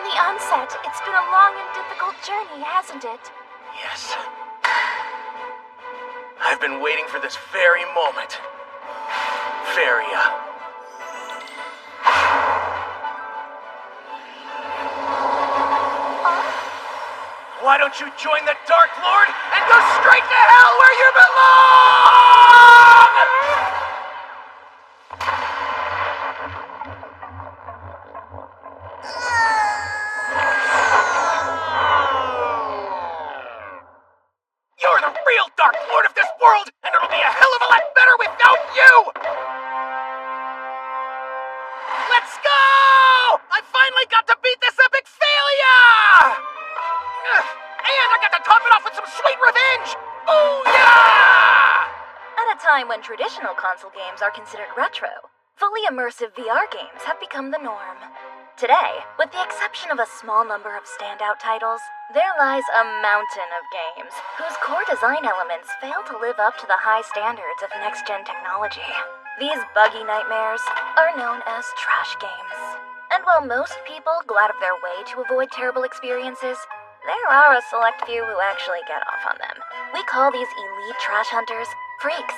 the onset, it's been a long and difficult journey, hasn't it? Yes. I've been waiting for this very moment. Feria. Why don't you join the Dark Lord and go straight to hell where you belong? You're the real Dark Lord of this world, and it'll be a hell of a lot better without you! Let's go! I finally got to beat this epic failure! And I got to top it off with some sweet revenge! Booyah! At a time when traditional console games are considered retro, fully immersive VR games have become the norm. Today, with the exception of a small number of standout titles, there lies a mountain of games whose core design elements fail to live up to the high standards of next-gen technology. These buggy nightmares are known as trash games. And while most people go out of their way to avoid terrible experiences, there are a select few who actually get off on them. We call these elite trash hunters freaks.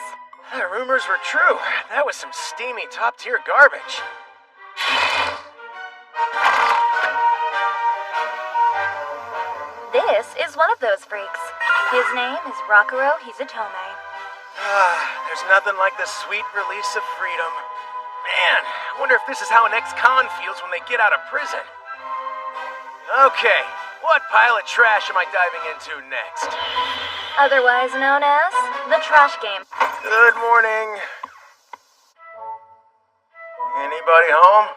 The rumors were true. That was some steamy top-tier garbage. This is one of those freaks. His name is Rakuro Hizutome. There's nothing like the sweet release of freedom. Man, I wonder if this is how an ex-con feels when they get out of prison. Okay, what pile of trash am I diving into next? Otherwise known as the trash game. Good morning. Anybody home?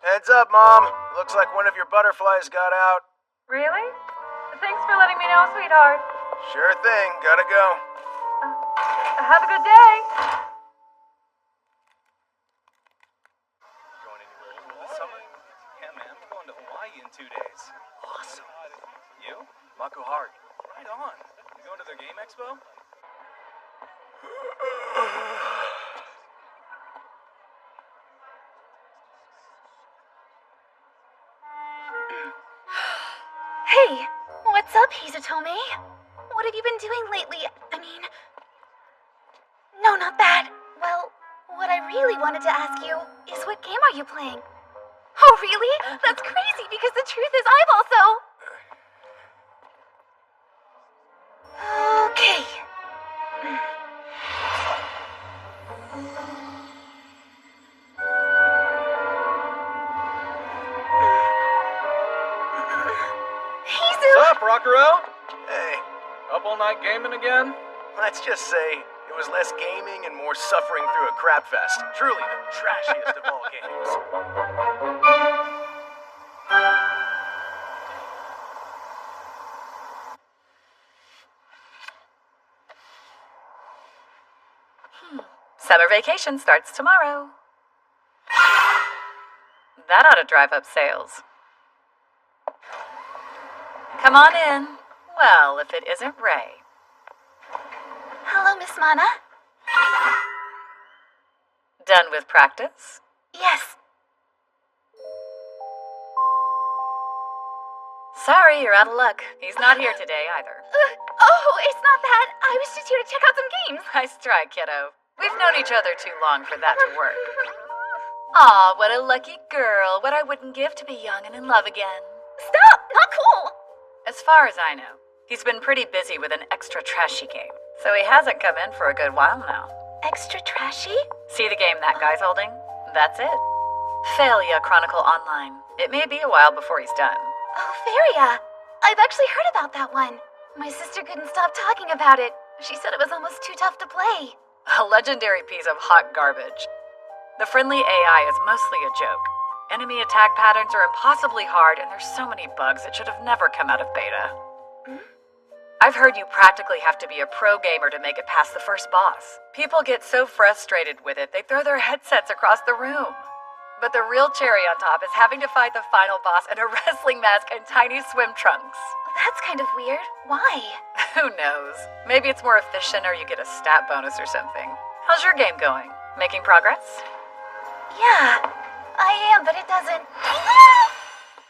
Heads up, Mom. Looks like one of your butterflies got out. Really? Thanks for letting me know, sweetheart. Sure thing. Gotta go. Have a good day. Going anywhere this summer? Yeah, man. We're going to Hawaii in 2 days. Awesome. You? Makuhari. Right on. You going to their game expo? Hey, what's up, Hizutome? What have you been doing lately? I mean... No, not that. Well, what I really wanted to ask you is what game are you playing? Oh, really? That's crazy because the truth is I've also... Okay. What's up, Rakuro? Hey, Up all night gaming again? let's just say it was less gaming and more suffering through a crap fest. Truly the trashiest of all games. Summer vacation starts tomorrow. That ought to drive up sales. Come on in. Well, if it isn't Ray. Hello, Miss Mana. Done with practice? Yes. Sorry, you're out of luck. He's not here today either. It's not that. I was just here to check out some games. Nice try, kiddo. We've known each other too long for that to work. Aw, what a lucky girl. What I wouldn't give to be young and in love again. Stop! Not cool! As far as I know, he's been pretty busy with an extra trashy game, so he hasn't come in for a good while now. Extra trashy? See the game that guy's holding? That's it. Failure Chronicle Online. It may be a while before he's done. Oh, Feria. I've actually heard about that one. My sister couldn't stop talking about it. She said it was almost too tough to play. A legendary piece of hot garbage. The friendly AI is mostly a joke. Enemy attack patterns are impossibly hard, and there's so many bugs it should have never come out of beta. I've heard you practically have to be a pro gamer to make it past the first boss. People get so frustrated with it, they throw their headsets across the room. But the real cherry on top is having to fight the final boss in a wrestling mask and tiny swim trunks. That's kind of weird. Why? Who knows? Maybe it's more efficient or you get a stat bonus or something. How's your game going? Making progress? Yeah, I am, but it doesn't.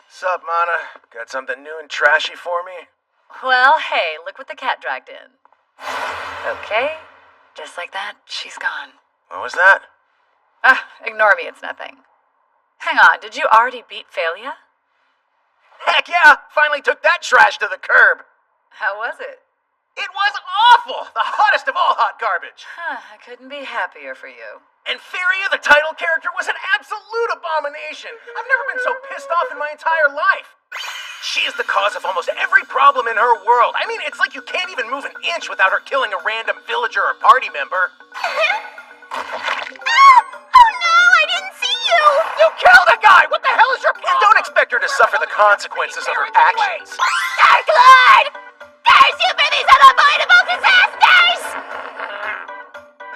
Sup, Mana? Got something new and trashy for me? Well, hey, look what the cat dragged in. Okay, just like that, she's gone. What was that? Ah, ignore me, it's nothing. Hang on, did you already beat Phalia? Heck yeah! Finally took that trash to the curb! How was it? It was awful! The hottest of all hot garbage! I couldn't be happier for you. And Feria, the title character, was an absolute abomination! I've never been so pissed off in my entire life! She is the cause of almost every problem in her world. I mean, it's like you can't even move an inch without her killing a random villager or party member. Oh no, I didn't see you! You killed a guy! What the hell is your problem? And don't expect her to suffer the consequences of her actions. Dark Lord! Curse you for these unavoidable disasters!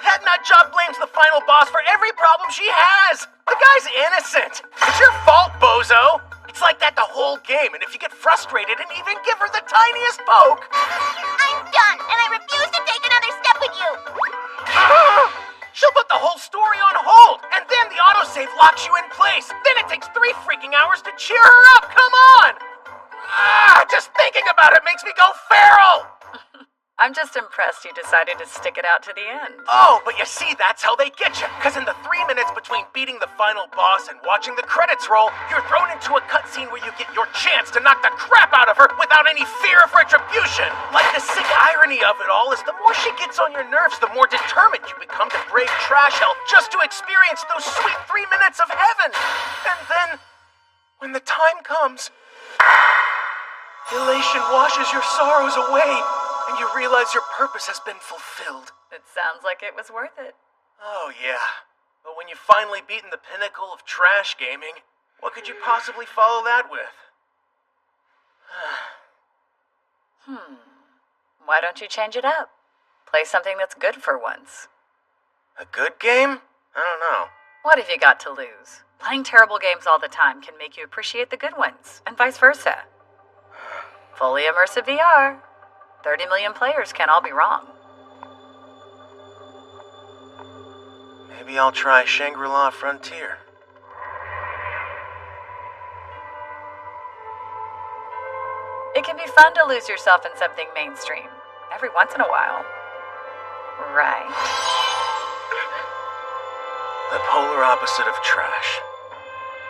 That nutjob blames the final boss for every problem she has! The guy's innocent! It's your fault, bozo! It's like that the whole game, and if you get frustrated and even give her the tiniest poke... I'm done, and I refuse to take another step with you! She'll put the whole story on hold, and then the autosave locks you in place. Then it takes 3 freaking hours to cheer her up, come on! Just thinking about it makes me go feral! I'm just impressed you decided to stick it out to the end. Oh, but you see, that's how they get you. Because in the 3 minutes between beating the final boss and watching the credits roll, you're thrown into a cutscene where you get your chance to knock the crap out of her without any fear of retribution. Like, the sick irony of it all is the more she gets on your nerves, the more determined you become to brave trash hell just to experience those sweet 3 minutes of heaven. And then, when the time comes, elation washes your sorrows away. And you realize your purpose has been fulfilled. It sounds like it was worth it. Oh, yeah. But when you've finally beaten the pinnacle of trash gaming, what could you possibly follow that with? Why don't you change it up? Play something that's good for once. A good game? I don't know. What have you got to lose? Playing terrible games all the time can make you appreciate the good ones, and vice versa. Fully immersive VR. 30 million players can't all be wrong. Maybe I'll try Shangri-La Frontier. It can be fun to lose yourself in something mainstream, every once in a while. Right. The polar opposite of trash.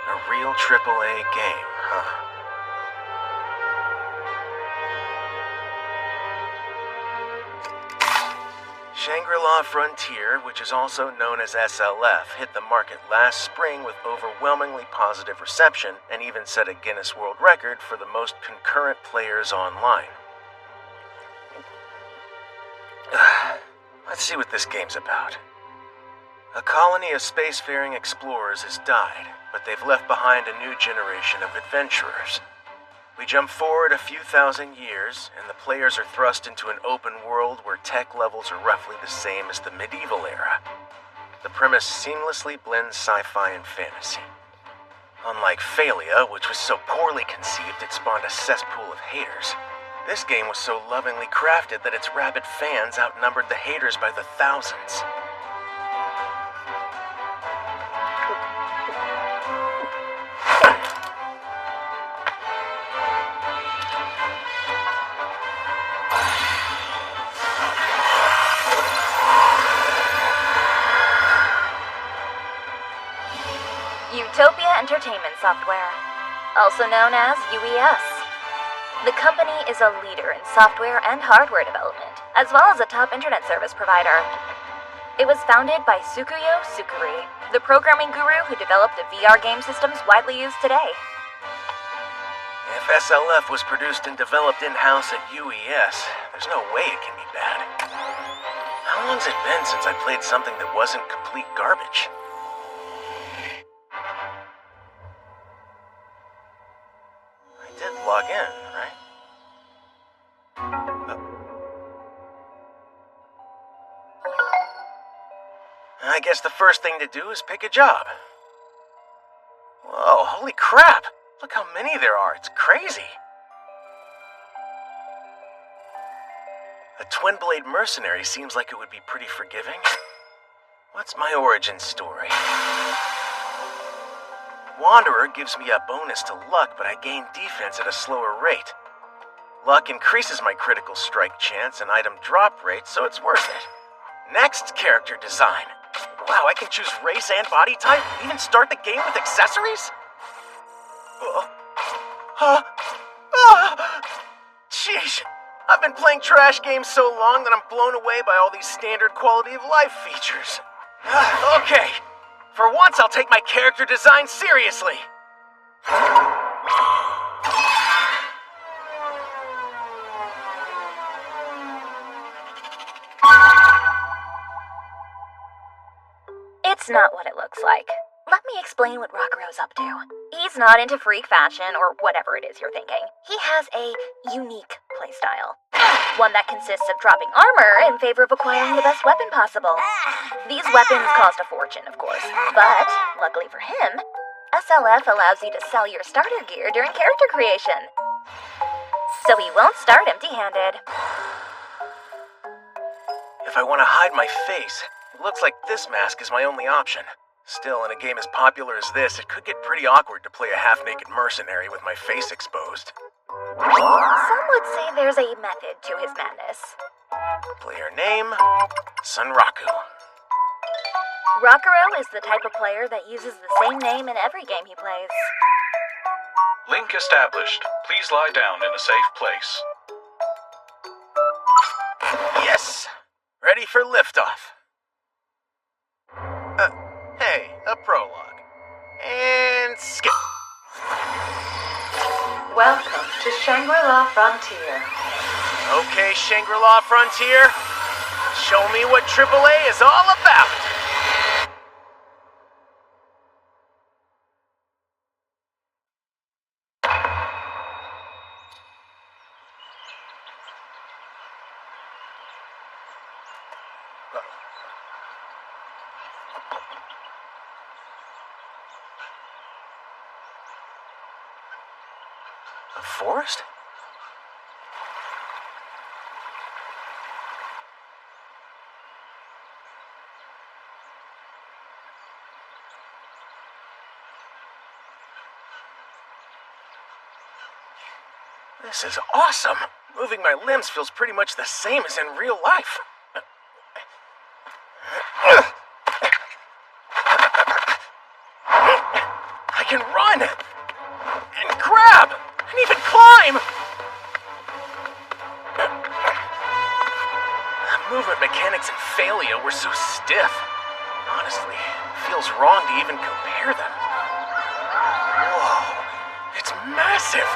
A real AAA game, huh? Shangri-La Frontier, which is also known as SLF, hit the market last spring with overwhelmingly positive reception and even set a Guinness World Record for the most concurrent players online. Let's see what this game's about. A colony of spacefaring explorers has died, but they've left behind a new generation of adventurers. We jump forward a few thousand years, and the players are thrust into an open world where tech levels are roughly the same as the medieval era. The premise seamlessly blends sci-fi and fantasy. Unlike Phalia, which was so poorly conceived it spawned a cesspool of haters, this game was so lovingly crafted that its rabid fans outnumbered the haters by the thousands. Utopia Entertainment Software, also known as UES. The company is a leader in software and hardware development, as well as a top internet service provider. It was founded by Tsukuyo Sukuri, the programming guru who developed the VR game systems widely used today. If SLF was produced and developed in-house at UES, there's no way it can be bad. How long's it been since I played something that wasn't complete garbage? Log in, right? I guess the first thing to do is pick a job. Whoa, holy crap! Look how many there are, it's crazy! A Twin Blade mercenary seems like it would be pretty forgiving. What's my origin story? Wanderer gives me a bonus to luck, but I gain defense at a slower rate. Luck increases my critical strike chance and item drop rate, so it's worth it. Next, character design. Wow, I can choose race and body type, even start the game with accessories? Sheesh. I've been playing trash games so long that I'm blown away by all these standard quality of life features. Okay. For once, I'll take my character design seriously. It's not what it looks like. Let me explain what Rockero's up to. He's not into freak fashion or whatever it is you're thinking. He has a unique playstyle. One that consists of dropping armor in favor of acquiring the best weapon possible. These weapons cost a fortune, of course, but luckily for him, SLF allows you to sell your starter gear during character creation. So he won't start empty-handed. If I want to hide my face, it looks like this mask is my only option. Still, in a game as popular as this, it could get pretty awkward to play a half-naked mercenary with my face exposed. Some would say there's a method to his madness. Player name, Sunraku. Rockero is the type of player that uses the same name in every game he plays. Link established. Please lie down in a safe place. Yes! Ready for liftoff. Hey, a prologue. And skip. Welcome to Shangri-La Frontier. Okay, Shangri-La Frontier. Show me what AAA is all about. A forest? This is awesome! Moving my limbs feels pretty much the same as in real life. I can run! And grab! And even climb! The movement mechanics in Phalia were so stiff. Honestly, it feels wrong to even compare them. Whoa, it's massive!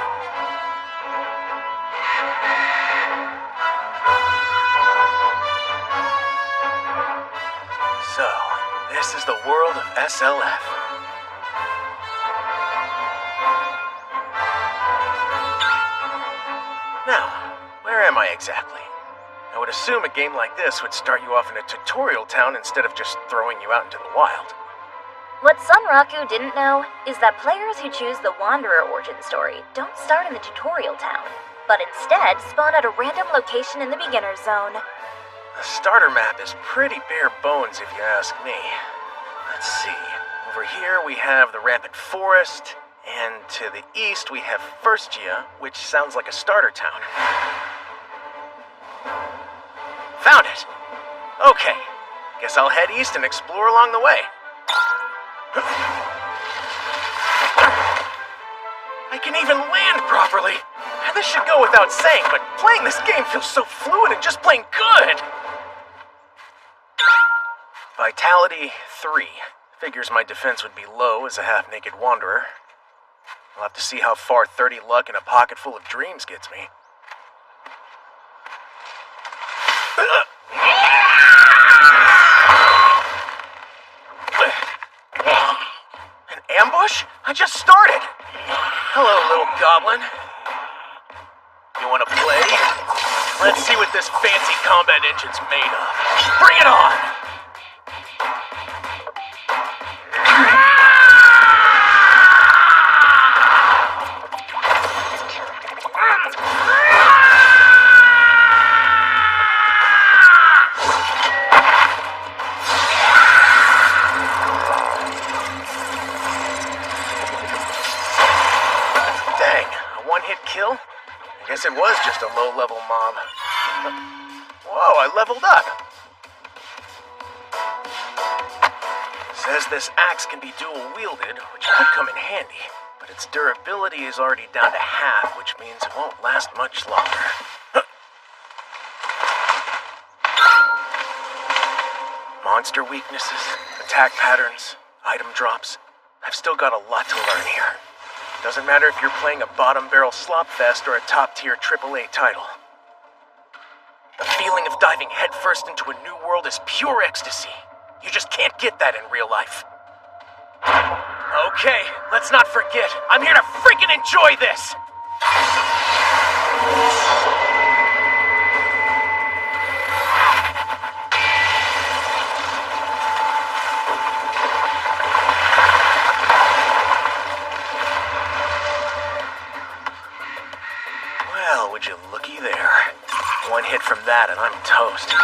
So, this is the world of SLF. Now, where am I exactly? I would assume a game like this would start you off in a tutorial town instead of just throwing you out into the wild. What Sunraku didn't know is that players who choose the Wanderer origin story don't start in the tutorial town, but instead spawn at a random location in the beginner's zone. The starter map is pretty bare bones if you ask me. Let's see. Over here we have the Rampant Forest, and to the east we have Firstia, which sounds like a starter town. Found it! Okay, guess I'll head east and explore along the way. I can even land properly! This should go without saying, but playing this game feels so fluid and just plain good! Vitality 3. Figures my defense would be low as a half-naked wanderer. I'll have to see how far 30 luck and a pocket full of dreams gets me. An ambush? I just started! Hello, little goblin. You wanna play? Let's see what this fancy combat engine's made of. Bring it on! just a low-level mob. Whoa, I leveled up! Says this axe can be dual-wielded, which could come in handy. But its durability is already down to half, which means it won't last much longer. Monster weaknesses, attack patterns, item drops. I've still got a lot to learn here. Doesn't matter if you're playing a bottom-barrel slopfest or a top-tier AAA title. The feeling of diving headfirst into a new world is pure ecstasy. You just can't get that in real life. Okay, let's not forget, I'm here to freaking enjoy this! Well, would you looky there. One hit from that and I'm toast.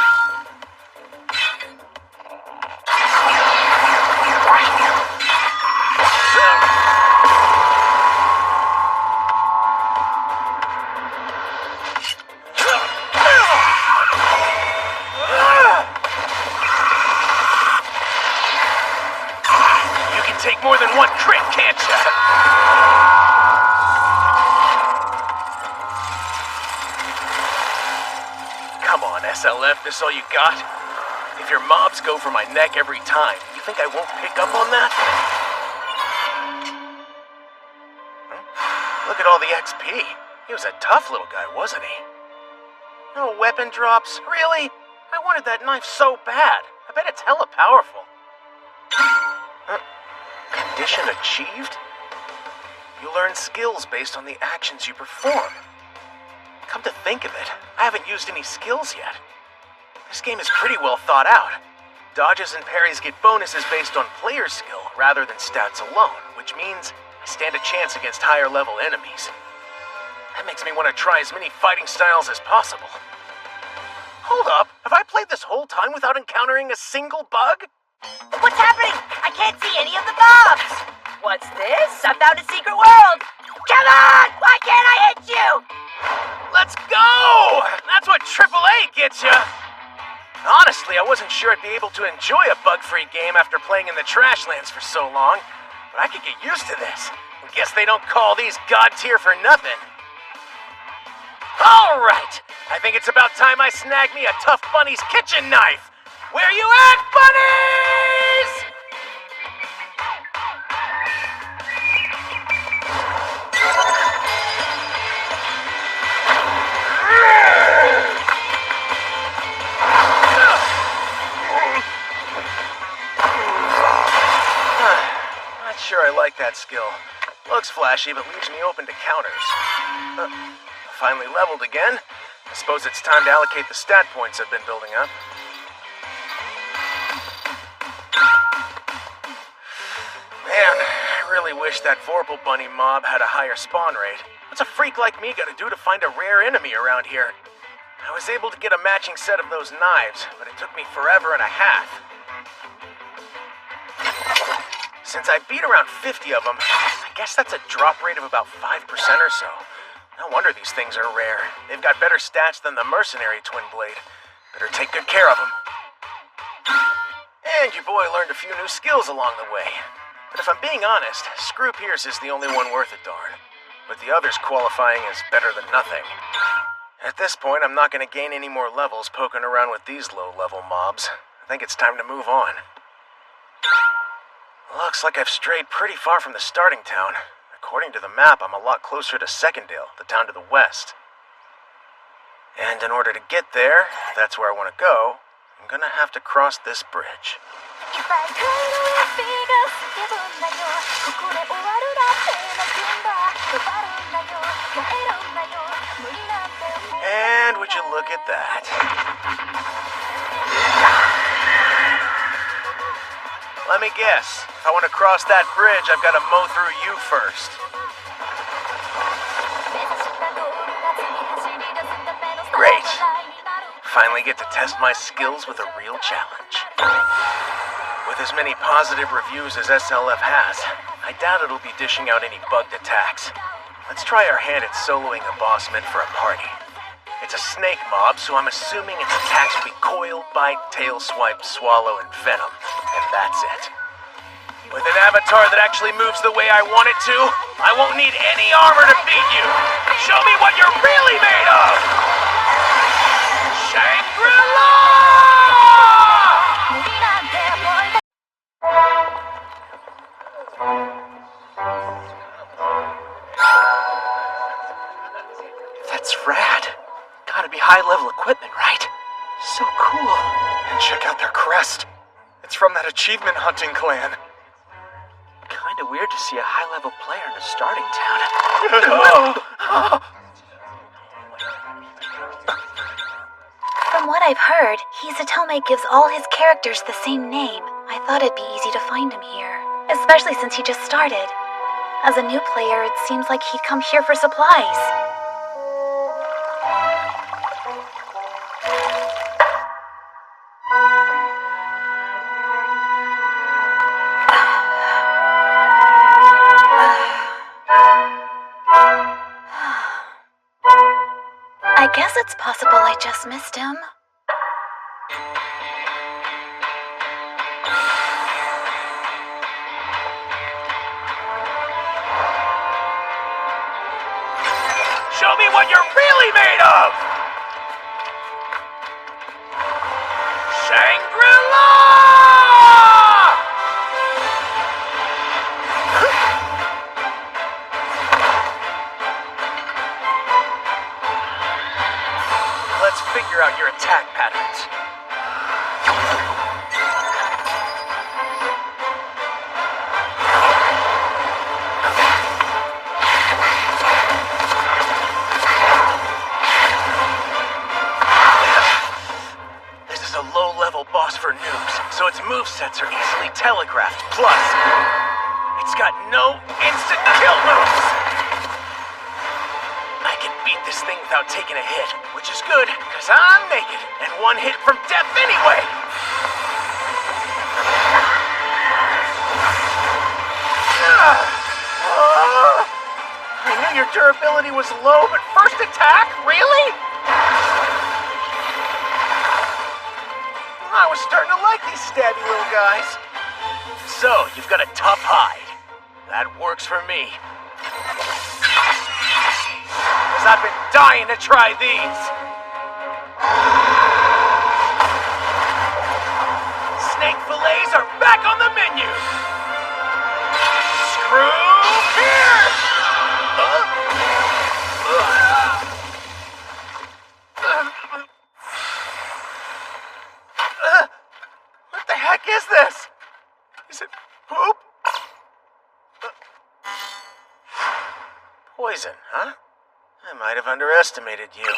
You can take more than one crit, can't you? Come on, SLF, this all you got? If your mobs go for my neck every time, you think I won't pick up on that? Look at all the XP. He was a tough little guy, wasn't he? No weapon drops? Really? I wanted that knife so bad. I bet it's hella powerful. Condition achieved? You learn skills based on the actions you perform. Come to think of it, I haven't used any skills yet. This game is pretty well thought out. Dodges and parries get bonuses based on player skill rather than stats alone, which means I stand a chance against higher level enemies. That makes me want to try as many fighting styles as possible. Hold up, have I played this whole time without encountering a single bug? What's happening? I can't see any of the mobs! What's this? I found a secret world! Come on! Why can't I hit you? Let's go! That's what AAA gets ya! Honestly, I wasn't sure I'd be able to enjoy a bug-free game after playing in the Trashlands for so long, but I could get used to this. I guess they don't call these God tier for nothing. Alright! I think it's about time I snag me a Tough Bunny's kitchen knife! Where you at, bunnies?! Not sure I like that skill. Looks flashy, but leaves me open to counters. Finally leveled again. I suppose it's time to allocate the stat points I've been building up. Man, I really wish that Vorpal Bunny mob had a higher spawn rate. What's a freak like me gotta do to find a rare enemy around here? I was able to get a matching set of those knives, but it took me forever and a half. Since I beat around 50 of them, I guess that's a drop rate of about 5% or so. No wonder these things are rare. They've got better stats than the mercenary Twin Blade. Better take good care of them. And your boy learned a few new skills along the way. But if I'm being honest, Screw Pierce is the only one worth a darn. With the others qualifying as better than nothing. At this point, I'm not going to gain any more levels poking around with these low-level mobs. I think it's time to move on. Looks like I've strayed pretty far from the starting town. According to the map, I'm a lot closer to Secondale, the town to the west. And in order to get there, if that's where I want to go, I'm gonna have to cross this bridge. And would you look at that? Let me guess. If I want to cross that bridge, I've got to mow through you first. Great. Finally get to test my skills with a real challenge. With as many positive reviews as SLF has, I doubt it'll be dishing out any bugged attacks. Let's try our hand at soloing a boss meant for a party. it's a snake mob, so I'm assuming its attacks will be coil, bite, tail swipe, swallow, and venom. And that's it. With an avatar that actually moves the way I want it to, I won't need any armor to beat you. Show me what you're really made of! Shangri-La! That's rad. Gotta be high-level equipment, right? So cool. And check out their crest. It's from that achievement hunting clan. Kinda weird to see a high-level player in a starting town. From what I've heard, Hisatome gives all his characters the same name. I thought it'd be easy to find him here, especially since he just started. As a new player, it seems like he'd come here for supplies. I guess it's possible I just missed him. Show me what you're really made of! Shangri-La! Let's figure out your attack patterns. This is a low-level boss for noobs, so its movesets are easily telegraphed. Plus, it's got no instant kill moves! I can beat this thing without taking a hit, which is good, because I'm naked, and one hit from death anyway! I knew your durability was low, but first attack? Really? I was starting to like these stabby little guys. So, you've got a tough hide. That works for me. Because I've been dying to try these. Snake fillets are back on the menu. Screw Pierce! What the heck is this? Is it poop? Poison, huh? I might have underestimated you.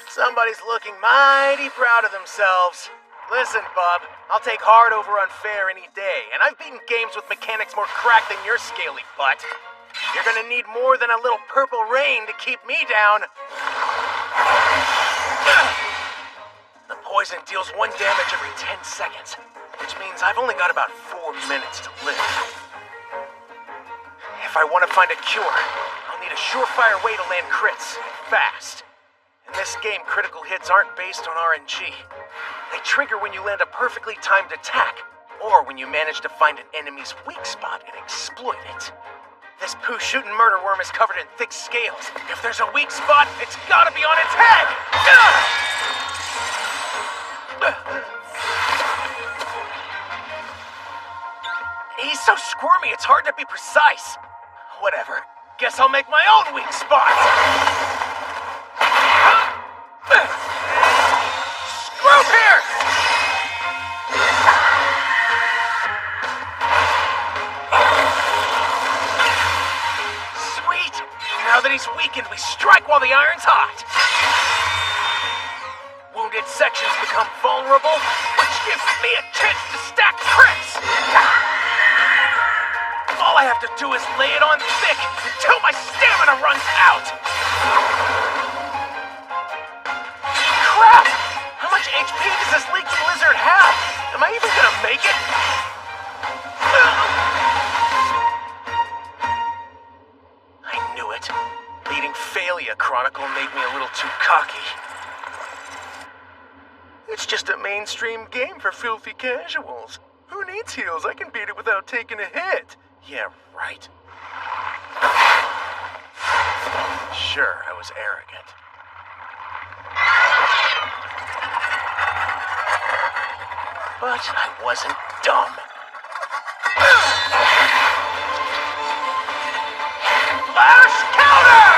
Somebody's looking mighty proud of themselves. Listen, bub, I'll take hard over unfair any day, and I've beaten games with mechanics more cracked than your scaly butt. You're gonna need more than a little purple rain to keep me down. The poison deals 1 damage every 10 seconds, which means I've only got about 4 minutes to live. If I want to find a cure, I'll need a surefire way to land crits, fast. In this game, critical hits aren't based on RNG. They trigger when you land a perfectly timed attack, or when you manage to find an enemy's weak spot and exploit it. This poo-shooting murder worm is covered in thick scales. If there's a weak spot, it's gotta be on its head! He's so squirmy, it's hard to be precise. Whatever. Guess I'll make my own weak spot. Screw Pierce! Sweet! Now that he's weakened, we strike while the iron's hot. Wounded sections become vulnerable, which gives me a chance to stack crits! All I have to do is lay it on thick until my stamina runs out! Crap! How much HP does this leaking lizard have? Am I even gonna make it? I Symphalia Chronicle made me a little too cocky. It's just a mainstream game for filthy casuals. Who needs heals? I can beat it without taking a hit. Yeah, right. Sure, I was arrogant. But I wasn't dumb. Flash counter!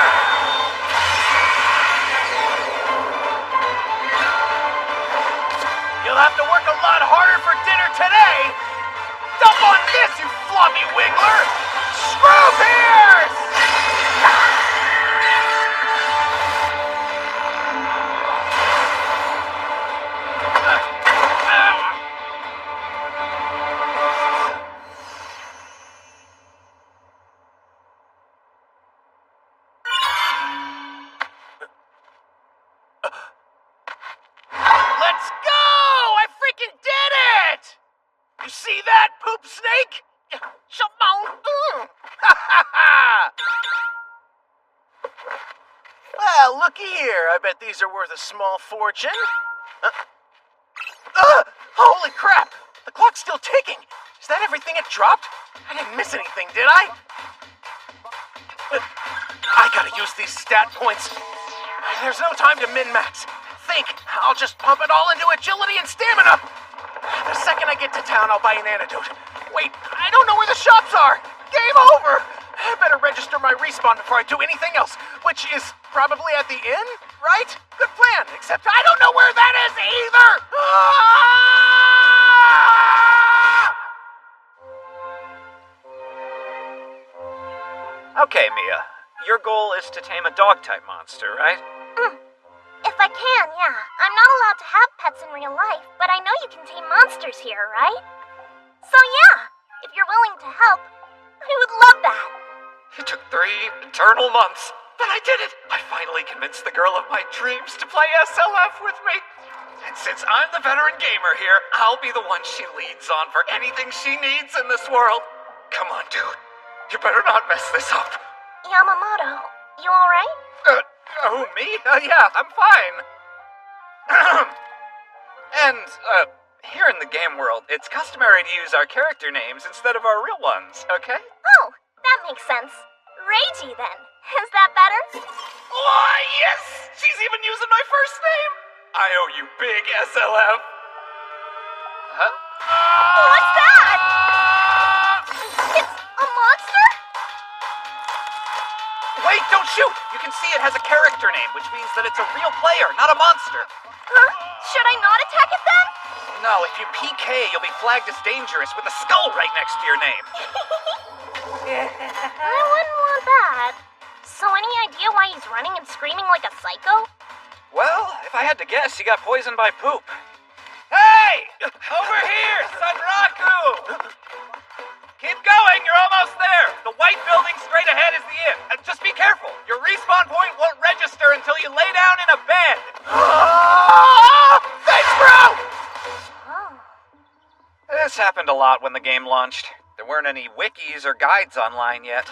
You'll have to work a lot harder for dinner today! Dump on this, you floppy wiggler! Screw Pierce! Let's go! I freaking did it! You see that, poop snake? Shimon! Well, looky here. I bet these are worth a small fortune. Holy crap! The clock's still ticking. Is that everything it dropped? I didn't miss anything, did I? I gotta use these stat points. There's no time to min-max. Think, I'll just pump it all into agility and stamina. The second I get to town, I'll buy an antidote. Wait, I don't know where the shops are. Game over. I better register my respawn before I do anything else, which is probably at the inn, right? Good plan, except I don't know where that is either. Okay, Mia. Your goal is to tame a dog-type monster, right? If I can, yeah. I'm not allowed to have pets in real life, but I know you can tame monsters here, right? So yeah, if you're willing to help, I would love that. It took 3 eternal months, but I did it! I finally convinced the girl of my dreams to play SLF with me. And since I'm the veteran gamer here, I'll be the one she leans on for anything she needs in this world. Come on, dude. You better not mess this up. Yamamoto, you alright? Who, me? Yeah, I'm fine. And, here in the game world, it's customary to use our character names instead of our real ones, okay? Oh, that makes sense. Reiji, then. Is that better? Why, yes! She's even using my first name! I owe you big SLF. Huh? What's that? It's a monster? Wait, don't shoot! You can see it has a character name, which means that it's a real player, not a monster. Huh? Should I not attack it then? No, if you PK, you'll be flagged as dangerous with a skull right next to your name. I wouldn't want that. So any idea why he's running and screaming like a psycho? Well, if I had to guess, he got poisoned by poop. Hey! Over here, Sunraku! Keep going, you're almost there. The white building straight ahead is the inn. Just be careful. Your respawn point won't register until you lay down in a bed. Thanks, bro! Oh. This happened a lot when the game launched. There weren't any wikis or guides online yet.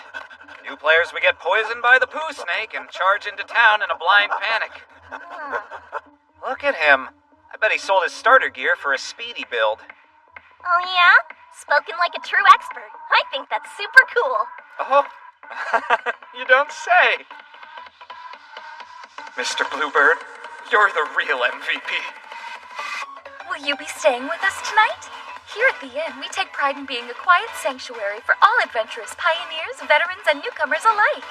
New players would get poisoned by the poo snake and charge into town in a blind panic. Look at him. I bet he sold his starter gear for a speedy build. Oh yeah? Spoken like a true expert. I think that's super cool. Oh, you don't say. Mr. Bluebird, you're the real MVP. Will you be staying with us tonight? Here at the inn, we take pride in being a quiet sanctuary for all adventurous pioneers, veterans, and newcomers alike.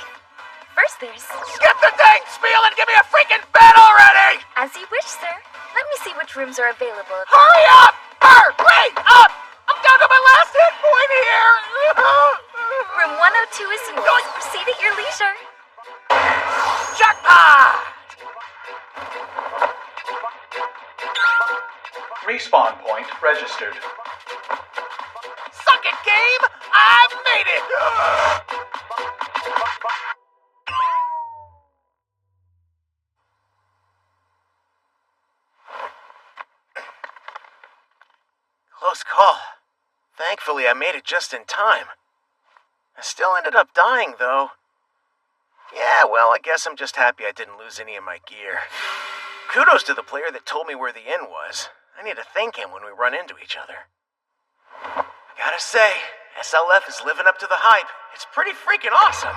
First there's... Skip the dang spiel and give me a freaking bed already! As you wish, sir. Let me see which rooms are available. Hurry up! Wait up! I'm down to my last hit point here! Room 102 is yours. Proceed at your leisure. Jackpot! Respawn point registered. Suck it, game! I made it! Close call. Thankfully, I made it just in time. I still ended up dying, though. Yeah, well, I guess I'm just happy I didn't lose any of my gear. Kudos to the player that told me where the inn was. I need to thank him when we run into each other. I gotta say, SLF is living up to the hype. It's pretty freaking awesome.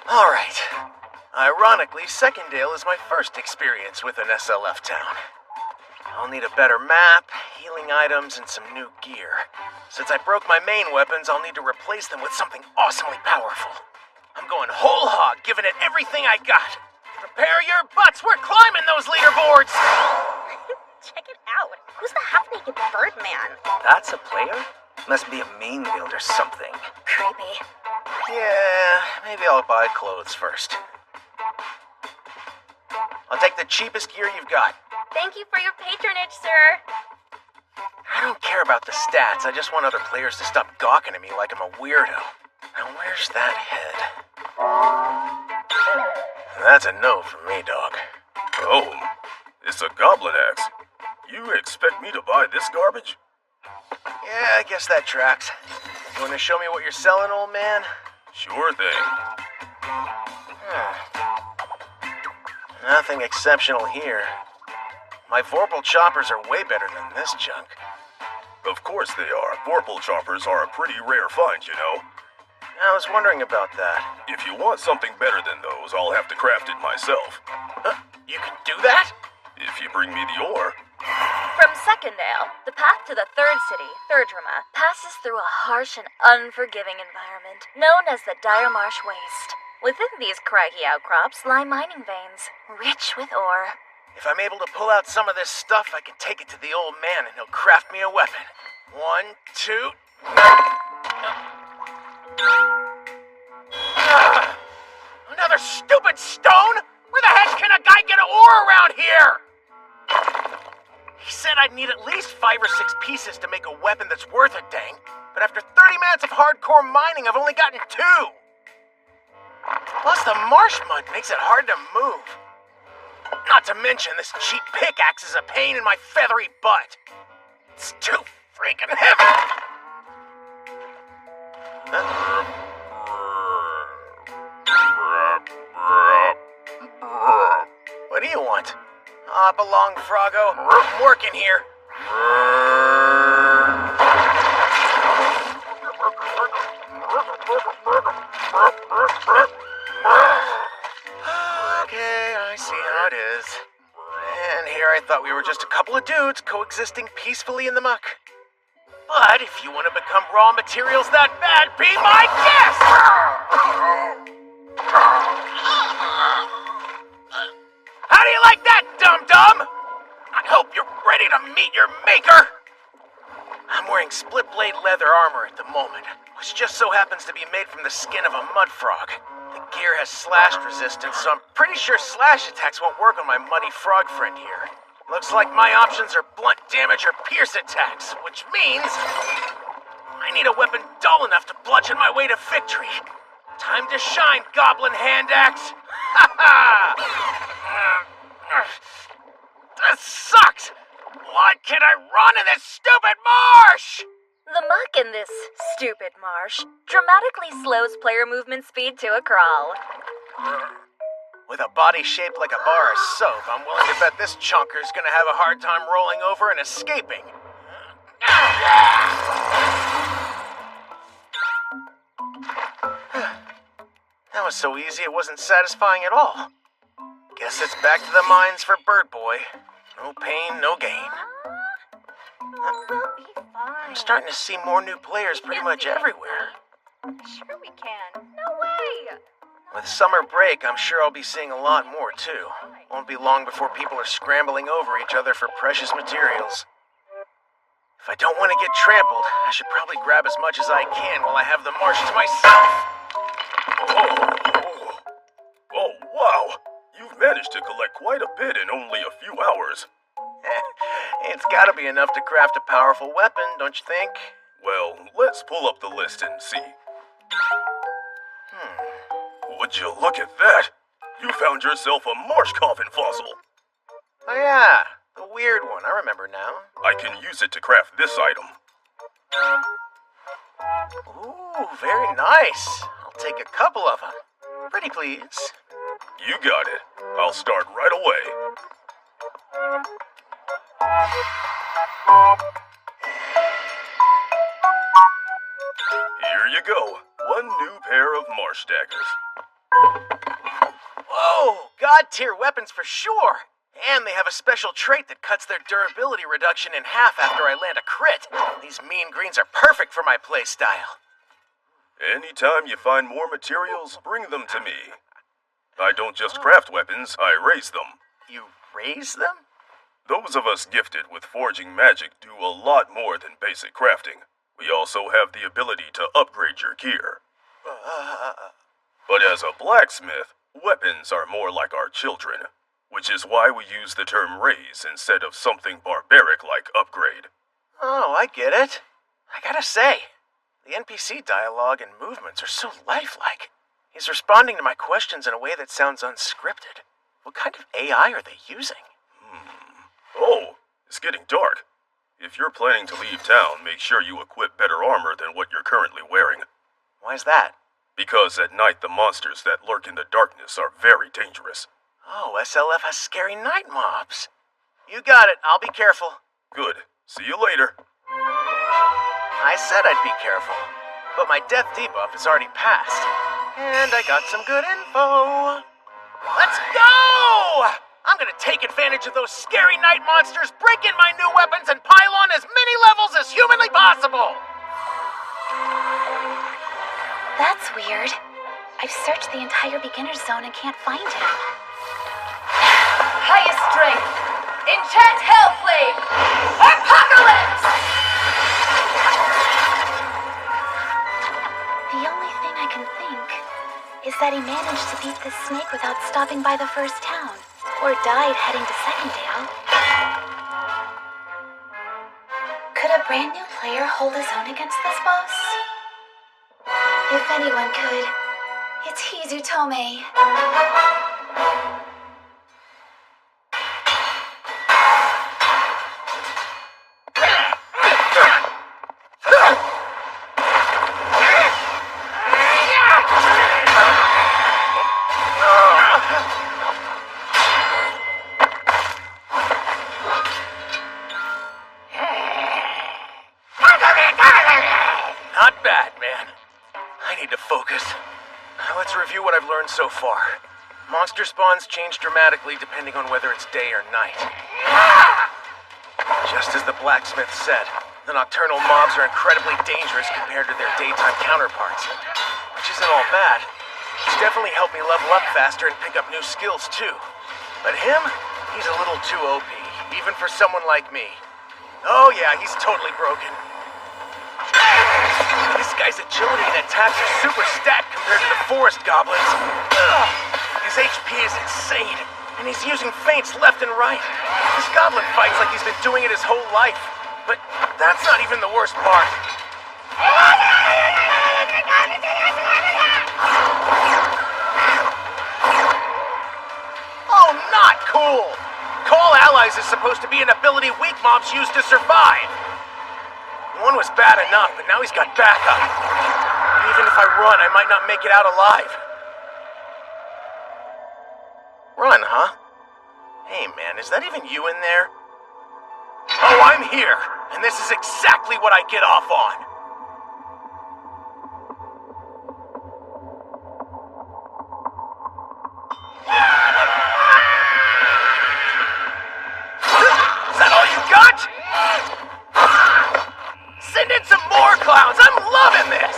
Alright. Ironically, Secondale is my first experience with an SLF town. I'll need a better map, healing items, and some new gear. Since I broke my main weapons, I'll need to replace them with something awesomely powerful. I'm going whole hog, giving it everything I got. Prepare your butts, we're climbing those leaderboards! Check it out. Who's the half-naked bird man? That's a player? Must be a main guild or something. Creepy. Yeah, maybe I'll buy clothes first. I'll take the cheapest gear you've got. Thank you for your patronage, sir. I don't care about the stats, I just want other players to stop gawking at me like I'm a weirdo. Now where's that head? That's a no from me, dog. Oh, it's a goblin axe. You expect me to buy this garbage? Yeah, I guess that tracks. You want to show me what you're selling, old man? Sure thing. Nothing exceptional here. My Vorpal choppers are way better than this junk. Of course they are. Vorpal choppers are a pretty rare find, you know. I was wondering about that. If you want something better than those, I'll have to craft it myself. You can do that? If you bring me the ore. From Secondale, the path to the third city, Thirdrima, passes through a harsh and unforgiving environment known as the Dire Marsh Waste. Within these craggy outcrops lie mining veins, rich with ore. If I'm able to pull out some of this stuff, I can take it to the old man and he'll craft me a weapon. 1, 2... Another stupid stone? Where the heck can a guy get an ore around here? He said I'd need at least 5 or 6 pieces to make a weapon that's worth a dang, but after 30 minutes of hardcore mining, I've only gotten 2. Plus, the marsh mud makes it hard to move. Not to mention, this cheap pickaxe is a pain in my feathery butt. It's too freaking heavy. What do you want? Hop along, Froggo. I'm working here. Okay, I see how it is. And here I thought we were just a couple of dudes coexisting peacefully in the muck. But if you want to become raw materials that bad, be my guest! How do you like that, dum-dum? I hope you're ready to meet your maker! I'm wearing split-blade leather armor at the moment, which just so happens to be made from the skin of a mud frog. The gear has slash resistance, so I'm pretty sure slash attacks won't work on my muddy frog friend here. Looks like my options are blunt damage or pierce attacks, which means I need a weapon dull enough to bludgeon my way to victory. Time to shine, goblin hand axe! Ha ha! This sucks! What can I run in this stupid marsh? The muck in this stupid marsh dramatically slows player movement speed to a crawl. With a body shaped like a bar of soap, I'm willing to bet this chunker's gonna have a hard time rolling over and escaping. That was so easy it wasn't satisfying at all. Guess it's back to the mines for Bird Boy. No pain, no gain. We'll be fine. I'm starting to see more new players pretty much everywhere. Sure we can. No way! With summer break, I'm sure I'll be seeing a lot more, too. Won't be long before people are scrambling over each other for precious materials. If I don't want to get trampled, I should probably grab as much as I can while I have the marsh to myself. Oh, wow. You've managed to collect quite a bit in only a few hours. It's gotta be enough to craft a powerful weapon, don't you think? Well, let's pull up the list and see. Would you look at that? You found yourself a marsh coffin fossil. Oh yeah, the weird one. I remember now. I can use it to craft this item. Ooh, very nice. I'll take a couple of them. Pretty please. You got it. I'll start right away. Here you go. One new pair of marsh daggers. Whoa, god tier weapons for sure. And they have a special trait that cuts their durability reduction in half after I land a crit. These mean greens are perfect for my playstyle. Anytime you find more materials, bring them to me. I don't just craft weapons, I raise them. You raise them? Those of us gifted with forging magic do a lot more than basic crafting. We also have the ability to upgrade your gear. But as a blacksmith, weapons are more like our children, which is why we use the term raise instead of something barbaric like upgrade. Oh, I get it. I gotta say, the NPC dialogue and movements are so lifelike. He's responding to my questions in a way that sounds unscripted. What kind of AI are they using? Oh, it's getting dark. If you're planning to leave town, make sure you equip better armor than what you're currently wearing. Why's that? Because at night the monsters that lurk in the darkness are very dangerous. Oh, SLF has scary night mobs. You got it. I'll be careful. Good. See you later. I said I'd be careful, but my death debuff is already passed. And I got some good info. Let's go! I'm gonna take advantage of those scary night monsters, break in my new weapons, and pile on as many levels as humanly possible! That's weird. I've searched the entire beginner's zone and can't find him. Highest strength! Enchant Hellflame! Apocalypse! The only thing I can think is that he managed to beat this snake without stopping by the first town, or died heading to Secondale. Could a brand new player hold his own against this boss? If anyone could, it's Hizu Tomei. Not bad, man. I need to focus. Let's review what I've learned so far. Monster spawns change dramatically depending on whether it's day or night. Just as the blacksmith said, the nocturnal mobs are incredibly dangerous compared to their daytime counterparts. Which isn't all bad. It's definitely helped me level up faster and pick up new skills too. But him, he's a little too OP, even for someone like me. Oh yeah, he's totally broken. This guy's agility and attacks are super stacked compared to the forest goblins. Ugh. His HP is insane, and he's using feints left and right. This goblin fights like he's been doing it his whole life. But that's not even the worst part. Oh, not cool! Call allies is supposed to be an ability weak mobs use to survive. One was bad enough, but now he's got backup. Even if I run, I might not make it out alive. Run, huh? Hey man, is that even you in there? Oh, I'm here, and this is exactly what I get off on. Is that all you got? Send in some more clowns! I'm loving this!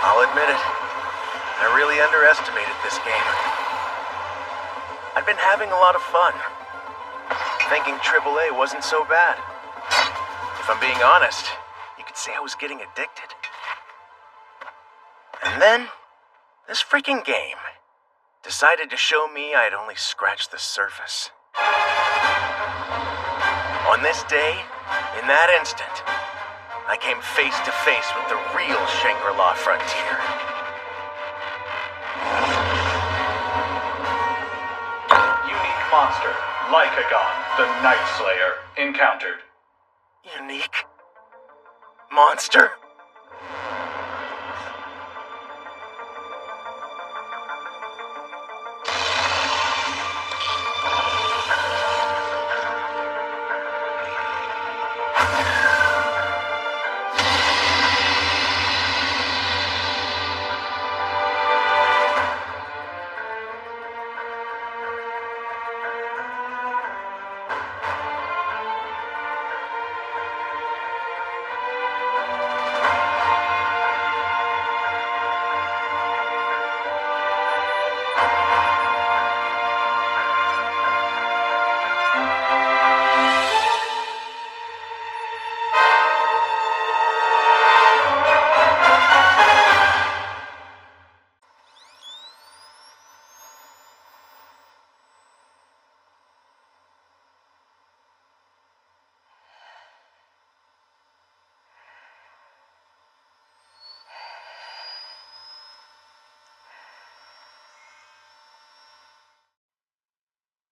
I'll admit it. I really underestimated this game. I've been having a lot of fun. Thinking AAA wasn't so bad. If I'm being honest, you could say I was getting addicted. And then, this freaking game decided to show me I'd only scratched the surface. On this day, in that instant, I came face to face with the real Shangri-La frontier. monster, Lycagon, the Night Slayer, encountered. Unique monster?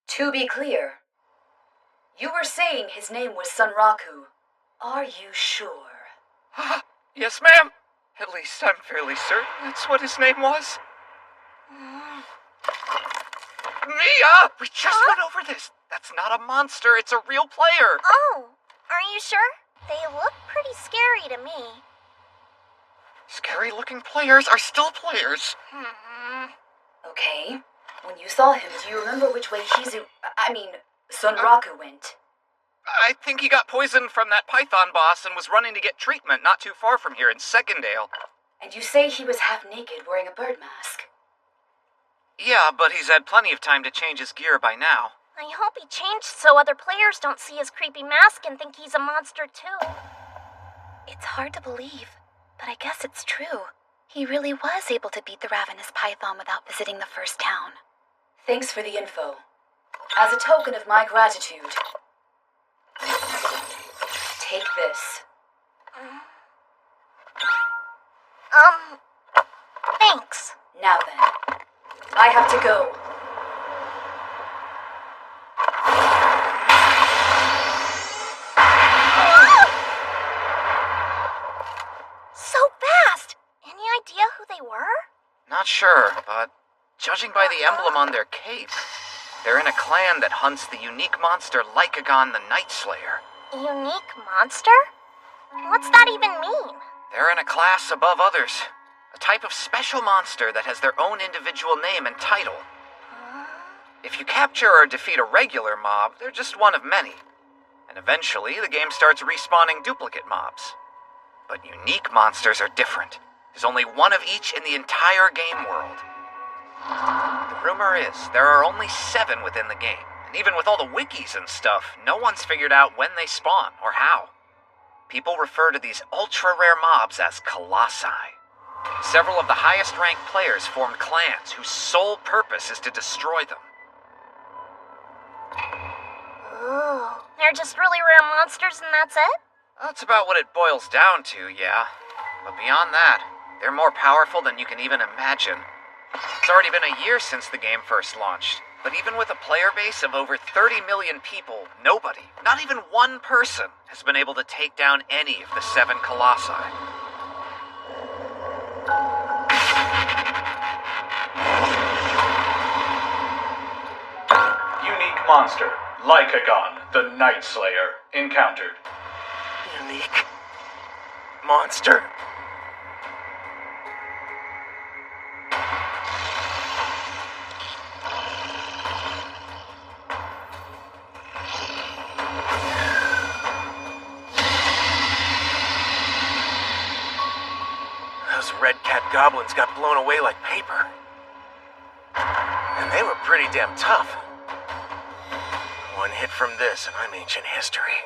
To be clear, you were saying his name was Sunraku. Are you sure? Yes, ma'am. At least I'm fairly certain that's what his name was. Mia! We just went over this. That's not a monster, it's a real player. Oh, are you sure? They look pretty scary to me. Scary-looking players are still players. Okay. When you saw him, do you remember which way Sunraku went? I think he got poisoned from that python boss and was running to get treatment not too far from here in Secondale. And you say he was half naked wearing a bird mask. Yeah, but he's had plenty of time to change his gear by now. I hope he changed so other players don't see his creepy mask and think he's a monster too. It's hard to believe, but I guess it's true. He really was able to beat the ravenous python without visiting the first town. Thanks for the info. As a token of my gratitude, take this. Thanks. Now then, I have to go. So fast! Any idea who they were? Not sure, but judging by the emblem on their cape, they're in a clan that hunts the unique monster Lycagon the Night Slayer. Unique monster? What's that even mean? They're in a class above others. A type of special monster that has their own individual name and title. If you capture or defeat a regular mob, they're just one of many. And eventually, the game starts respawning duplicate mobs. But unique monsters are different. There's only one of each in the entire game world. The rumor is there are only 7 within the game, and even with all the wikis and stuff, no one's figured out when they spawn or how. People refer to these ultra-rare mobs as colossi. Several of the highest-ranked players formed clans whose sole purpose is to destroy them. Ooh, they're just really rare monsters and that's it? That's about what it boils down to, yeah. But beyond that, they're more powerful than you can even imagine. It's already been a year since the game first launched, but even with a player base of over 30 million people, nobody, not even one person, has been able to take down any of the 7 colossi. Unique monster, Lycagon, the Night Slayer, encountered. Unique monster? Those red cat goblins got blown away like paper. And they were pretty damn tough. One hit from this and I'm ancient history.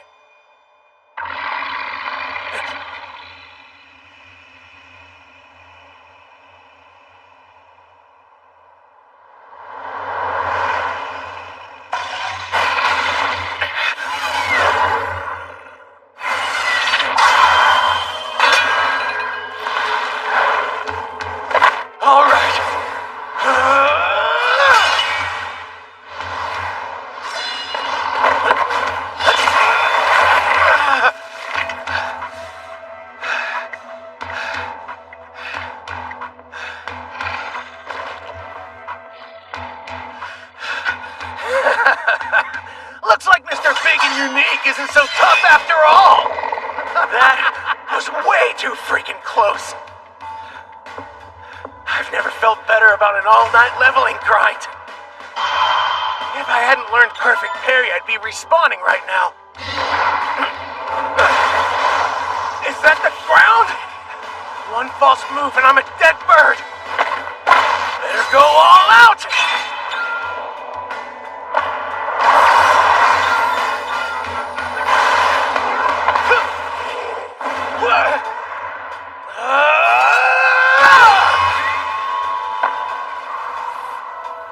Looks like Mr. Big and Unique isn't so tough after all! That was way too freaking close. I've never felt better about an all-night leveling grind. If I hadn't learned perfect parry, I'd be respawning right now. Is that the ground? One false move and I'm a dead bird. Better go all out!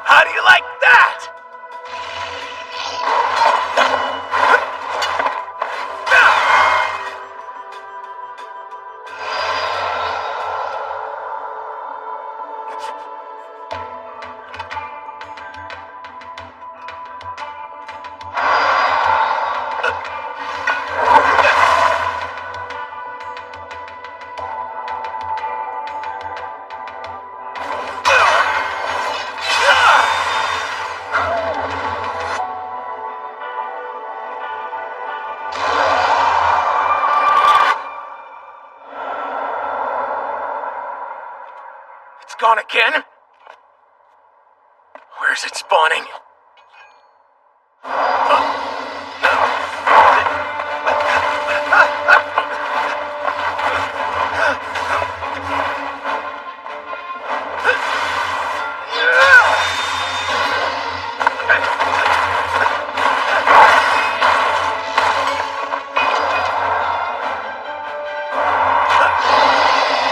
How do you like that? It's gone again? Where's it spawning?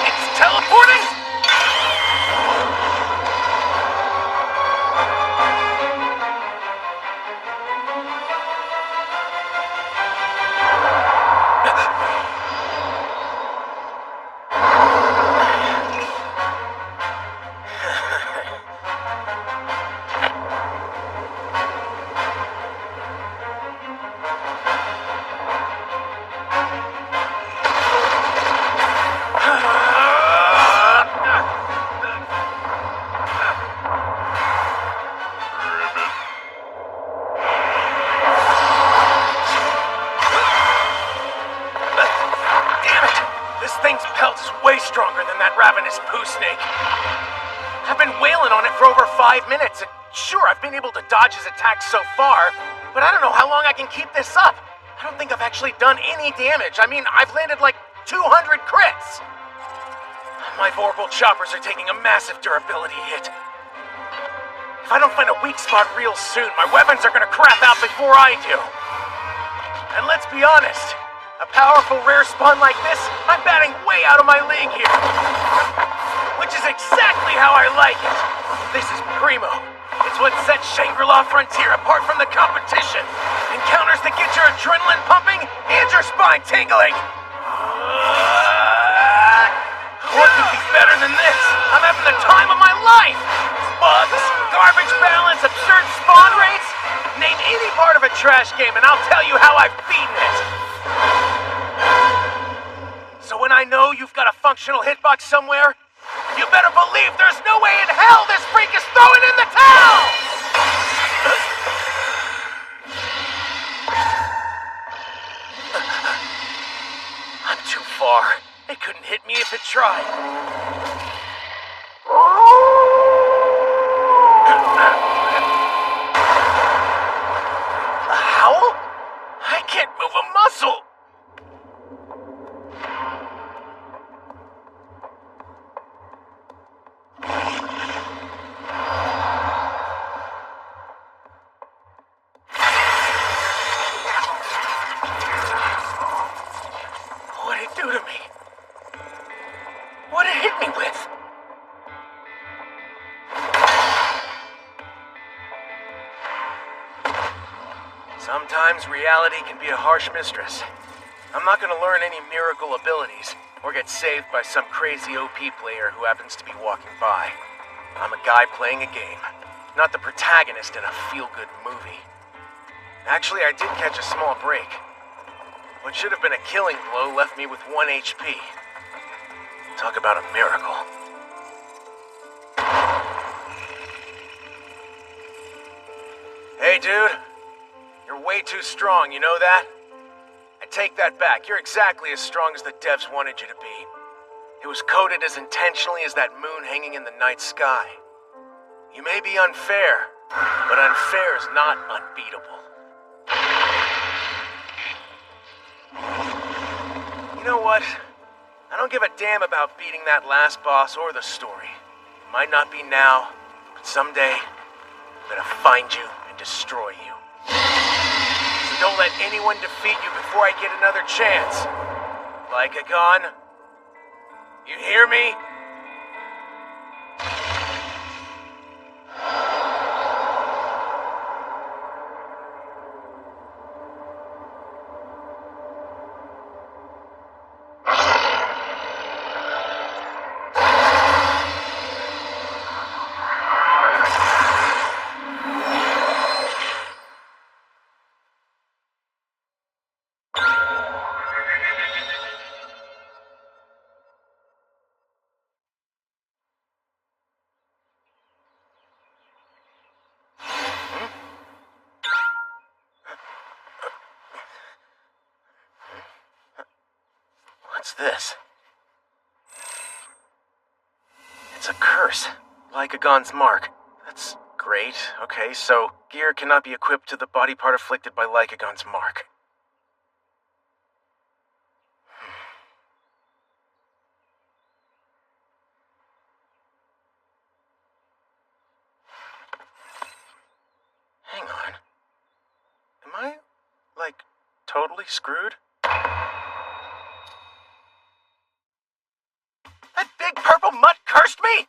It's teleporting? Damn it! This thing's pelt is way stronger than that ravenous poo snake. I've been wailing on it for over 5 minutes, and sure, I've been able to dodge his attacks so far, but I don't know how long I can keep this up. I don't think I've actually done any damage. I mean, I've landed like 200 crits. My Vorpal choppers are taking a massive durability hit. If I don't find a weak spot real soon, my weapons are gonna crap out before I do. And let's be honest, a powerful rare spawn like this, I'm batting way out of my league here. Which is exactly how I like it. This is primo. It's what sets Shangri-La Frontier apart from the competition. Encounters that get your adrenaline pumping and your spine tingling. What could be better than this? I'm having the time of my life! Bugs, garbage balance, absurd spawn rates. Name any part of a trash game and I'll tell you how I've beaten it. So when I know you've got a functional hitbox somewhere, you better believe there's no way in hell this freak is throwing in the towel! I'm too far. It couldn't hit me if it tried. A howl? I can't move a muscle. What'd it do to me? What'd it hit me with? Sometimes reality can be a harsh mistress. I'm not gonna learn any miracle abilities, or get saved by some crazy OP player who happens to be walking by. I'm a guy playing a game, not the protagonist in a feel-good movie. Actually, I did catch a small break. What should have been a killing blow left me with 1 HP. Talk about a miracle. Hey, dude. You're way too strong, you know that? I take that back. You're exactly as strong as the devs wanted you to be. It was coded as intentionally as that moon hanging in the night sky. You may be unfair, but unfair is not unbeatable. You know what? I don't give a damn about beating that last boss or the story. It might not be now, but someday I'm gonna find you and destroy you. So don't let anyone defeat you before I get another chance. Lycagon, you hear me? What's this? It's a curse. Lycagon's mark. That's great. Okay, so gear cannot be equipped to the body part afflicted by Lycagon's mark. Hang on. Am I, totally screwed? That big purple mutt cursed me?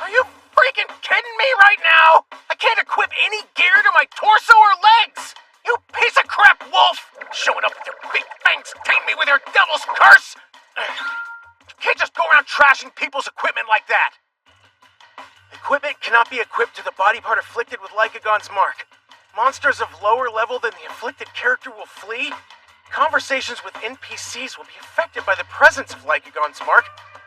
Are you freaking kidding me right now? I can't equip any gear to my torso or legs! You piece of crap wolf! Showing up with your big fangs, tame me with your devil's curse! You can't just go around trashing people's equipment like that! Equipment cannot be equipped to the body part afflicted with Lycagon's mark. Monsters of lower level than the afflicted character will flee. Conversations with NPCs will be affected by the presence of Lycagon's mark.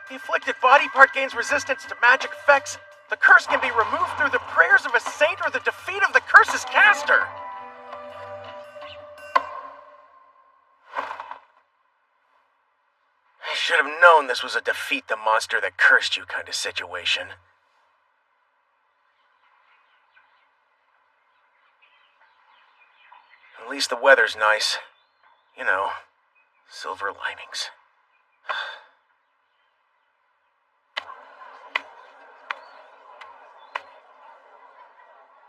The afflicted body part gains resistance to magic effects. The curse can be removed through the prayers of a saint or the defeat of the curse's caster. I should have known this was a defeat the monster that cursed you kind of situation. At least the weather's nice. You know, silver linings.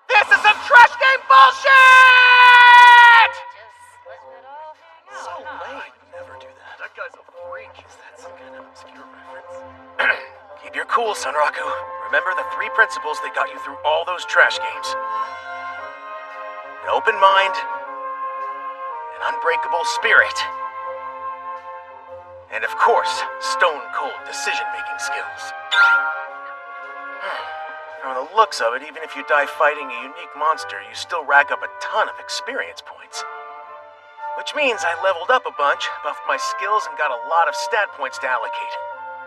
This is some trash game bullshit! So lame. Never do that. That guy's a freak. Is that some kind of obscure reference? Keep your cool, Sunraku. Remember the 3 principles that got you through all those trash games. An open mind, an unbreakable spirit, and of course, stone-cold decision-making skills. From the looks of it, even if you die fighting a unique monster, you still rack up a ton of experience points. Which means I leveled up a bunch, buffed my skills, and got a lot of stat points to allocate.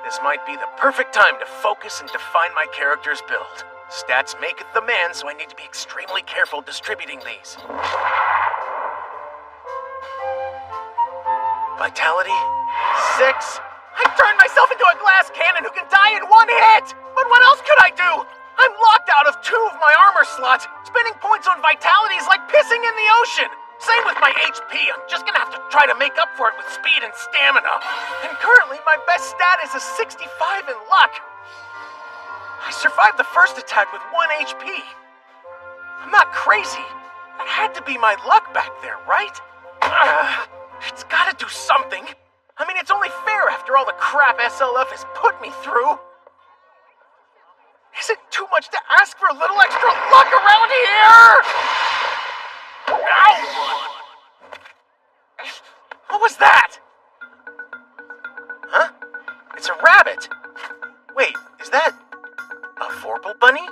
This might be the perfect time to focus and define my character's build. Stats maketh the man, so I need to be extremely careful distributing these. Vitality, 6. I turned myself into a glass cannon who can die in 1 hit! But what else could I do? I'm locked out of 2 of my armor slots. Spending points on vitality is like pissing in the ocean. Same with my HP. I'm just gonna have to try to make up for it with speed and stamina. And currently, my best stat is a 65 in luck. I survived the first attack with 1 HP. I'm not crazy. That had to be my luck back there, right? It's gotta do something. I mean, it's only fair after all the crap SLF has put me through. Is it too much to ask for a little extra luck around here? Ow! What was that? Huh? It's a rabbit. Wait, is that a Vorpal bunny?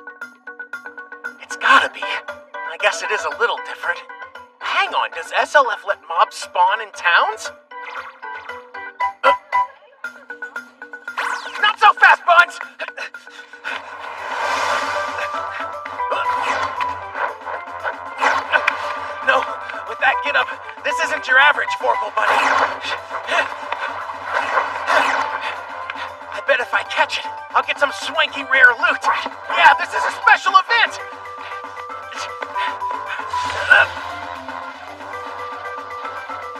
It's gotta be. I guess it is a little different. Hang on, does SLF let mobs spawn in towns? Not so fast, Buns! Get up. This isn't your average Vorpal bunny. I bet if I catch it, I'll get some swanky rare loot. Yeah, this is a special event.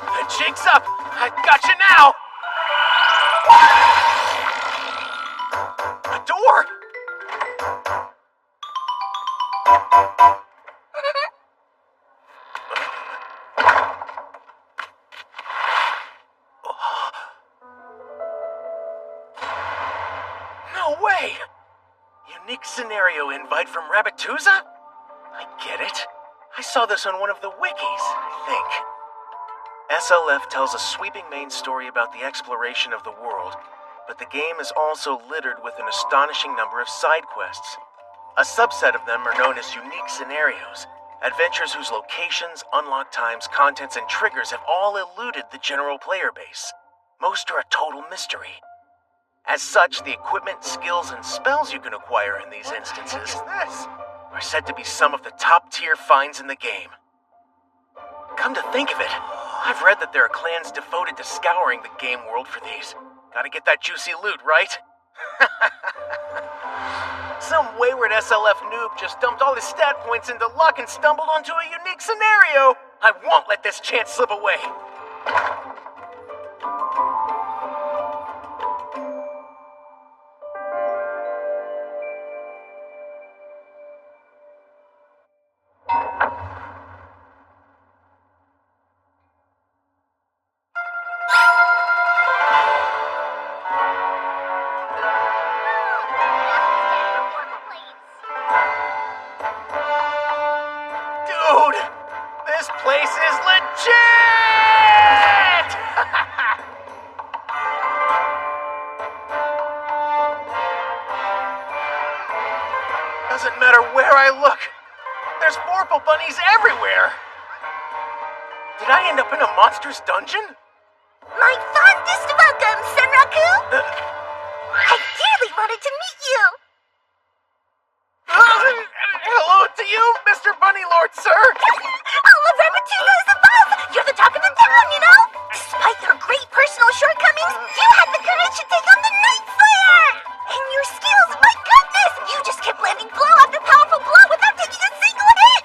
The jig's up. I've got you now. A door. No way! Unique scenario invite from Rabbituza? I get it. I saw this on one of the wikis, I think. SLF tells a sweeping main story about the exploration of the world, but the game is also littered with an astonishing number of side quests. A subset of them are known as unique scenarios, adventures whose locations, unlock times, contents, and triggers have all eluded the general player base. Most are a total mystery. As such, the equipment, skills, and spells you can acquire in these instances are said to be some of the top-tier finds in the game. Come to think of it, I've read that there are clans devoted to scouring the game world for these. Gotta get that juicy loot, right? Some wayward SLF noob just dumped all his stat points into luck and stumbled onto a unique scenario. I won't let this chance slip away. Dude, this place is legit! Doesn't matter where I look. There's Vorpal bunnies everywhere. Did I end up in a monster's dungeon? My fondest welcome, Senraku! I dearly wanted to meet you! Hello to you, Mr. Bunny Lord, sir! All of Rabbituza is above! You're the talk of the town, you know? Despite your great personal shortcomings, you had the courage to take on the Night Slayer! And your skills, my goodness! You just kept landing blow after powerful blow without taking a single hit!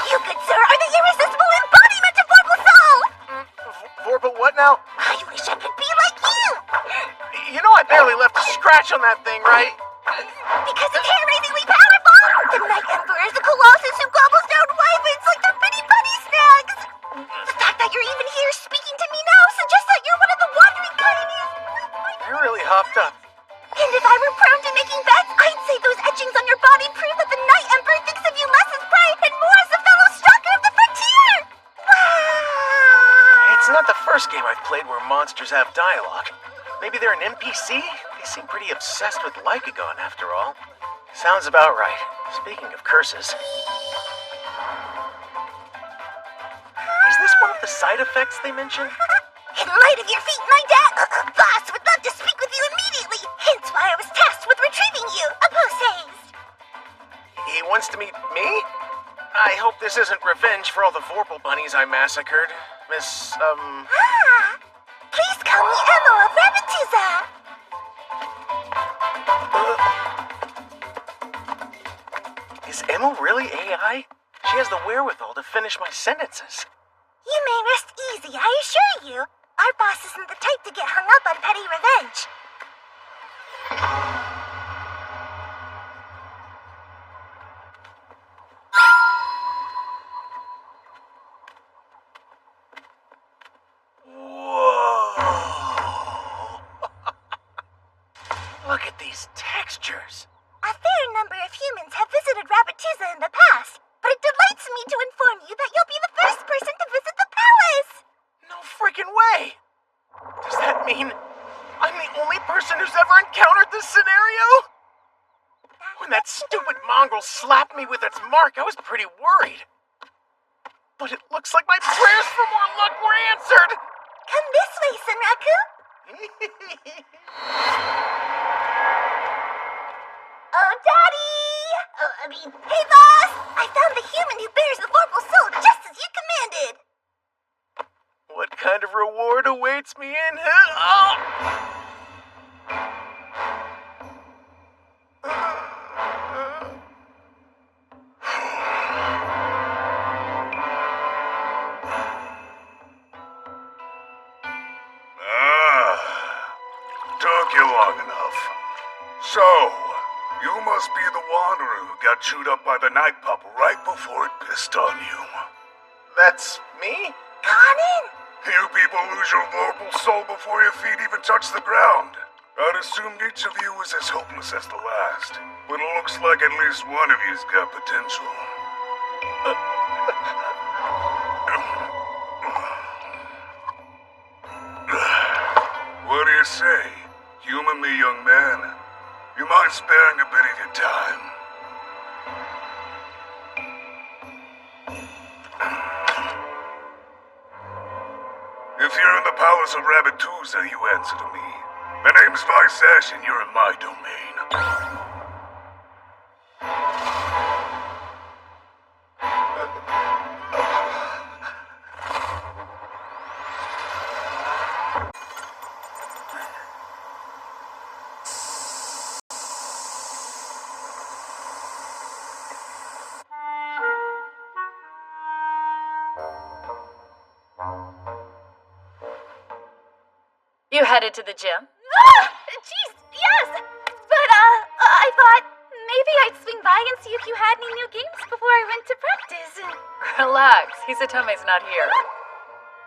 You, good sir, are the irresistible embodiment of Vorpal Soul! Vorpal what now? I wish I could be like you! You know I barely left a scratch on that thing, right? Because it's hair-raisingly powerful! The Night Emperor is a colossus who gobbles down wyverns like they're bitty bunny snacks! The fact that you're even here speaking to me now suggests that you're one of the wandering guardians. They're really hopped up. And if I were prone to making bets, I'd say those etchings on your body prove that the Night Emperor thinks of you less as prey and more as a fellow stalker of the frontier! Wow! It's not the first game I've played where monsters have dialogue. Maybe they're an NPC? They seem pretty obsessed with Lycagon, after all. Sounds about right. Speaking of curses. Is this one of the side effects they mentioned? In light of your feat, my boss would love to speak with you immediately, hence why I was tasked with retrieving you, a post haste. He wants to meet me? I hope this isn't revenge for all the Vorpal bunnies I massacred. Miss, Please call me Emo of Rabbituza. Is Emma really AI? She has the wherewithal to finish my sentences. You may rest easy, I assure you. Our boss isn't the type to get hung up on petty revenge. Whoa! Look at these textures. A fair number of humans have visited Rabbituza in the past, but it delights me to inform you that you'll be the first person to visit the palace! No freaking way! Does that mean I'm the only person who's ever encountered this scenario? When that stupid mongrel slapped me with its mark, I was pretty worried. But it looks like my prayers for more luck were answered! Come this way, Senraku! Oh, Daddy! Hey, boss! I found the human who bears the Vorpal Soul just as you commanded! reward awaits me in hell. Took you long enough. So, you must be the wanderer who got chewed up by the night pup right before it pissed on you. That's me? Conan! You people lose your Vorpal soul before your feet even touch the ground. I'd assumed each of you was as hopeless as the last, but it looks like at least one of you's got potential. What do you say? Human me, young man. You mind sparing a bit of your time? If you're in the Palace of Rabbituza, you answer to me. My name's Visash, and you're in my domain. You headed to the gym? Ah! Jeez, yes! But, I thought maybe I'd swing by and see if you had any new games before I went to practice. Relax, Hisatome's not here.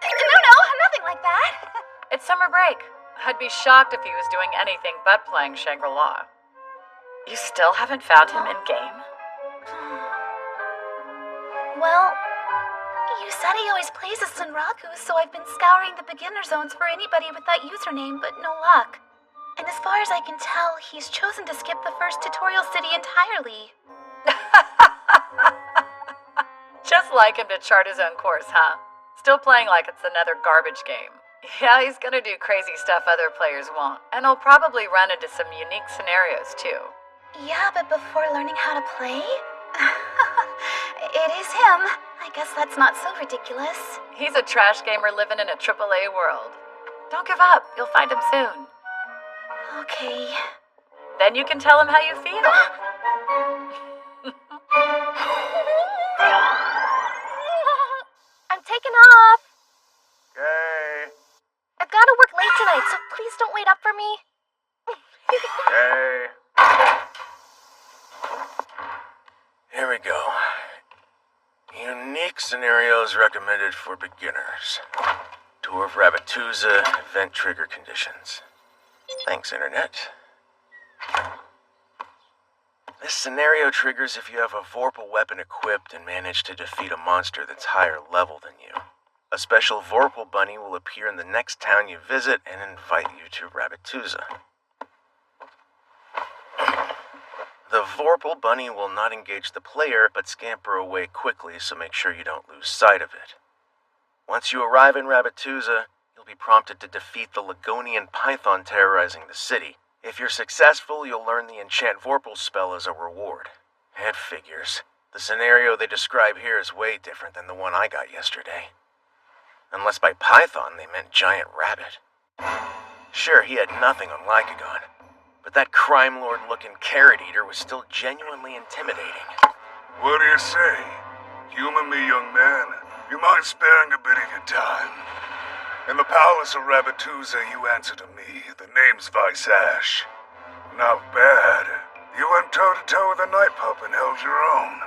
No, nothing like that. It's summer break. I'd be shocked if he was doing anything but playing Shangri-La. You still haven't found him in-game? Well, you said he always plays as Sunraku, so I've been scouring the beginner zones for anybody with that username, but no luck. And as far as I can tell, he's chosen to skip the first tutorial city entirely. Just like him to chart his own course, huh? Still playing like it's another garbage game. Yeah, he's gonna do crazy stuff other players won't, and he'll probably run into some unique scenarios, too. Yeah, but before learning how to play? It is him. I guess that's not so ridiculous. He's a trash gamer living in a AAA world. Don't give up. You'll find him soon. Okay. Then you can tell him how you feel. I'm taking off. Okay. I've got to work late tonight, so please don't wait up for me. Okay. Here we go. Unique scenarios recommended for beginners. Tour of Rabbituza, event trigger conditions. Thanks, Internet. This scenario triggers if you have a Vorpal weapon equipped and manage to defeat a monster that's higher level than you. A special Vorpal bunny will appear in the next town you visit and invite you to Rabbituza. The Vorpal bunny will not engage the player, but scamper away quickly, so make sure you don't lose sight of it. Once you arrive in Rabbituza, you'll be prompted to defeat the Lagonian python terrorizing the city. If you're successful, you'll learn the Enchant Vorpal spell as a reward. It figures. The scenario they describe here is way different than the one I got yesterday. Unless by python they meant giant rabbit. Sure, he had nothing on Lycagon, but that crime lord-looking carrot eater was still genuinely intimidating. What do you say? Human me, young man. You mind sparing a bit of your time? In the Palace of Rabbituza, you answer to me. The name's Visash. Not bad. You went toe-to-toe with a night pup and held your own.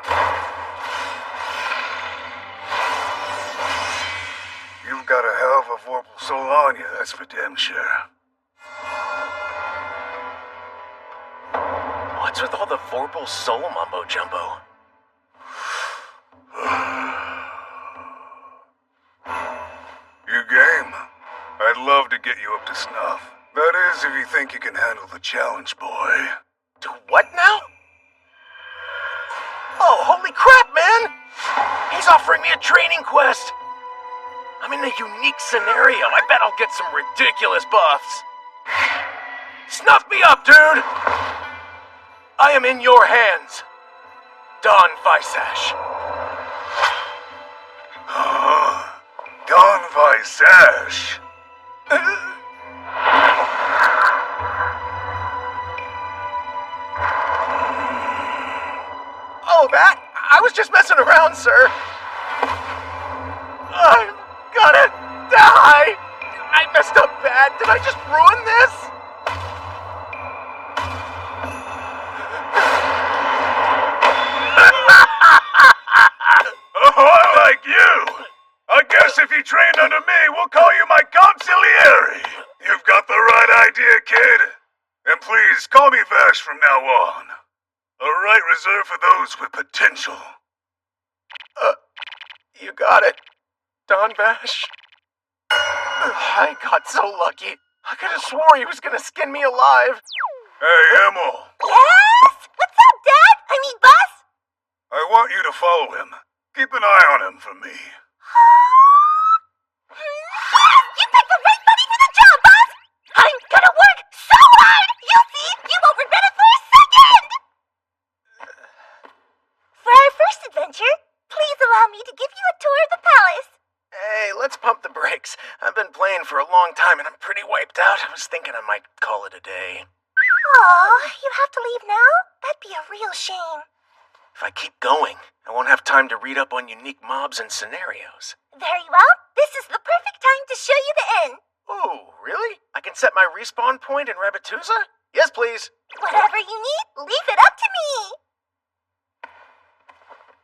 You've got a hell of a Vorpal soul on you, that's for damn sure. What's with all the Vorpal soul mumbo-jumbo? You game? I'd love to get you up to snuff. That is, if you think you can handle the challenge, boy. Do what now? Oh, holy crap, man! He's offering me a training quest! I'm in a unique scenario. I bet I'll get some ridiculous buffs. Snuff me up, dude! I am in your hands. Don Visash. Don Visash? Oh, that? I was just messing around, sir. I'm gonna die! I messed up bad. Did I just ruin this? Oh, I like you! I guess if you trained under me, we'll call you my consigliere. You've got the right idea, kid. And please, call me Vash from now on. A right reserved for those with potential. You got it, Don Vash. I got so lucky. I could have swore he was gonna skin me alive. Hey, Emil. Yes? What's up, Dad? I mean, Buzz? I want you to follow him. Keep an eye on him for me. Yes! You picked the right buddy for the job, Buzz! I'm gonna work so hard! You'll see! You won't regret it for a second! For our first adventure, please allow me to give you a tour of the palace. Hey, let's pump the brakes. I've been playing for a long time and I'm pretty wiped out. I was thinking I might call it a day. Aw, you have to leave now? That'd be a real shame. If I keep going, I won't have time to read up on unique mobs and scenarios. Very well. This is the perfect time to show you the inn. Oh, really? I can set my respawn point in Rabbituza? Yes, please. Whatever you need, leave it up to me.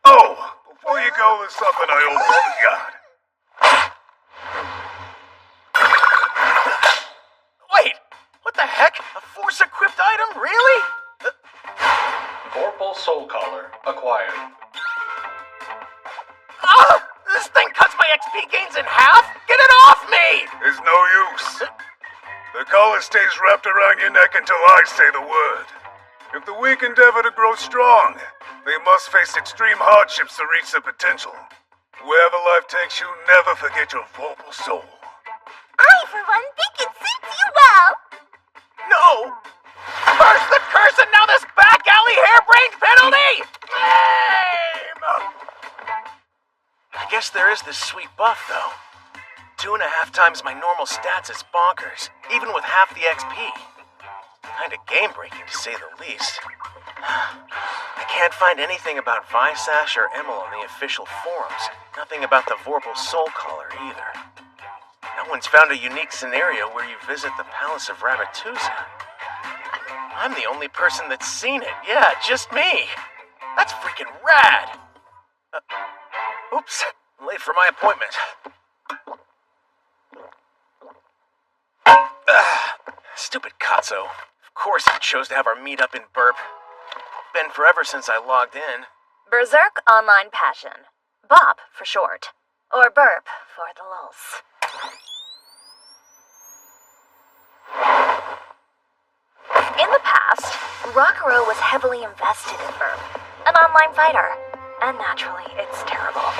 Oh, before you go, there's something I almost forgot. Wait, what the heck? A force-equipped item? Really? Vorpal Soul Collar acquired. Ah! This thing cuts my XP gains in half? Get it off me! There's no use. The collar stays wrapped around your neck until I say the word. If the weak endeavor to grow strong, they must face extreme hardships to reach their potential. Wherever life takes you, never forget your Vorpal soul. I, for one, think it suits you well. No! First the curse and now this back alley harebrained penalty! Lame! I guess there is this sweet buff, though. 2.5 times my normal stats is bonkers, even with half the XP. Kinda game-breaking, to say the least. I can't find anything about Visash or Emil on the official forums. Nothing about the Vorpal Soul Collar, either. No one's found a unique scenario where you visit the Palace of Rabbituza. I'm the only person that's seen it. Yeah, just me. That's freaking rad. Oops, I'm late for my appointment. Stupid Katzo. Of course he chose to have our meet-up in Burp. Been forever since I logged in. Berserk Online Passion. BOP for short. Or Burp for the lulz. In the past, Rockero was heavily invested in Burp, an online fighter, and naturally, it's terrible.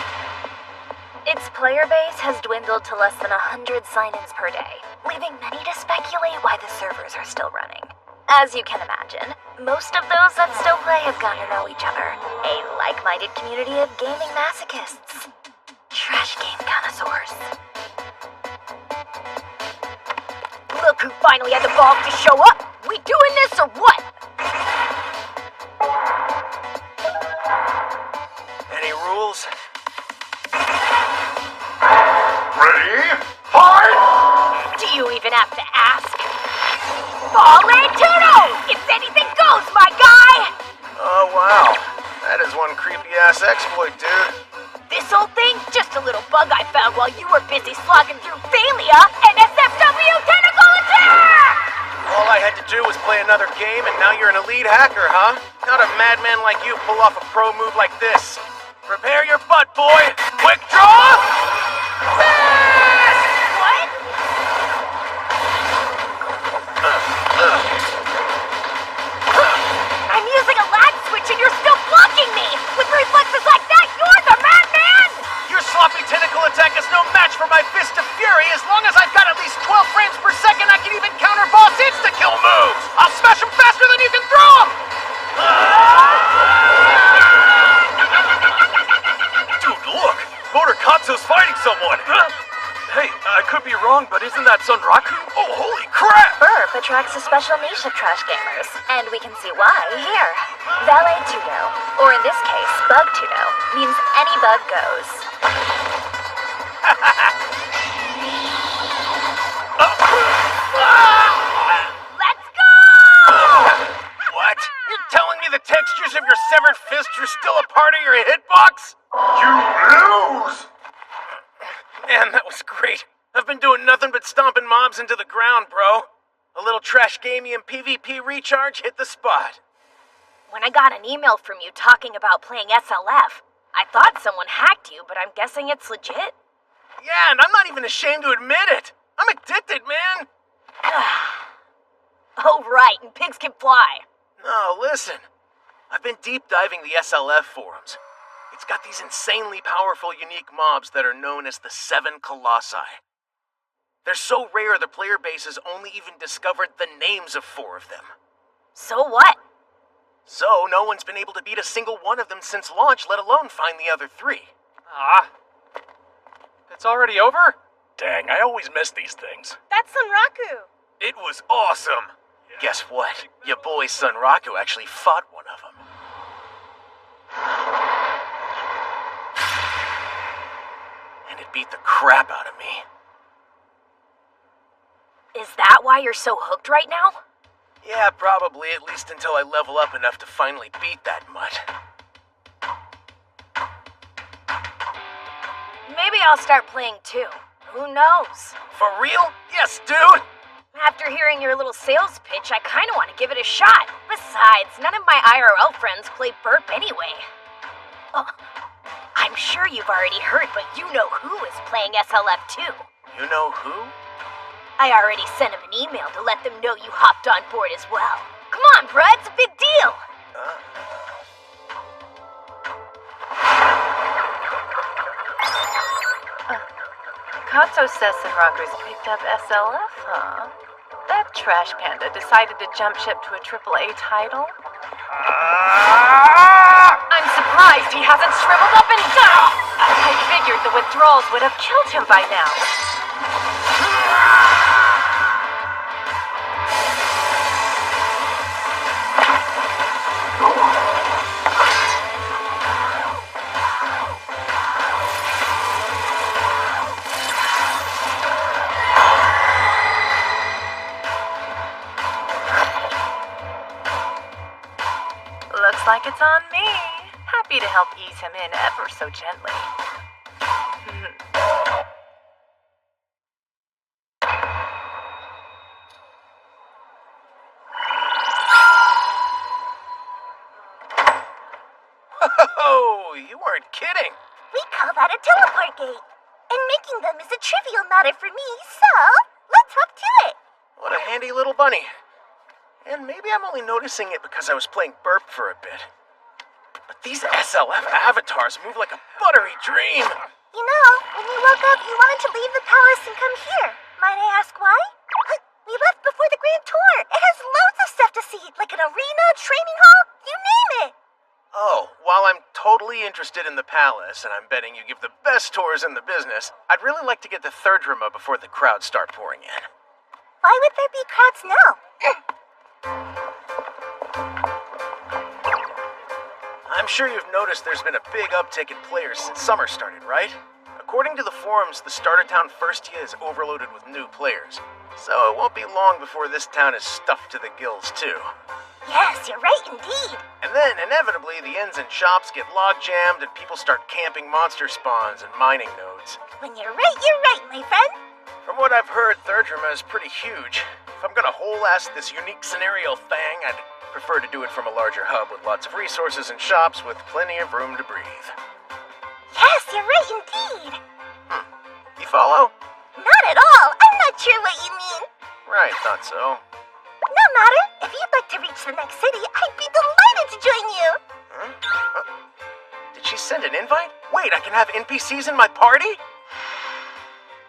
Its player base has dwindled to less than 100 sign-ins per day, leaving many to speculate why the servers are still running. As you can imagine, most of those that still play have gotten to know each other, a like-minded community of gaming masochists. Trash game connoisseurs. Look who finally had the balls to show up! We doing this or what? Any rules? Ready? Hard! Do you even have to ask? Fallen Tuno! It's anything goes, my guy! Oh, wow. That is one creepy-ass exploit, dude. This whole thing, just a little bug I found while you were busy slogging through Thalia and SFW Tentacle Attack! All I had to do was play another game, and now you're an elite hacker, huh? Not a madman like you pull off a pro move like this. Prepare your butt, boy! Quick draw! Miss! What? I'm using a lag switch and you're still blocking me! With reflexes like that, you're the madman! Your sloppy tentacle attack is no match for my Fist of Fury. As long as I've got at least 12 frames per second, I can even counter boss insta-kill moves! I'll smash them faster than you can throw them! Dude, look! Motor Katsu's fighting someone! Hey, I could be wrong, but isn't that Sunraku? Oh, holy crap! Burp attracts a special niche of trash gamers, and we can see why here. Valet Tudo, or in this case, Bug Tudo, means any bug goes. Let's go! What? You're telling me the textures of your severed fist are still a part of your hitbox? You lose! Man, that was great. I've been doing nothing but stomping mobs into the ground, bro. A little trash gamey and PvP recharge hit the spot. When I got an email from you talking about playing SLF, I thought someone hacked you, but I'm guessing it's legit. Yeah, and I'm not even ashamed to admit it. I'm addicted, man. Oh, right, and pigs can fly. No, listen. I've been deep diving the SLF forums. It's got these insanely powerful, unique mobs that are known as the Seven Colossi. They're so rare the player base has only even discovered the names of 4 of them. So what? So, no one's been able to beat a single one of them since launch, let alone find the other 3. Ah. It's already over? Dang, I always miss these things. That's Sunraku. It was awesome! Guess what? Your boy Sunraku actually fought one of them. And it beat the crap out of me. Is that why you're so hooked right now? Yeah, probably, at least until I level up enough to finally beat that mutt. Maybe I'll start playing too. Who knows? For real? Yes, dude! After hearing your little sales pitch, I kinda want to give it a shot. Besides, none of my IRL friends play Burp anyway. Oh, I'm sure you've already heard, but you know who is playing SLF too. You know who? I already sent him an email to let them know you hopped on board as well. Come on, bruh, it's a big deal. Katsu says Sunraku's picked up SLF, huh? That trash panda decided to jump ship to a AAA title? I'm surprised he hasn't shriveled up and down! I figured the withdrawals would have killed him by now. Looks like it's on me. Happy to help ease him in ever so gently. Oh, you weren't kidding. We call that a teleport gate. And making them is a trivial matter for me, so let's hop to it. What a handy little bunny. And maybe I'm only noticing it because I was playing Burp for a bit. But these SLF avatars move like a buttery dream. You know, when you woke up, you wanted to leave the palace and come here. Might I ask why? We left before the Grand Tour. It has loads of stuff to see, like an arena, training hall, you name it. Oh, while I'm totally interested in the palace, and I'm betting you give the best tours in the business, I'd really like to get to Third Rima before the crowds start pouring in. Why would there be crowds now? I'm sure you've noticed there's been a big uptick in players since summer started, right? According to the forums, the Starter Town First Year is overloaded with new players. So it won't be long before this town is stuffed to the gills, too. Yes, you're right indeed. And then, inevitably, the inns and shops get log-jammed and people start camping monster spawns and mining nodes. When you're right, my friend. From what I've heard, Third Rima is pretty huge. If I'm gonna whole-ass this unique scenario thing, I'd prefer to do it from a larger hub with lots of resources and shops with plenty of room to breathe. Yes, you're right indeed. You follow? Not at all. I'm not sure what you mean. Right, thought so. No matter. If you'd like to reach the next city, I'd be delighted to join you. Huh? Did she send an invite? Wait, I can have NPCs in my party?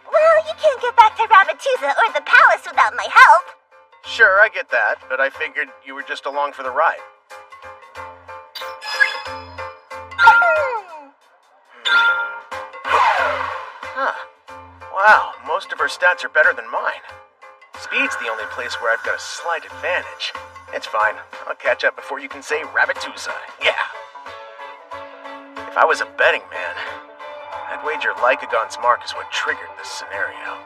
Well, you can't get back to Rabatuza or the palace without my help. Sure, I get that, but I figured you were just along for the ride. Huh. Wow, most of her stats are better than mine. Speed's the only place where I've got a slight advantage. It's fine. I'll catch up before you can say Rabbitusa. Yeah. If I was a betting man, I'd wager Lycagon's mark is what triggered this scenario.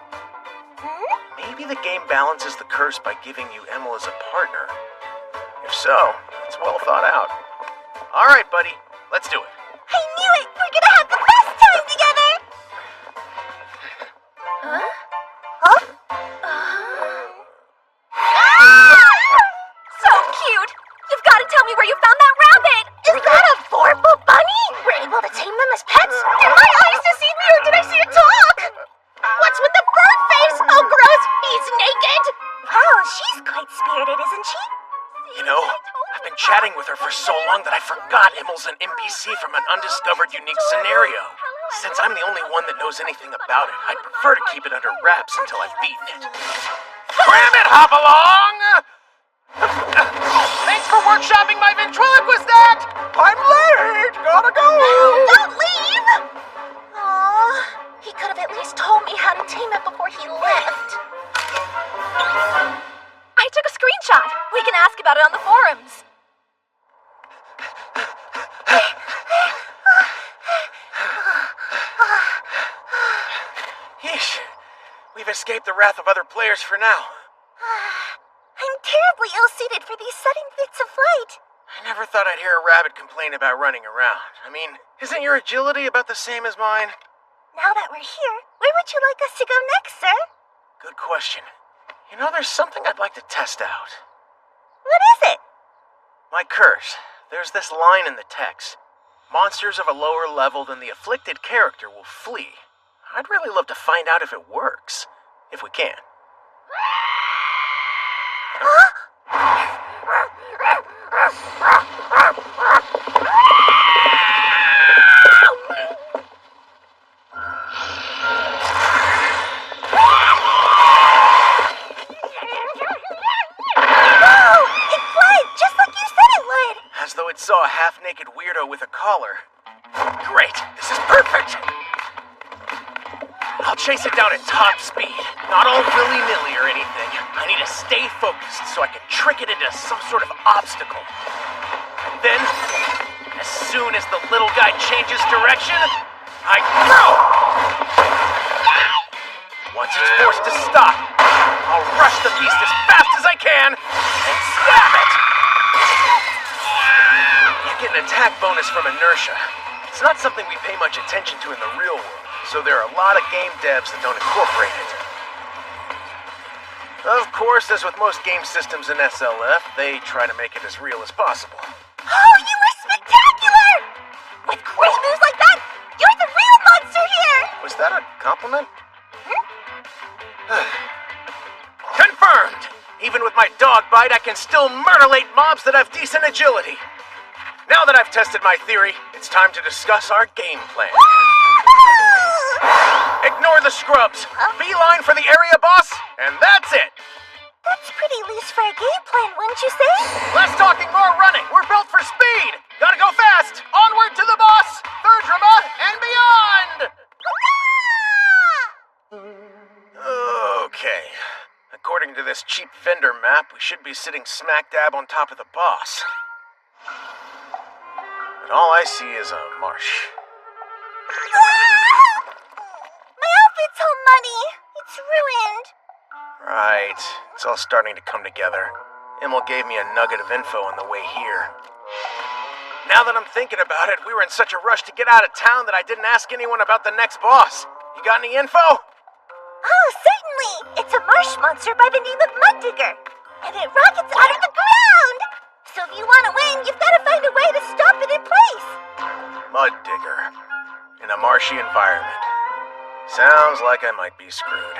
Maybe the game balances the curse by giving you Emil as a partner. If so, it's well thought out. All right, buddy. Let's do it. I knew it! We're gonna have the best time together! Huh? So cute! You've got to tell me where you found that rabbit! Is that a Vorpal bunny? We're able to tame them as pets? Did my eyes deceive me or did I see it talk? What's with the bird face? Oh, gross! He's naked! Wow, she's quite spirited, isn't she? You know, I've been chatting with her for so long that I forgot Emil's an NPC from an undiscovered unique scenario. Since I'm the only one that knows anything about it, I'd prefer to keep it under wraps until I've beaten it. Cram it, Hopalong! Thanks for workshopping my ventriloquist act! I'm late! Gotta go! Don't leave! Aww, he could have at least told me how to tame it before he left. I took a screenshot. We can ask about it on the forums. Yeesh. We've escaped the wrath of other players for now. I'm terribly ill-suited for these sudden fits of flight. I never thought I'd hear a rabbit complain about running around. I mean, isn't your agility about the same as mine? Now that we're here, where would you like us to go next, sir? Good question. You know, there's something I'd like to test out. What is it? My curse. There's this line in the text. Monsters of a lower level than the afflicted character will flee. I'd really love to find out if it works. If we can. As though it saw a half-naked weirdo with a collar. Great, this is perfect! I'll chase it down at top speed. Not all willy-nilly or anything. I need to stay focused so I can trick it into some sort of obstacle. And then, as soon as the little guy changes direction, I throw! Once it's forced to stop, I'll rush the beast as fast as I can and stab it! You get an attack bonus from inertia. It's not something we pay much attention to in the real world, so there are a lot of game devs that don't incorporate it. Of course, as with most game systems in SLF, they try to make it as real as possible. Oh, you were spectacular! With great moves like that, you're the real monster here! Was that a compliment? Confirmed! Even with my dog bite, I can still murderlate mobs that have decent agility. Now that I've tested my theory, it's time to discuss our game plan. Ignore the scrubs. Beeline for the area boss, and that's it. That's pretty loose for a game plan, wouldn't you say? Less talking, more running. We're built for speed. Gotta go fast. Onward to the boss, Third Drama, and beyond. Okay. According to this cheap vendor map, we should be sitting smack dab on top of the boss. But all I see is a marsh. My outfit's all muddy. It's ruined. Right. It's all starting to come together. Emil gave me a nugget of info on the way here. Now that I'm thinking about it, we were in such a rush to get out of town that I didn't ask anyone about the next boss. You got any info? Oh, certainly! It's a marsh monster by the name of Muddigger, and it rockets out of the ground! So if you want to win, you've got to find a way to stop it in place! Mud digger. In a marshy environment. Sounds like I might be screwed.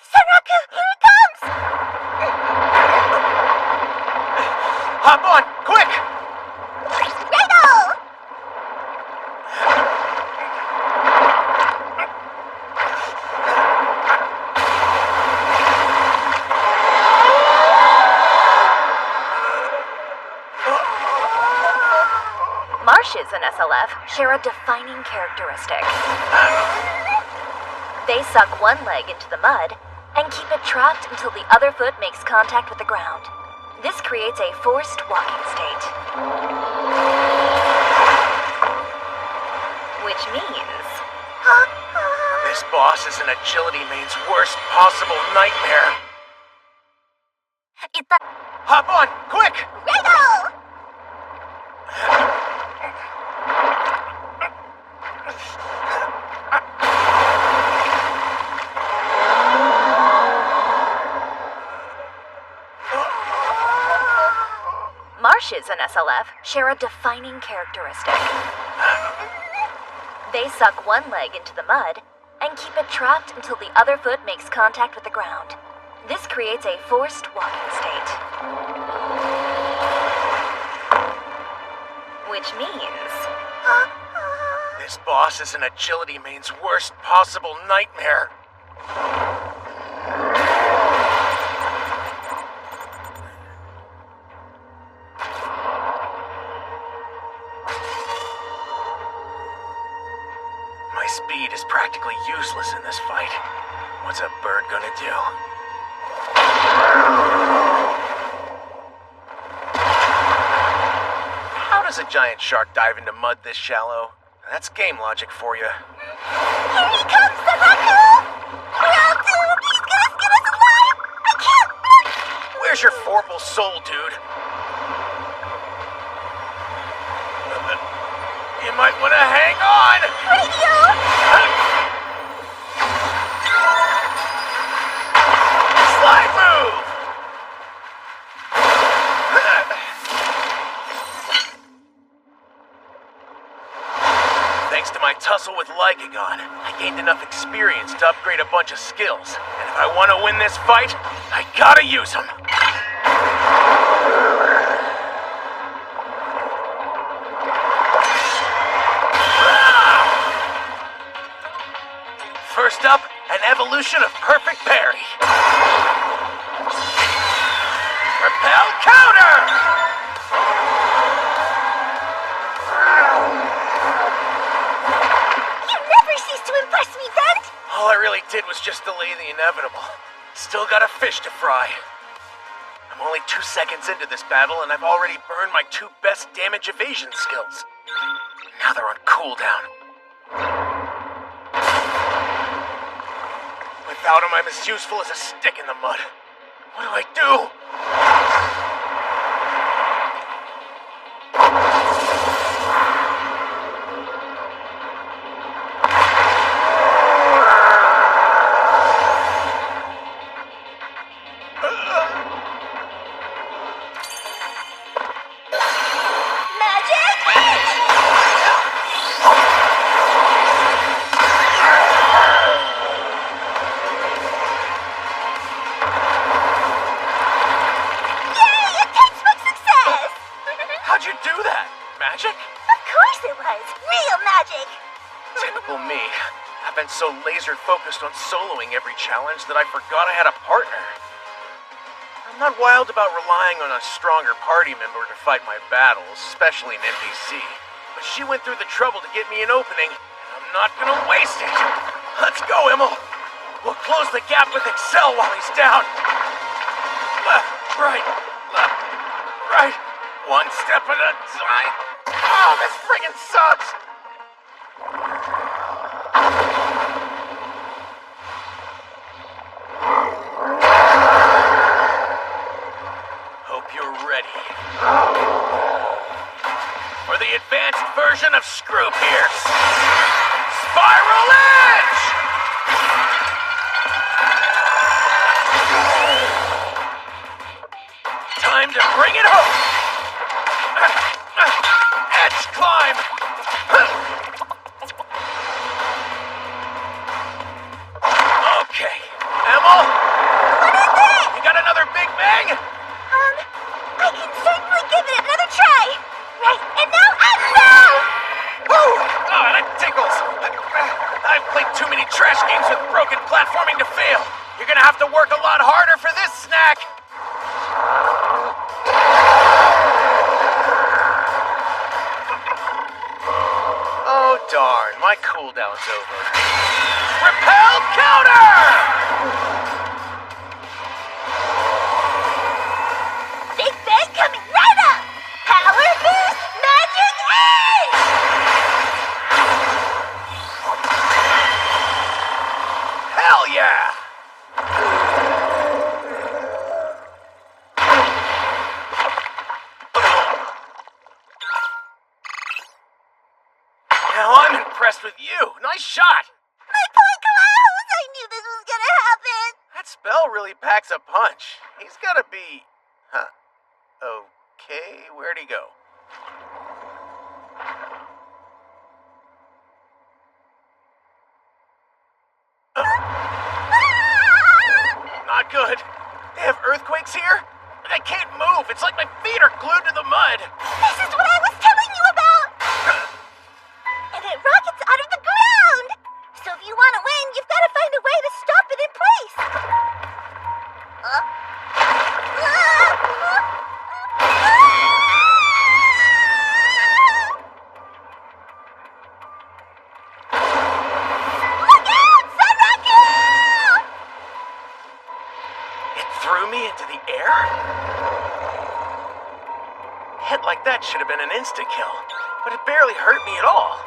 Senraku, here it comes! Hop on, quick! Righto! Marshes and and SLF share a defining characteristic. They suck one leg into the mud and keep it trapped until the other foot makes contact with the ground. This creates a forced walking state. Which means... This boss is an Agility Main's worst possible nightmare. Hop on, quick! Wriggle! Marshes and SLF share a defining characteristic. They suck one leg into the mud and keep it trapped until the other foot makes contact with the ground. This creates a forced walking state. Which means... This boss is an Agility Main's worst possible nightmare. My speed is practically useless in this fight. What's a bird gonna do? How does a giant shark dive into mud this shallow? That's game logic for you. Here he comes, the raccoon! We're all doomed! He's gonna skin us alive! I can't... Where's your forble soul, dude? You might want to hang on! Radio! Slide move! Thanks to my tussle with Lycagon, I gained enough experience to upgrade a bunch of skills. And if I want to win this fight, I gotta use them. First up, an evolution of Perfect Parry. Repel counter! You never cease to impress me, Vent! All I really did was just delay the inevitable. Still got a fish to fry. I'm only 2 seconds into this battle, and I've already burned my 2 best damage evasion skills. Now they're on cooldown. Without him, I'm as useful as a stick in the mud. What do I do? Magic Hit! Yay! A textbook success! How'd you do that? Magic? Of course it was! Real magic! Typical me. I've been so laser focused on soloing every challenge that I forgot I had a partner. I'm not wild about relying on a stronger party member to fight my battles, especially an NPC. But she went through the trouble to get me an opening, and I'm not gonna waste it. Let's go, Immel. We'll close the gap with Excel while he's down. Left, right, left, right. One step at a time. Oh, this friggin' sucks. Hope you're ready. For the advanced version of Screw Pierce. Spiral Edge! Time to bring it home! Edge climb! Okay, Immel? What is it? You got another Big Bang? I can certainly give it another try! Right, and now Axel! Woo! Oh, that tickles! I've played too many trash games with broken platforming to fail. You're gonna have to work a lot harder for this snack! Darn, my cooldown's over. Repel counter! Big Bang coming right up! Power boost, magic ace! Hell yeah! Now I'm impressed with you. Nice shot! My point close! I knew this was gonna happen! That spell really packs a punch. He's gotta be... Huh. Okay, where'd he go? Not good. They have earthquakes here? And I can't move. It's like my feet are glued to the mud. This is what I was telling you about! And it rockets out of the ground! So if you want to win, you've got to find a way to stop it in place! Look out! Sunraku! It threw me into the air? A hit like that should have been an insta-kill, but it barely hurt me at all.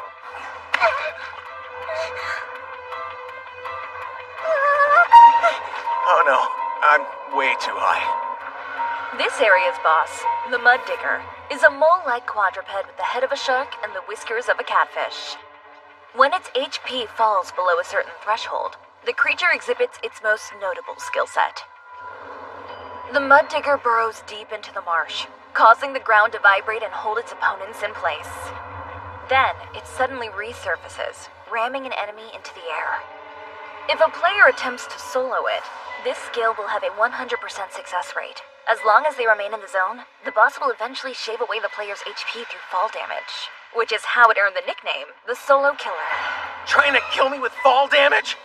Oh no, I'm way too high. This area's boss, the Mud Digger, is a mole-like quadruped with the head of a shark and the whiskers of a catfish. When its HP falls below a certain threshold, the creature exhibits its most notable skill set. The Mud Digger burrows deep into the marsh, causing the ground to vibrate and hold its opponents in place. Then, it suddenly resurfaces, ramming an enemy into the air. If a player attempts to solo it, this skill will have a 100% success rate. As long as they remain in the zone, the boss will eventually shave away the player's HP through fall damage, which is how it earned the nickname, the Solo Killer. Trying to kill me with fall damage?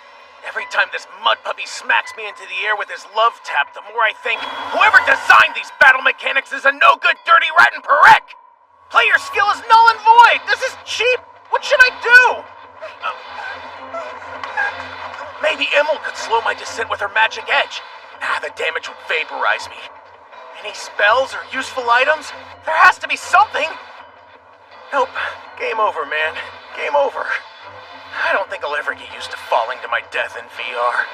Every time this mud puppy smacks me into the air with his love tap, the more I think, whoever designed these battle mechanics is a no-good, dirty, rotten perek! Player skill is null and void! This is cheap! What should I do? Maybe Emil could slow my descent with her magic edge. The damage would vaporize me. Any spells or useful items? There has to be something! Nope. Game over, man. Game over. I don't think I'll ever get used to falling to my death in VR.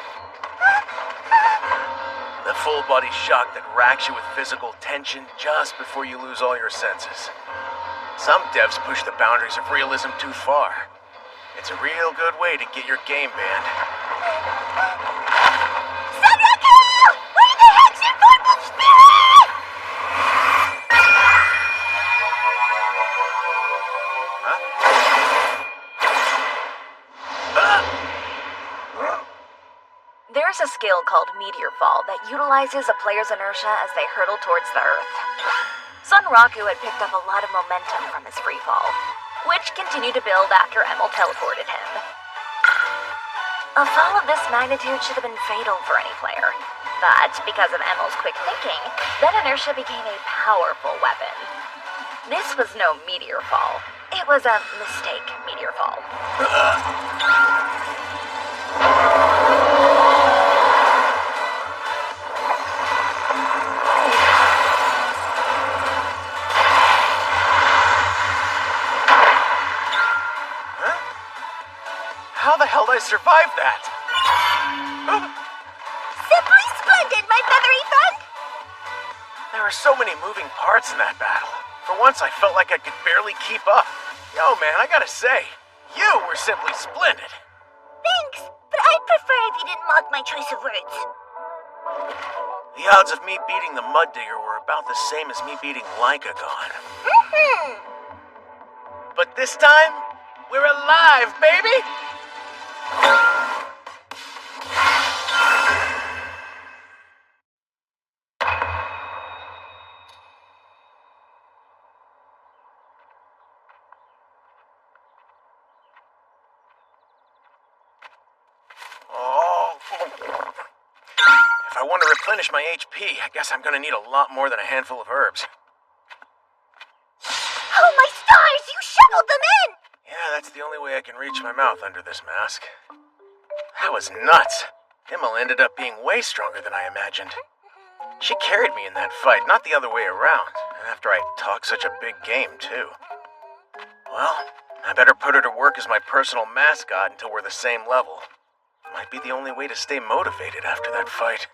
The full body shock that racks you with physical tension just before you lose all your senses. Some devs push the boundaries of realism too far. It's a real good way to get your game banned. Sunraku! Where the heck's your purple spirit? There's a skill called Meteor Fall that utilizes a player's inertia as they hurtle towards the Earth. Sunraku had picked up a lot of momentum from his free fall, which continued to build after Emil teleported him. A fall of this magnitude should have been fatal for any player, but because of Emil's quick thinking, that inertia became a powerful weapon. This was no meteor fall. It was a mistake meteor fall. How the hell did I survive that? Simply splendid, my feathery friend! There were so many moving parts in that battle. For once, I felt like I could barely keep up. Yo, man, I gotta say, you were simply splendid. Thanks, but I'd prefer if you didn't mock my choice of words. The odds of me beating the Mud Digger were about the same as me beating Lycagon. But this time, we're alive, baby! If I want to replenish my HP, I guess I'm gonna need a lot more than a handful of herbs. Oh, my stars! You shoveled them in! Yeah, that's It's the only way I can reach my mouth under this mask. That was nuts. Himmel ended up being way stronger than I imagined. She carried me in that fight, not the other way around. And after I talked such a big game, too. Well, I better put her to work as my personal mascot until we're the same level. Might be the only way to stay motivated after that fight.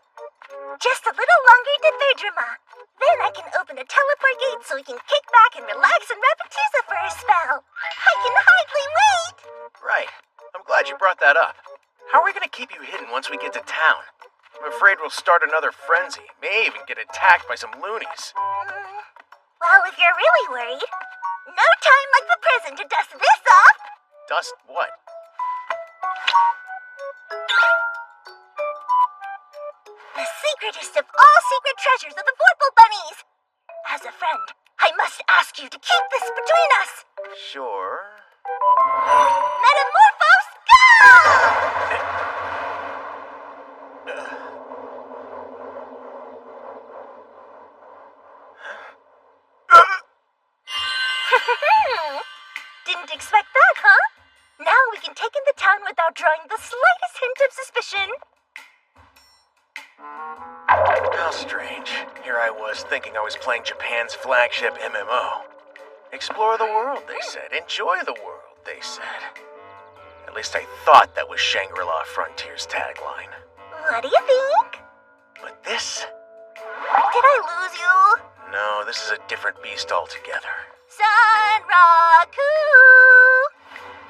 Just a little longer to Therdrima. Then I can open a teleport gate so we can kick back and relax in Rapidusa for a spell. I can hardly wait! Right. I'm glad you brought that up. How are we going to keep you hidden once we get to town? I'm afraid we'll start another frenzy. May even get attacked by some loonies. Well, if you're really worried, no time like the present to dust this off! Dust what? The secretest of all secret treasures of the Vorpal Bunnies! As a friend, I must ask you to keep this between us! Sure. Metamorphose, go! Didn't expect that, huh? Now we can take in the town without drawing the slightest hint of suspicion. How strange. Here I was thinking I was playing Japan's flagship MMO. Explore the world, they said. Enjoy the world, they said. At least I thought that was Shangri-La Frontier's tagline. What do you think? But this? Did I lose you? No, this is a different beast altogether. Sanraku!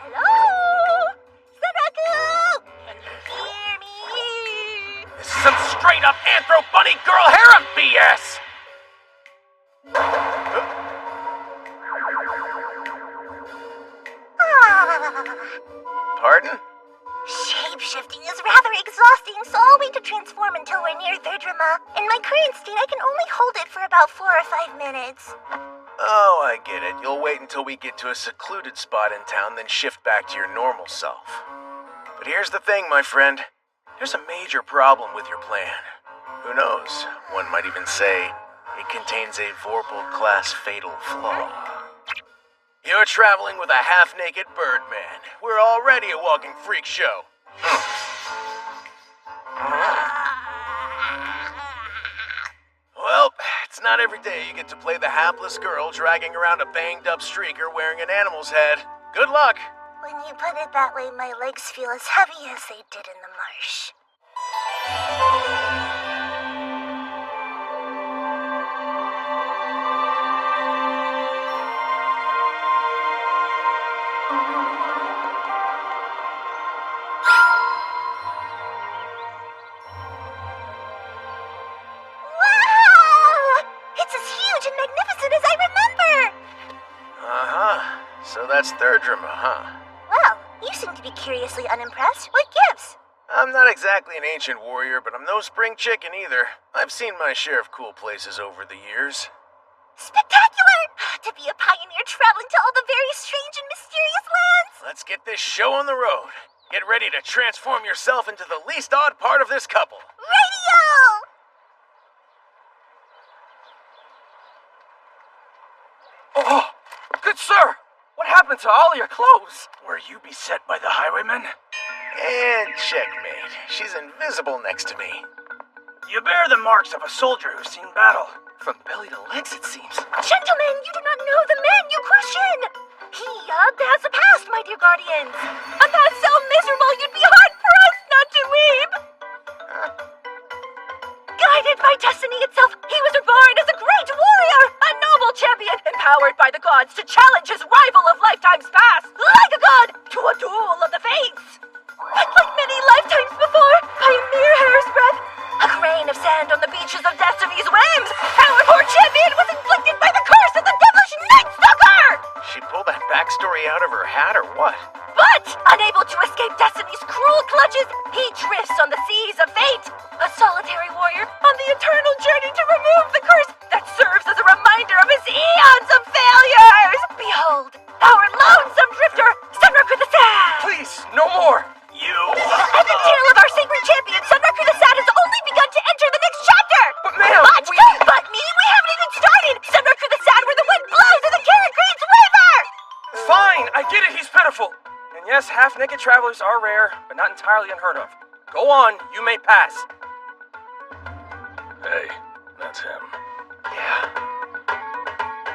Hello? Sanraku! Can you hear me? This is some straight-up Anthro Bunny Girl harem BS! Pardon? Shape-shifting is rather exhausting, so I'll wait to transform until we're near Therdrima. In my current state, I can only hold it for about 4 or 5 minutes. Oh, I get it. You'll wait until we get to a secluded spot in town, then shift back to your normal self. But here's the thing, my friend. There's a major problem with your plan. Who knows? One might even say it contains a Vorpal-class fatal flaw. You're traveling with a half-naked Birdman. We're already a walking freak show. Well, it's not every day you get to play the hapless girl dragging around a banged-up streaker wearing an animal's head. Good luck! When you put it that way, my legs feel as heavy as they did in the marsh. So that's Therdrima, huh? Well, you seem to be curiously unimpressed. What gives? I'm not exactly an ancient warrior, but I'm no spring chicken either. I've seen my share of cool places over the years. Spectacular! To be a pioneer traveling to all the very strange and mysterious lands! Let's get this show on the road. Get ready to transform yourself into the least odd part of this couple. Radio! Oh, good sir! What happened to all your clothes? Were you beset by the highwaymen? And checkmate. She's invisible next to me. You bear the marks of a soldier who's seen battle. From belly to legs, it seems. Gentlemen, you do not know the man you question! He has a past, my dear guardians. A past so miserable you'd be hard-pressed not to weep! Guided by destiny itself, he was reborn as a great warrior! A noble champion, empowered by the gods to challenge his rival of lifetimes past! Like a god, to a duel of the fates! But like many lifetimes before, by a mere hair's breadth, a grain of sand on the beaches of destiny's whims, our poor champion was inflicted by the curse of the devilish Night Stalker! She pulled that backstory out of her hat or what? But, unable to escape destiny's cruel clutches, he drifts on the seas of fate, a solitary warrior on the eternal journey to remove the curse that serves as a reminder of his eons of failures! Behold, our lonesome drifter, Sunraku the Sad! Please, no more! You... And the tale of our sacred champion, Sunraku the Sad, has only begun to enter the next chapter! But ma'am, Don't butt me! We haven't even started! Sunraku the Sad, where the wind blows and the carrot greens waver! Fine, I get it, he's pitiful. Yes, half-naked travelers are rare, but not entirely unheard of. Go on, you may pass. Hey, that's him. Yeah.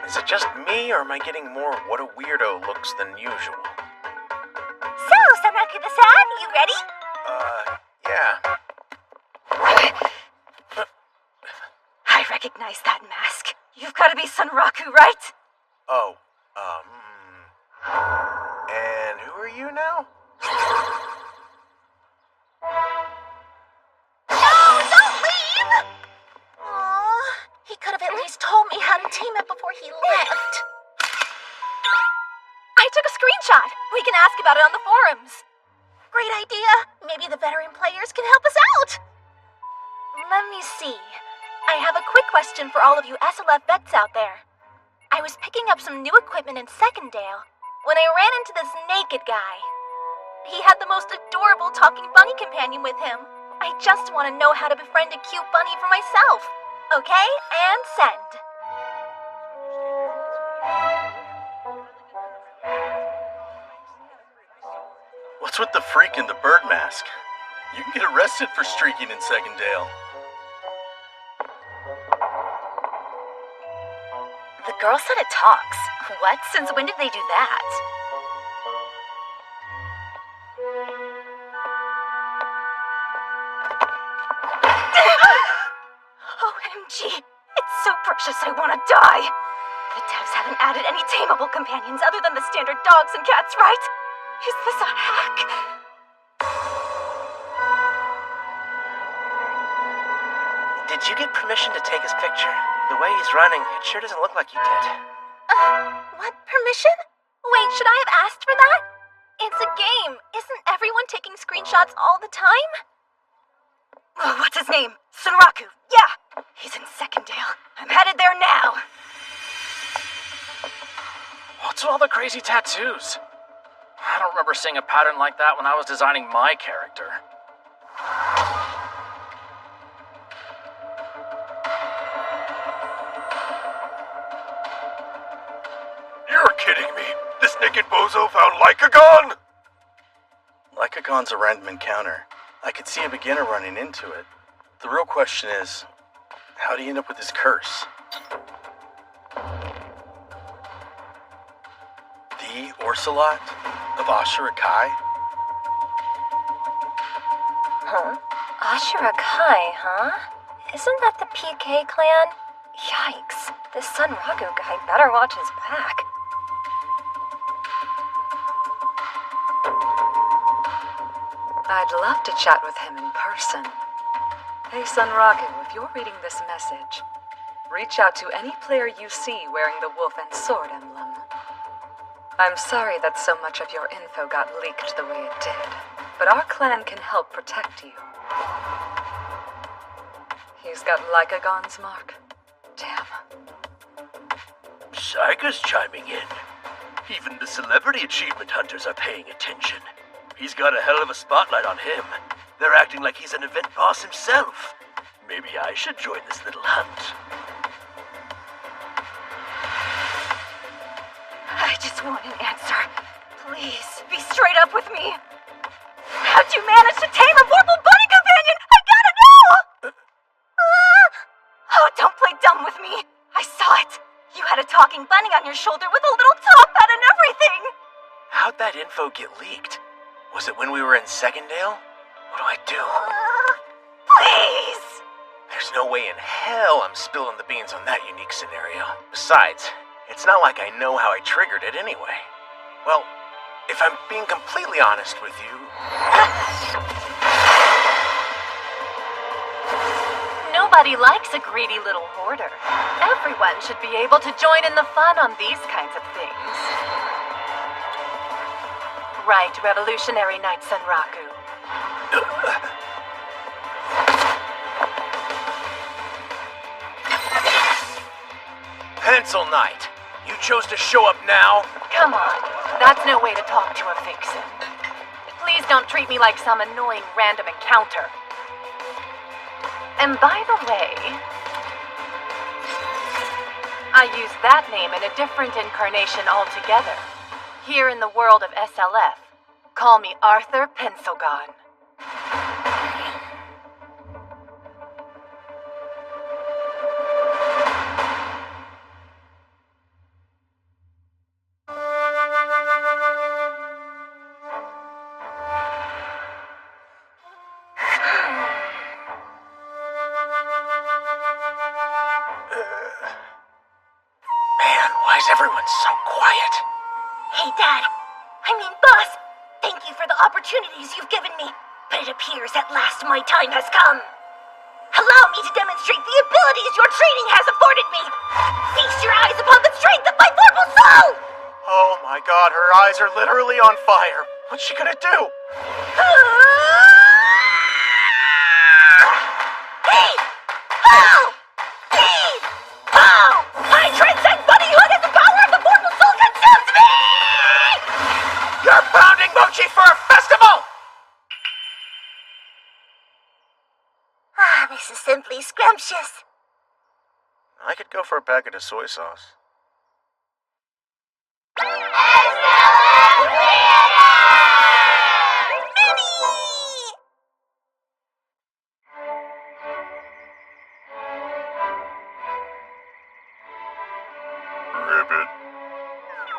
Is it just me, or am I getting more what a weirdo looks than usual? So, Sanraku-san, you ready? Yeah. I recognize that mask. You've got to be Sanraku, right? Oh, and who are you now? No, don't leave! Aww, he could have at least told me how to team up before he left. I took a screenshot. We can ask about it on the forums. Great idea. Maybe the veteran players can help us out. Let me see. I have a quick question for all of you SLF vets out there. I was picking up some new equipment in Secondale when I ran into this naked guy. He had the most adorable talking bunny companion with him. I just want to know how to befriend a cute bunny for myself. Okay? And send. What's with the freak in the bird mask? You can get arrested for streaking in Secondale. The girl said it talks. What? Since when did they do that? OMG! It's so precious I want to die! The devs haven't added any tameable companions other than the standard dogs and cats, right? Is this a hack? Did you get permission to take his picture? The way he's running, it sure doesn't look like you did. What? Permission? Wait, should I have asked for that? It's a game. Isn't everyone taking screenshots all the time? Oh, what's his name? Sanraku. Yeah! He's in Secondale. I'm headed there now. What's with all the crazy tattoos? I don't remember seeing a pattern like that when I was designing my character. You're kidding me! This naked bozo found Lycagon! Lycagon's a random encounter. I could see a beginner running into it. The real question is, how do you end up with this curse? The Orsalot of Ashura Kai? Huh? Ashura Kai, huh? Isn't that the PK clan? Yikes. This Sanraku guy better watch his back. I'd love to chat with him in person. Hey Sanraku, if you're reading this message, reach out to any player you see wearing the wolf and sword emblem. I'm sorry that so much of your info got leaked the way it did, but our clan can help protect you. He's got Lycagon's mark. Damn. Saiga's chiming in. Even the celebrity achievement hunters are paying attention. He's got a hell of a spotlight on him. They're acting like he's an event boss himself. Maybe I should join this little hunt. I just want an answer. Please, be straight up with me. How'd you manage to tame a purple bunny companion? I gotta know! Oh, don't play dumb with me. I saw it. You had a talking bunny on your shoulder with a little top hat and everything. How'd that info get leaked? Was it when we were in Secondale? What do I do? Please! There's no way in hell I'm spilling the beans on that unique scenario. Besides, it's not like I know how I triggered it anyway. Well, if I'm being completely honest with you... Nobody likes a greedy little hoarder. Everyone should be able to join in the fun on these kinds of things. Right, Revolutionary Knight Sanraku. Pencil Knight, you chose to show up now? Come on, that's no way to talk to a vixen. Please don't treat me like some annoying random encounter. And by the way, I use that name in a different incarnation altogether. Here in the world of SLF, Call me Arthur Pencilgon. Man, why is everyone so quiet? Hey, Dad. Boss. Thank you for the opportunities you've given me. But it appears at last my time has come. Allow me to demonstrate the abilities your training has afforded me. Feast your eyes upon the strength of my vorpal soul! Oh my god, her eyes are literally on fire. What's she gonna do? Hey! Help! Please! Oh! I transcend buddyhood as the power of the vorpal soul consumes me! You're pounding Mochi for a festival! Ah, this is simply scrumptious. I could go for a packet of soy sauce. Ribbit.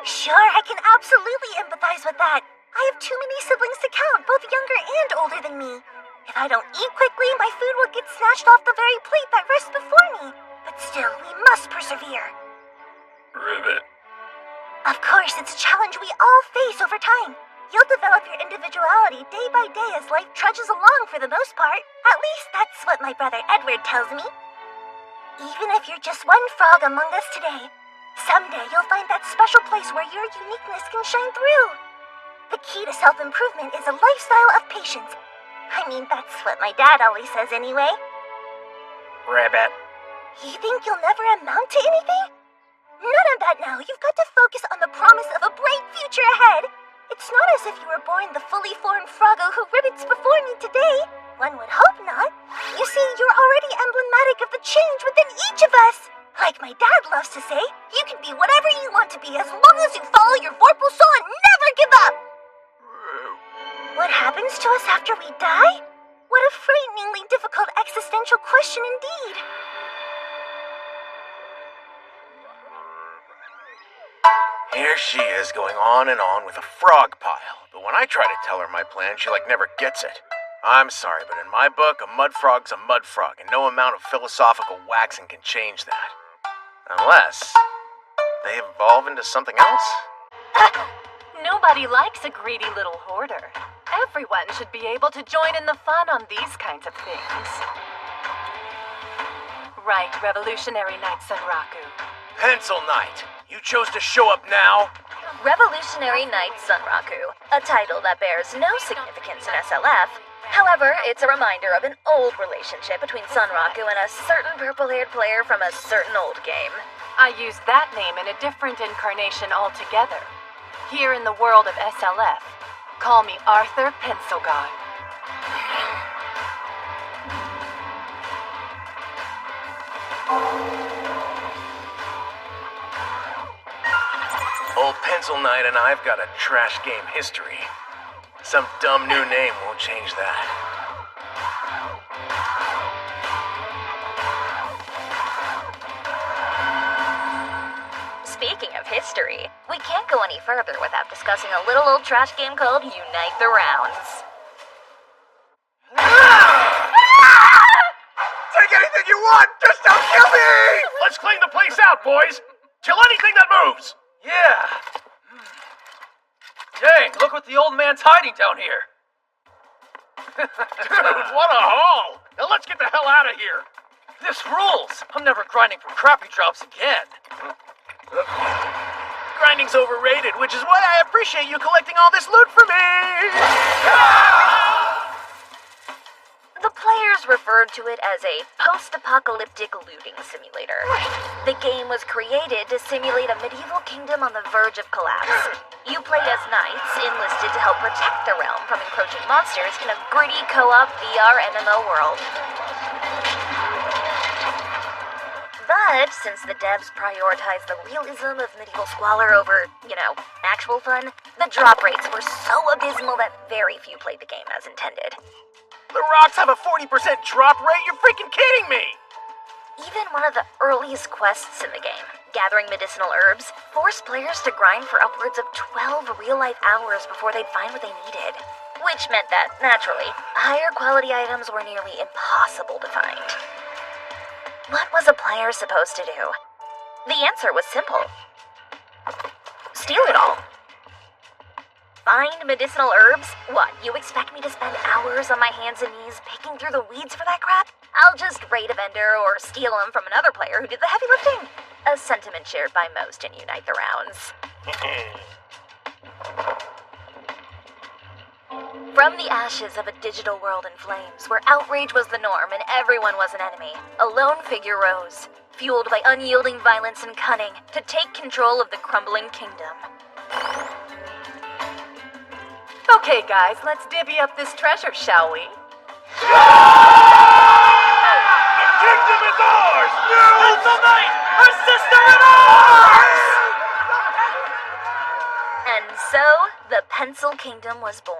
Sure, I can absolutely empathize with that. I have too many siblings to count, both younger and older than me. If I don't eat quickly, my food will get snatched off the very plate that rests before me. But still, we must persevere. Ribbit. Of course, it's a challenge we all face over time. You'll develop your individuality day by day as life trudges along for the most part. At least that's what my brother Edward tells me. Even if you're just one frog among us today, someday you'll find that special place where your uniqueness can shine through. The key to self-improvement is a lifestyle of patience. I mean, that's what my dad always says anyway. Ribbit. You think you'll never amount to anything? None of that now. You've got to focus on the promise of a bright future ahead. It's not as if you were born the fully formed Froggo who ribbits before me today. One would hope not. You see, you're already emblematic of the change within each of us. Like my dad loves to say, you can be whatever you want to be as long as you follow your vorpal soul and never give up. What happens to us after we die? What a frighteningly difficult existential question indeed. Here she is going on and on with a frog pile. But when I try to tell her my plan, she never gets it. I'm sorry, but in my book, a mud frog's a mud frog, and no amount of philosophical waxing can change that. Unless they evolve into something else? Nobody likes a greedy little hoarder. Everyone should be able to join in the fun on these kinds of things. Right, Revolutionary Knight Sunraku. Pencil Knight, you chose to show up now? Revolutionary Knight Sunraku, a title that bears no significance in SLF. However, it's a reminder of an old relationship between Sunraku and a certain purple-haired player from a certain old game. I used that name in a different incarnation altogether. Here in the world of SLF, call me Arthur Pencilgon. Old Pencil Knight and I've got a trash game history. Some dumb new name won't change that. Speaking of history, we can't go any further without discussing a little old trash game called Unite the Rounds. Take anything you want, just don't kill me! Let's clean the place out, boys! Kill anything that moves! Yeah. Dang, look what the old man's hiding down here. Dude, what a haul! Now let's get the hell out of here! This rules! I'm never grinding for crappy drops again. Grinding's overrated, which is why I appreciate you collecting all this loot for me! The players referred to it as a post-apocalyptic looting simulator. The game was created to simulate a medieval kingdom on the verge of collapse. You played as knights, enlisted to help protect the realm from encroaching monsters in a gritty co-op VR MMO world. But since the devs prioritize the realism of medieval squalor over, actual fun, The drop rates were so abysmal that very few played the game as intended. The rocks have a 40% drop rate? You're freaking kidding me! Even one of the earliest quests in the game, gathering medicinal herbs, forced players to grind for upwards of 12 real-life hours before they'd find what they needed. Which meant that, naturally, higher quality items were nearly impossible to find. What was a player supposed to do? The answer was simple. Steal it all. Find medicinal herbs? What, you expect me to spend hours on my hands and knees picking through the weeds for that crap? I'll just raid a vendor or steal them from another player who did the heavy lifting. A sentiment shared by most in Unite the Rounds. From the ashes of a digital world in flames, where outrage was the norm and everyone was an enemy, a lone figure rose, fueled by unyielding violence and cunning, to take control of the crumbling kingdom. Okay, guys, let's divvy up this treasure, shall we? The kingdom is ours! Pencil Knight, her sister in arms! And so, the Pencil Kingdom was born.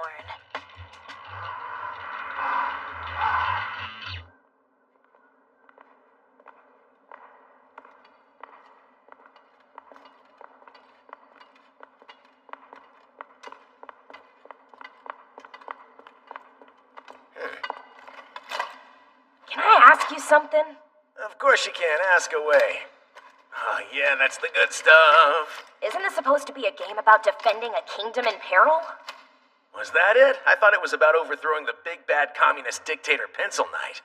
Can I ask you something? Of course you can. Ask away. Oh, yeah, that's the good stuff. Isn't this supposed to be a game about defending a kingdom in peril? Was that it? I thought it was about overthrowing the big bad communist dictator Pencil Knight.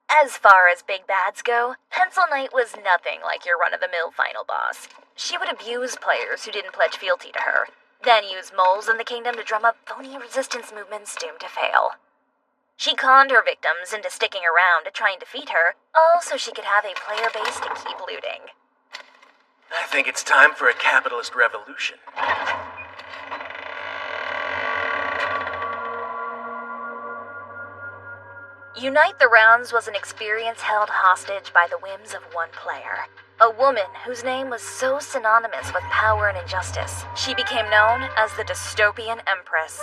As far as big bads go, Pencil Knight was nothing like your run-of-the-mill final boss. She would abuse players who didn't pledge fealty to her, then use moles in the kingdom to drum up phony resistance movements doomed to fail. She conned her victims into sticking around to try and defeat her, all so she could have a player base to keep looting. I think it's time for a capitalist revolution. Unite the Rounds was an experience held hostage by the whims of one player. A woman whose name was so synonymous with power and injustice, she became known as the Dystopian Empress.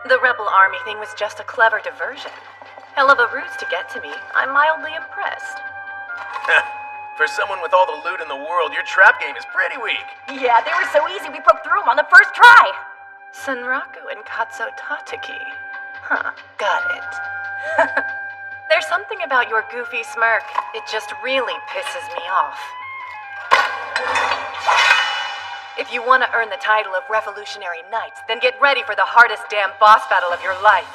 The Rebel Army thing was just a clever diversion. Hell of a ruse to get to me. I'm mildly impressed. For someone with all the loot in the world, your trap game is pretty weak. Yeah, they were so easy we broke through them on the first try! Sunraku and Katso Tataki. Huh, got it. There's something about your goofy smirk. It just really pisses me off. If you want to earn the title of Revolutionary Knights, then get ready for the hardest damn boss battle of your life.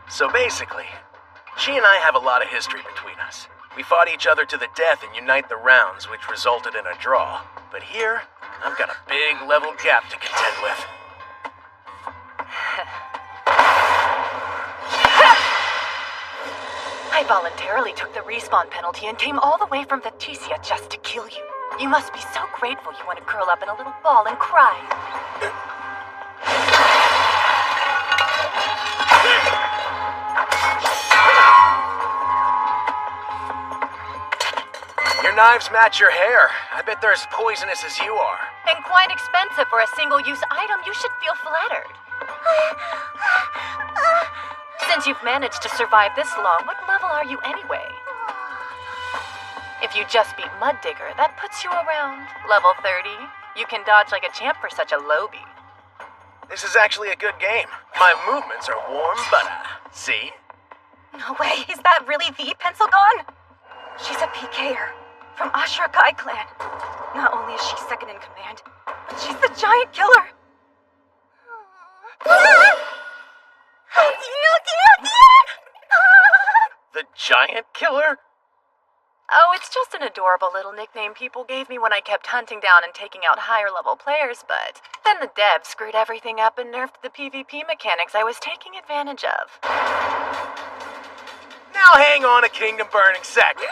So basically, she and I have a lot of history between us. We fought each other to the death in Unite the Rounds, which resulted in a draw. But here, I've got a big level gap to contend with. I voluntarily took the respawn penalty and came all the way from Veticia just to kill you. You must be so grateful you want to curl up in a little ball and cry. Your knives match your hair. I bet they're as poisonous as you are. And quite expensive for a single-use item. You should feel flattered. Since you've managed to survive this long, what level are you anyway? If you just beat Mud Digger, that puts you around level 30. You can dodge like a champ for such a lowbie. This is actually a good game. My movements are warm butter. See? No way, is that really the Pencil Gone? She's a PKer from Ashura Kai clan. Not only is she second in command, but she's the giant killer. The giant killer? Oh, it's just an adorable little nickname people gave me when I kept hunting down and taking out higher level players, but then the devs screwed everything up and nerfed the PvP mechanics I was taking advantage of. Now hang on a kingdom burning second.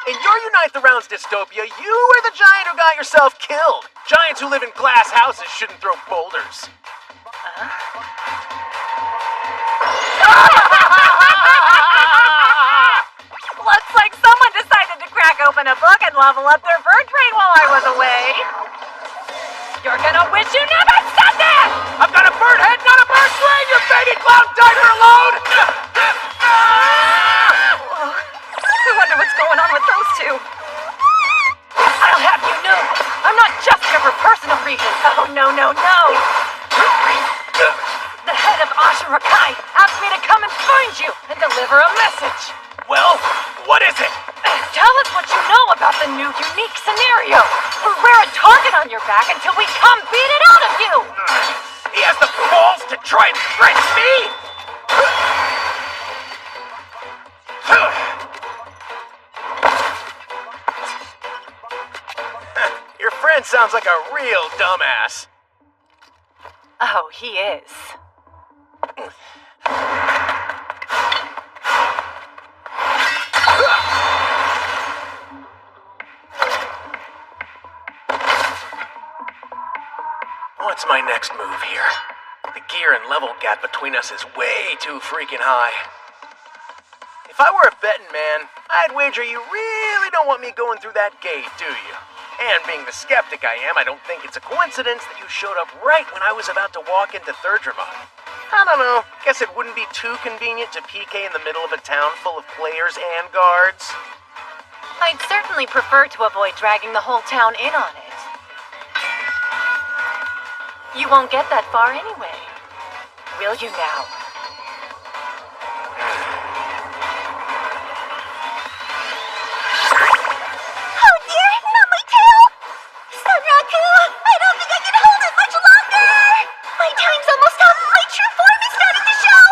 In your Unite the Rounds dystopia, you were the giant who got yourself killed. Giants who live in glass houses shouldn't throw boulders. Looks like someone decided to crack open open a book and level up their birth rate while I was away. You're gonna wish you never said that! I've got a bird head, not a bird brain, you baby clown diaper alone! I wonder what's going on with those two. I'll have you know, I'm not just here for personal reasons. Oh, no. The head of Ashura Kai asked me to come and find you and deliver a message. Well, what is it? Tell us what you know about the new unique scenario. Or wear a target on your back until we come beat it out of you. He has the balls to try and threaten me? Your friend sounds like a real dumbass. Oh, he is. What's my next move here? The gear and level gap between us is way too freaking high. If I were a betting man, I'd wager you really don't want me going through that gate, do you? And being the skeptic I am, I don't think it's a coincidence that you showed up right when I was about to walk into Third Dramon. I don't know, guess it wouldn't be too convenient to PK in the middle of a town full of players and guards. I'd certainly prefer to avoid dragging the whole town in on it. You won't get that far anyway. Will you now? Oh dear, not my tail! Sunraku, I don't think I can hold it much longer! My time's almost up, my true form is starting to show!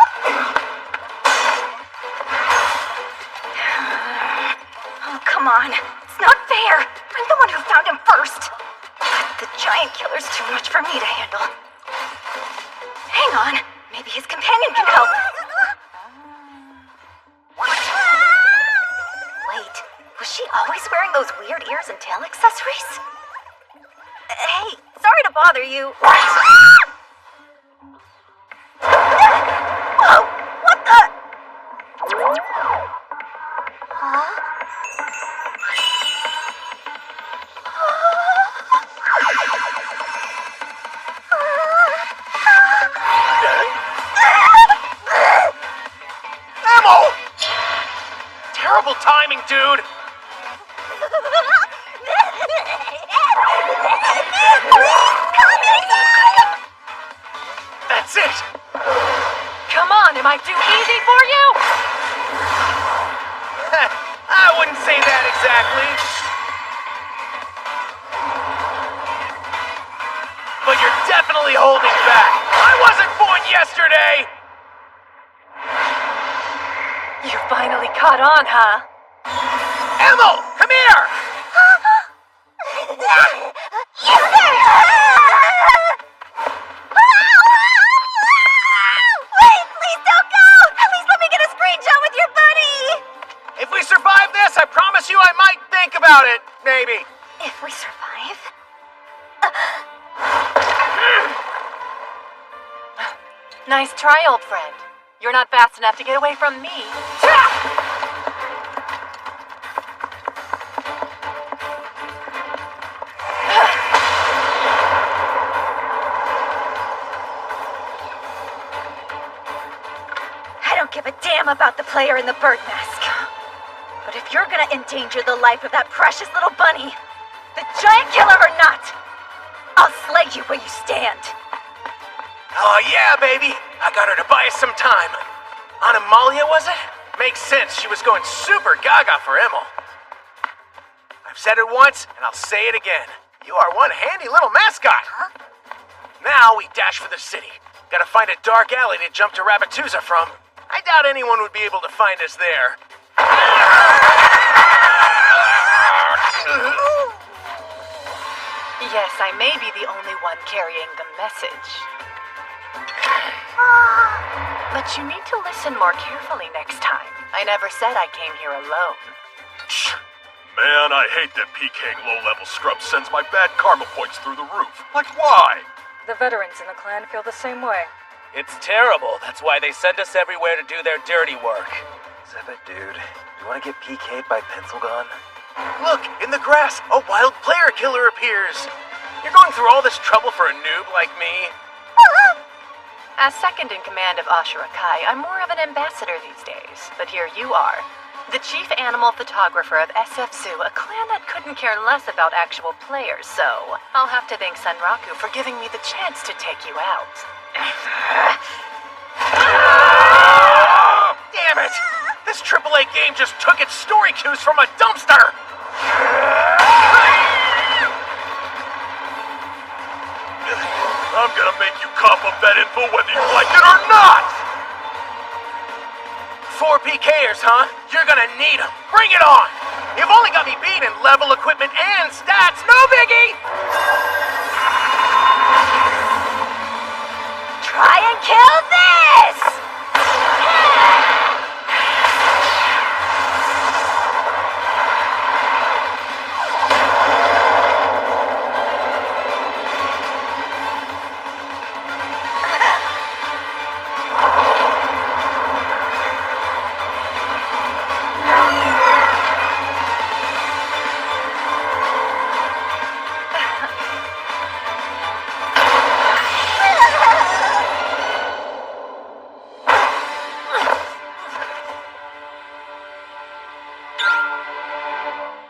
Oh, come on. It's not fair. I'm the one who found him first. But the giant killer's too much for me to handle. Hang on. Maybe his companion can help. Wait, was she always wearing those weird ears and tail accessories? Hey, sorry to bother you. Whoa, what the? Huh? Ammo! Terrible timing, dude! That's it! Come on, am I too easy for you? I wouldn't say that exactly. But you're definitely holding back. I wasn't born yesterday! You finally caught on, huh? Emil, come here! Wait, please don't go! At least let me get a screenshot with your buddy! If we survive this, I promise you I might think about it, maybe. If we survive? Nice try, old friend. You're not fast enough to get away from me. I don't give a damn about the player in the bird mask. But if you're gonna endanger the life of that precious little bunny, the giant killer or not, I'll slay you where you stand. Oh yeah, baby. I got her to buy us some time. On Amalia, was it? Makes sense. She was going super gaga for Emil. I've said it once, and I'll say it again. You are one handy little mascot. Huh? Now we dash for the city. Gotta find a dark alley to jump to Rabatuza from. I doubt anyone would be able to find us there. Yes, I may be the only one carrying the message. But you need to listen more carefully next time. I never said I came here alone. Man, I hate that PKing low-level scrub sends my bad karma points through the roof. Like, why? The veterans in the clan feel the same way. It's terrible. That's why they send us everywhere to do their dirty work. Zebit, dude, you want to get PK'd by Pencil Gun? Look, in the grass, a wild player killer appears. You're going through all this trouble for a noob like me? As second in command of Ashura Kai, I'm more of an ambassador these days. But here you are, the chief animal photographer of SF Zoo, a clan that couldn't care less about actual players, so I'll have to thank Sunraku for giving me the chance to take you out. Damn it! This AAA game just took its story cues from a dumpster! I'm gonna make you cough up that info whether you like it or not! 4 PKers, huh? You're gonna need them. Bring it on! You've only got me beat in level, equipment, and stats. No biggie! Try and kill this!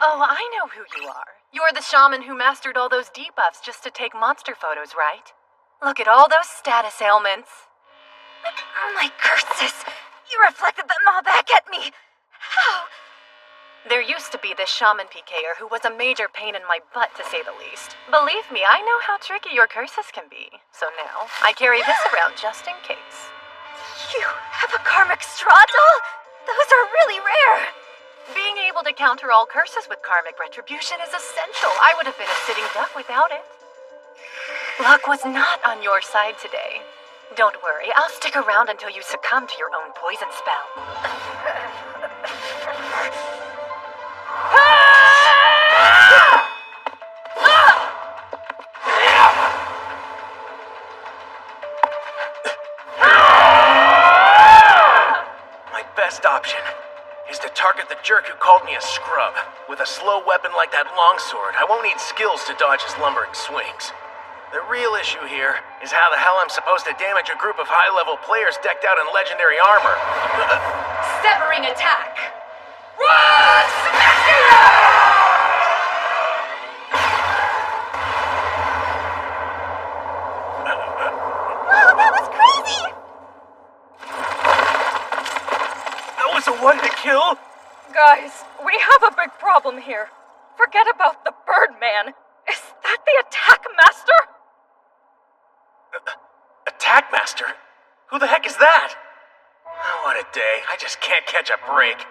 Oh, I know who you are. You're the shaman who mastered all those debuffs just to take monster photos, right? Look at all those status ailments. My curses! You reflected them all back at me! How? There used to be this shaman PKer who was a major pain in my butt, to say the least. Believe me, I know how tricky your curses can be. So now, I carry this around just in case. You have a karmic straw doll? Those are really rare! Being able to counter all curses with karmic retribution is essential. I would have been a sitting duck without it. Luck was not on your side today. Don't worry, I'll stick around until you succumb to your own poison spell. My best option is to target the jerk who called me a scrub. With a slow weapon like that longsword, I won't need skills to dodge his lumbering swings. The real issue here is how the hell I'm supposed to damage a group of high-level players decked out in legendary armor. Severing attack! Run! Wow, that was crazy! That was a one-hit kill? Guys, we have a big problem here. Forget about the Birdman. Is that the Attack Master? Attack Master? Who the heck is that? Oh, what a day. I just can't catch a break.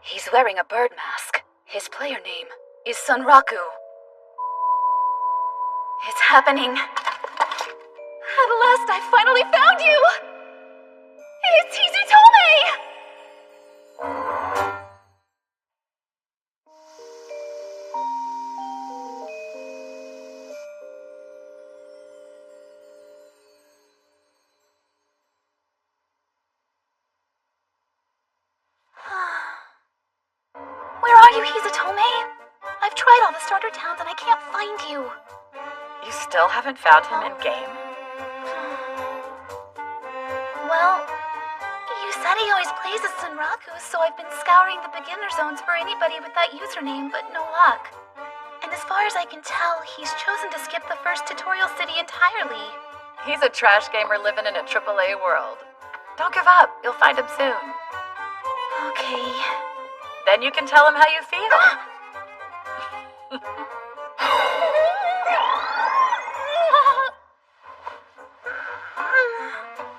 He's wearing a bird mask. His player name is Sunraku. It's happening. At last, I finally found you! It's Hizutome! Where are you, Hizutome? I've tried all the starter towns and I can't find you. You still haven't found him in game? Well, you said he always plays as Sunraku, so I've been scouring the beginner zones for anybody with that username, but no luck. And as far as I can tell, he's chosen to skip the first tutorial city entirely. He's a trash gamer living in a AAA world. Don't give up. You'll find him soon. Okay. Then you can tell him how you feel.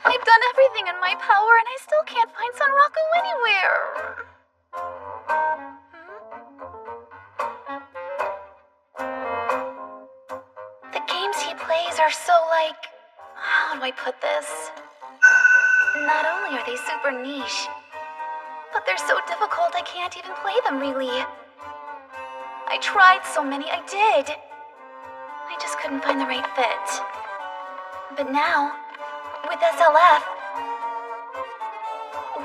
I've done everything in my power and I still can't find Sunraku anywhere. The games he plays are so how do I put this? Not only are they super niche, but they're so difficult I can't even play them really. I tried so many, I did. I just couldn't find the right fit. But now, with SLF,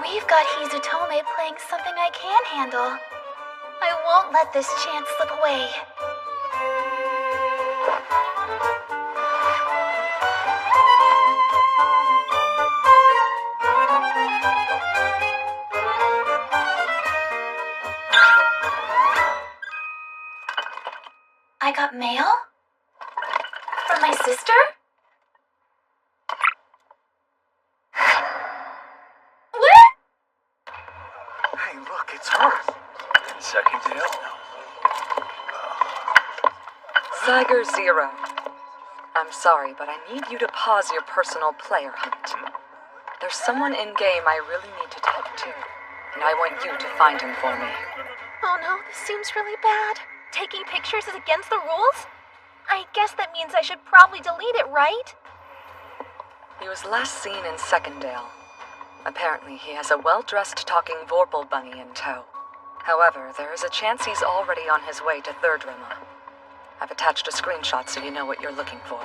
we've got Hizutome playing something I can handle. I won't let this chance slip away. I got mail? From my sister? What? Hey, look, it's her. Second Dale? Tiger Zero. I'm sorry, but I need you to pause your personal player hunt. There's someone in-game I really need to talk to, and I want you to find him for me. Oh no, this seems really bad. Taking pictures is against the rules? I guess that means I should probably delete it, right? He was last seen in Secondale. Apparently, he has a well-dressed talking Vorpal bunny in tow. However, there is a chance he's already on his way to Third Rimma. I've attached a screenshot so you know what you're looking for.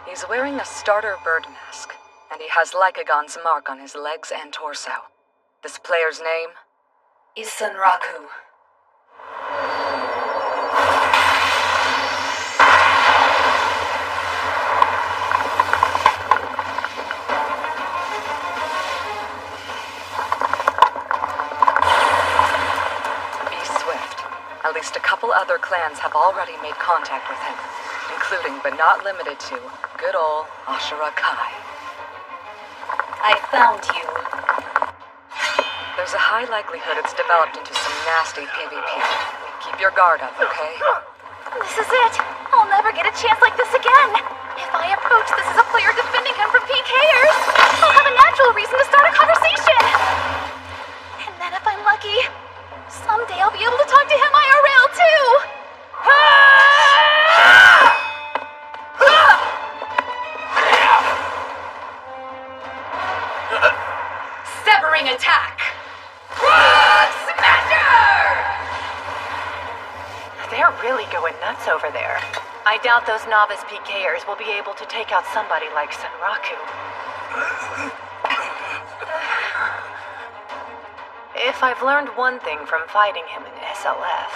He's wearing a starter bird mask, and he has Lycagon's mark on his legs and torso. This player's name is Sunraku. At least a couple other clans have already made contact with him, including but not limited to good old Ashura Kai. I found you. There's a high likelihood it's developed into some nasty PvP. Keep your guard up, okay? This is it. I'll never get a chance like this again. If I approach this as a player defending him from PKers, I'll have a natural reason to start a conversation. And then if I'm lucky, someday I'll be able to talk to him IRL too! Severing attack! Smasher! They're really going nuts over there. I doubt those novice PKers will be able to take out somebody like Sunraku. If I've learned one thing from fighting him in SLF,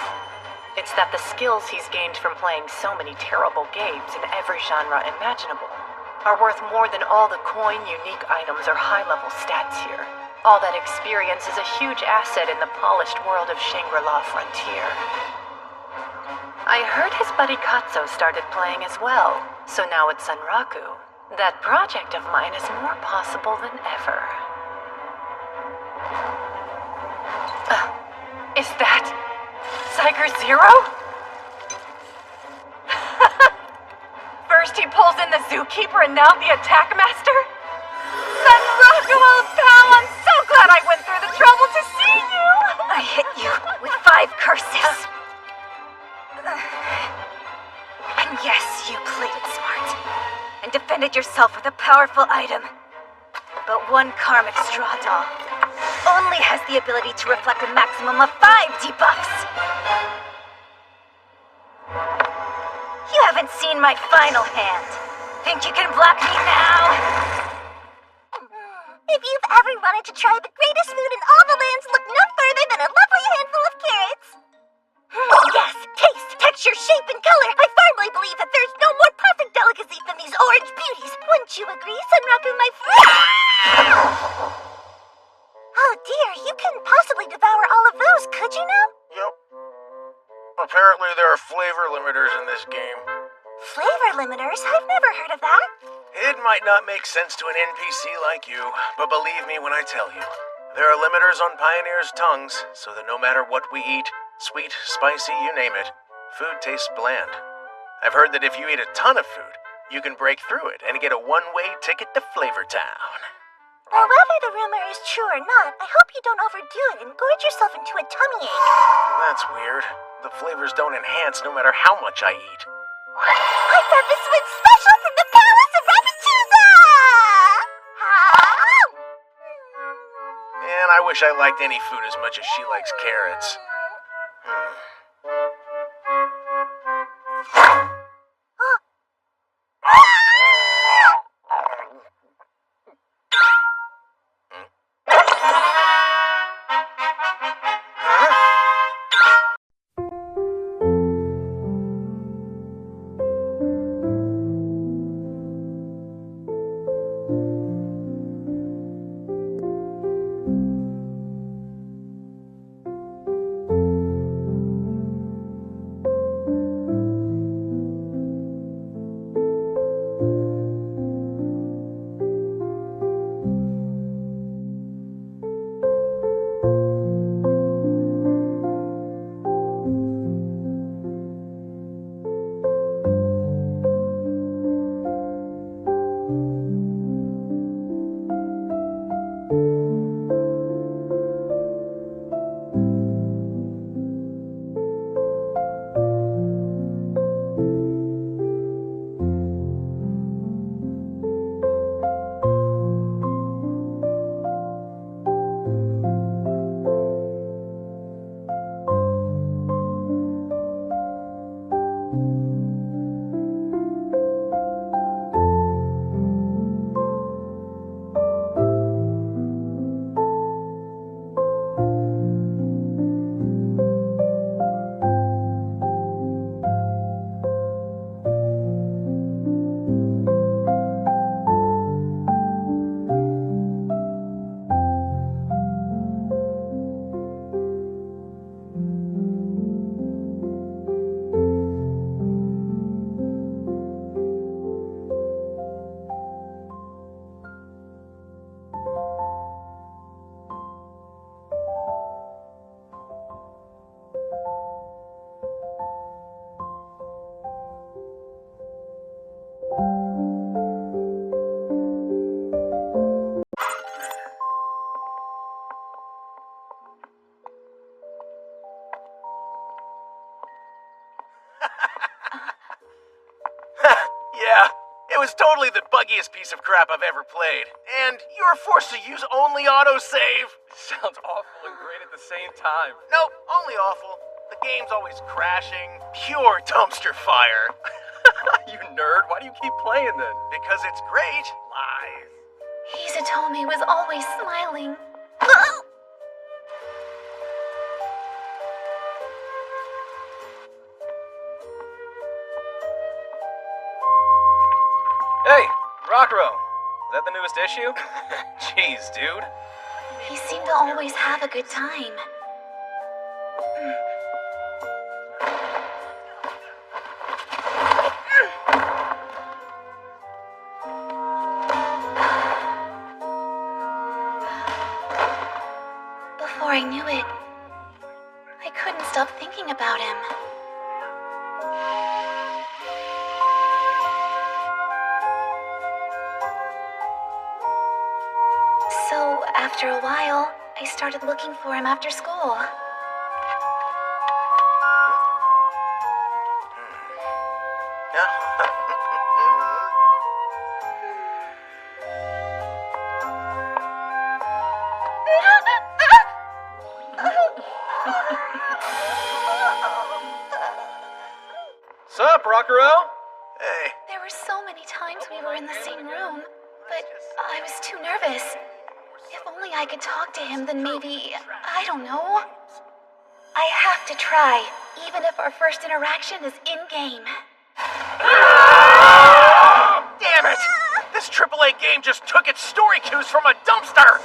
it's that the skills he's gained from playing so many terrible games in every genre imaginable are worth more than all the coin, unique items, or high-level stats here. All that experience is a huge asset in the polished world of Shangri-La Frontier. I heard his buddy Katso started playing as well, so now it's Sunraku. That project of mine is more possible than ever. Is that Tiger Zero? First he pulls in the Zookeeper and now the Attack Master? Sunraku, old pal, I'm so glad I went through the trouble to see you! I hit you with 5 curses. And yes, you played it smart. And defended yourself with a powerful item. But one karmic straw doll only has the ability to reflect a maximum of 5 debuffs. You haven't seen my final hand. Think you can block me now? If you've ever wanted to try the greatest food in all the lands, look no further than a lovely handful of carrots. Yes, taste, texture, shape, and color. I firmly believe that there's no more perfect delicacy than these orange beauties. Wouldn't you agree, Sunraku, my friend? Oh dear, you couldn't possibly devour all of those, could you now? Yep. Apparently there are flavor limiters in this game. Flavor limiters? I've never heard of that. It might not make sense to an NPC like you, but believe me when I tell you, there are limiters on Pioneer's tongues, so that no matter what we eat, sweet, spicy, you name it, food tastes bland. I've heard that if you eat a ton of food, you can break through it and get a one-way ticket to Flavor Town. Well, whether the rumor is true or not, I hope you don't overdo it and gorge yourself into a tummy ache. That's weird. The flavors don't enhance no matter how much I eat. I thought this was special from the Palace of Rabbituza! And I wish I liked any food as much as she likes carrots. Yeah, it was totally the buggiest piece of crap I've ever played. And you were forced to use only autosave. Sounds awful and great at the same time. Nope, only awful. The game's always crashing. Pure dumpster fire. You nerd, why do you keep playing then? Because it's great. Lies. Hisatomi was always smiling. Hey, Rockero. Is that the newest issue? Jeez, dude. He seemed to always have a good time. Before I knew it, I couldn't stop thinking about him. So, after a while, I started looking for him after school. Sup, Rockero? Hey. There were so many times we were in the same room, but I was too nervous. If only I could talk to him, then maybe, I don't know. I have to try, even if our first interaction is in-game. Damn it! This AAA game just took its story cues from a dumpster!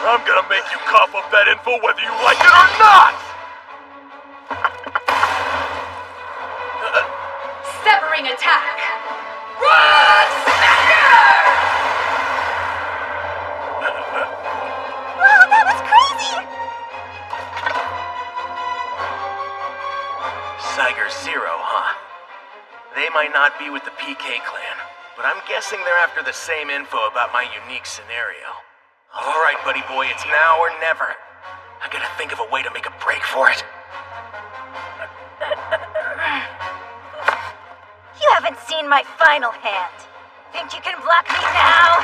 I'm gonna make you cough up that info whether you like it or not! Severing attack! Wow, that was crazy! Cyger Zero, huh? They might not be with the PK clan, but I'm guessing they're after the same info about my unique scenario. Alright, buddy boy, it's now or never. I gotta think of a way to make a break for it. You haven't seen my final hand. Think you can block me now?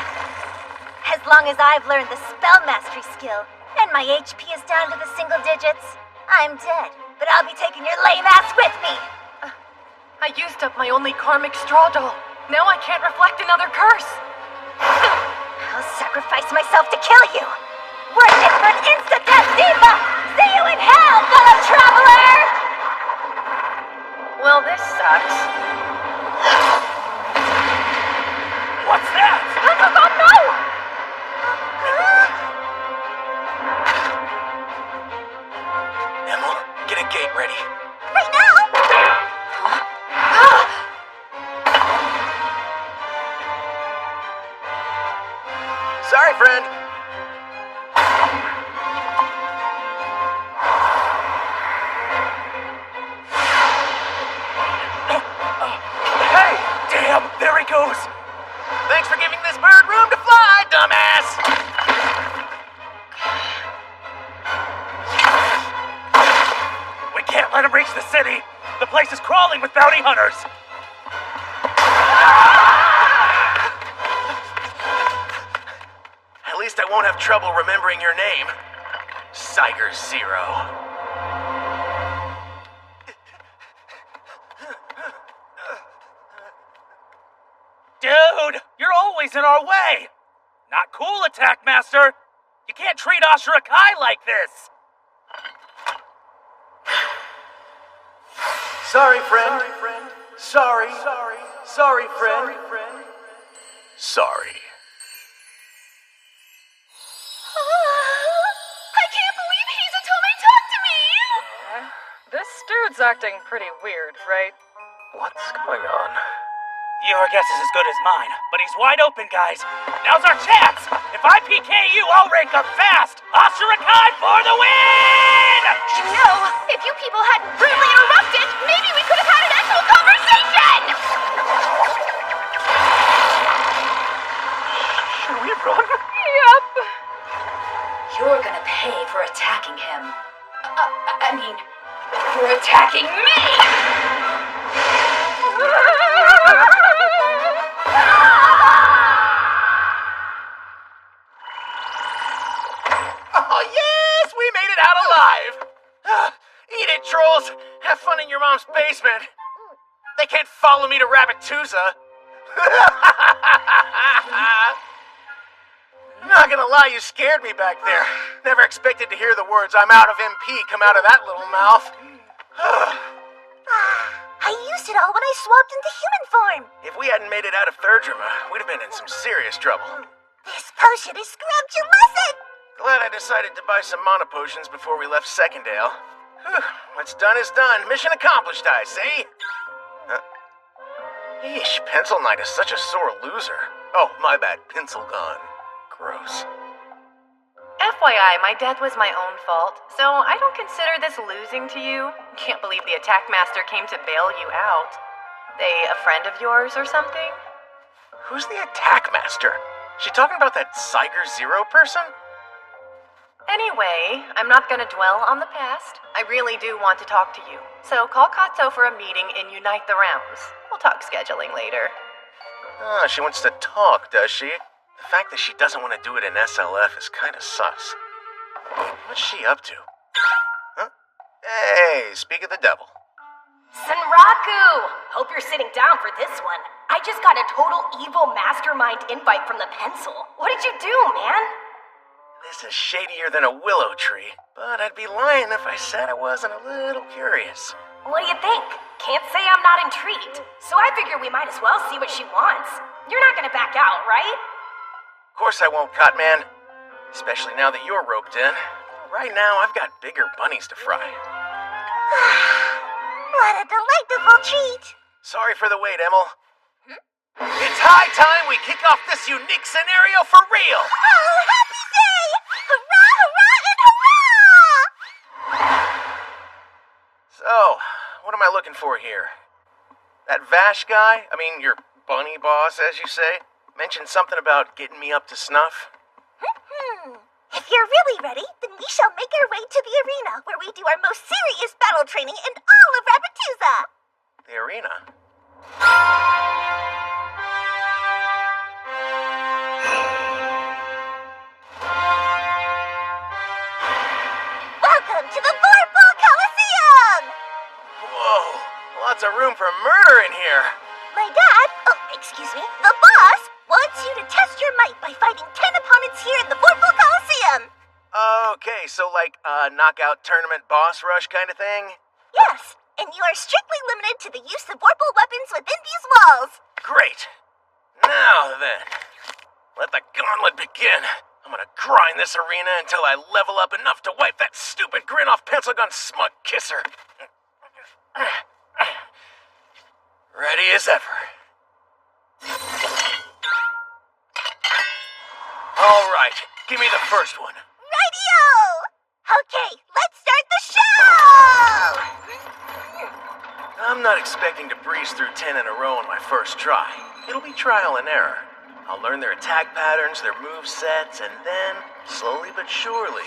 As long as I've learned the spell mastery skill, and my HP is down to the single digits, I'm dead. But I'll be taking your lame ass with me! I used up my only karmic straw doll. Now I can't reflect another curse. I'll sacrifice myself to kill you! Worth it for an insta-death, Diva! See you in hell, fellow traveler! Well, this sucks. What's that? Oh no! Emil, get a gate ready. Right now? Sorry, friend. Hey! Damn, there he goes! Thanks for giving this bird room to fly, dumbass! We can't let him reach the city! The place is crawling with bounty hunters! At least I won't have trouble remembering your name. Cyger Zero. Dude, you're always in our way! Not cool, Attack Master! You can't treat Ashura Kai like this! Sorry, friend. Sorry. Sorry, friend. Sorry. I can't believe Hisatomi talked to me! This dude's acting pretty weird, right? What's going on? Your guess is as good as mine, but he's wide open, guys. Now's our chance! If I PK you, I'll rank up fast! Ashura Kai for the win! You know, if you people hadn't rudely interrupted, maybe we could have had an actual conversation! Should we run? Yep. You're gonna pay for attacking him. I mean, for attacking Oh, yes! We made it out alive! Eat it, trolls! Have fun in your mom's basement! They can't follow me to Rabbituza! Not gonna lie, you scared me back there. Never expected to hear the words "I'm out of MP" come out of that little mouth. I used it all when I swapped into human form. If we hadn't made it out of Thirdrima, we'd have been in some serious trouble. This potion is scrumptious. Glad I decided to buy some mana potions before we left Secondale. Whew, what's done is done. Mission accomplished, I say. Yeesh, Pencil Knight is such a sore loser. Oh, my bad, Pencil gone. Gross. FYI, my death was my own fault, so I don't consider this losing to you. Can't believe the attack master came to bail you out. They a friend of yours or something? Who's the attack master? She talking about that Siger Zero person? Anyway, I'm not gonna dwell on the past. I really do want to talk to you. So call Katso for a meeting and unite the rounds. We'll talk scheduling later. Ah, she wants to talk, does she? The fact that she doesn't want to do it in SLF is kind of sus. What's she up to? Huh? Hey, speak of the devil. Senraku! Hope you're sitting down for this one. I just got a total evil mastermind invite from the pencil. What did you do, man? This is shadier than a willow tree, but I'd be lying if I said I wasn't a little curious. What do you think? Can't say I'm not intrigued. So I figure we might as well see what she wants. You're not gonna back out, right? Of course I won't, Cotman. Especially now that you're roped in. Right now, I've got bigger bunnies to fry. What a delightful treat. Sorry for the wait, Emil. It's high time we kick off this unique scenario for real! Oh, happy day! Hurrah, hurrah, and hurrah! So, what am I looking for here? That Vash guy, your bunny boss, as you say, mentioned something about getting me up to snuff. If you're really ready, then we shall make our way to the arena, where we do our most serious battle training in all of Rabbituza. The arena? Welcome to the Vorpal Coliseum! Whoa, lots of room for murder in here. My dad, the boss, wants you to test your might by fighting 10 opponents here in the Vorpal Coliseum. Okay, so like a knockout tournament boss rush kind of thing? Yes, and you are strictly limited to the use of Vorpal weapons within these walls. Great. Now then, let the gauntlet begin. I'm gonna grind this arena until I level up enough to wipe that stupid grin off Pencil Gun's smug kisser. Ready as ever. All right, give me the first one. Radio! Okay, let's start the show! I'm not expecting to breeze through 10 in a row on my first try. It'll be trial and error. I'll learn their attack patterns, their move sets, and then, slowly but surely...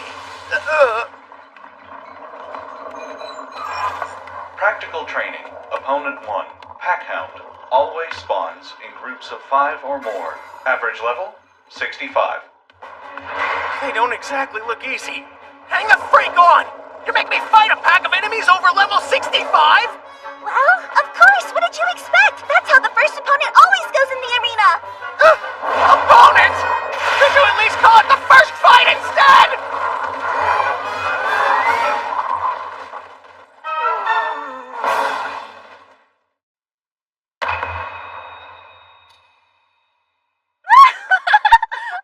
Practical training. Opponent 1. Packhound. Always spawns in groups of 5 or more. Average level, 65. They don't exactly look easy. Hang the freak on! You make me fight a pack of enemies over level 65? Well, of course, what did you expect? That's how the first opponent always goes in the arena. Opponent? Could you at least call it the first fight instead?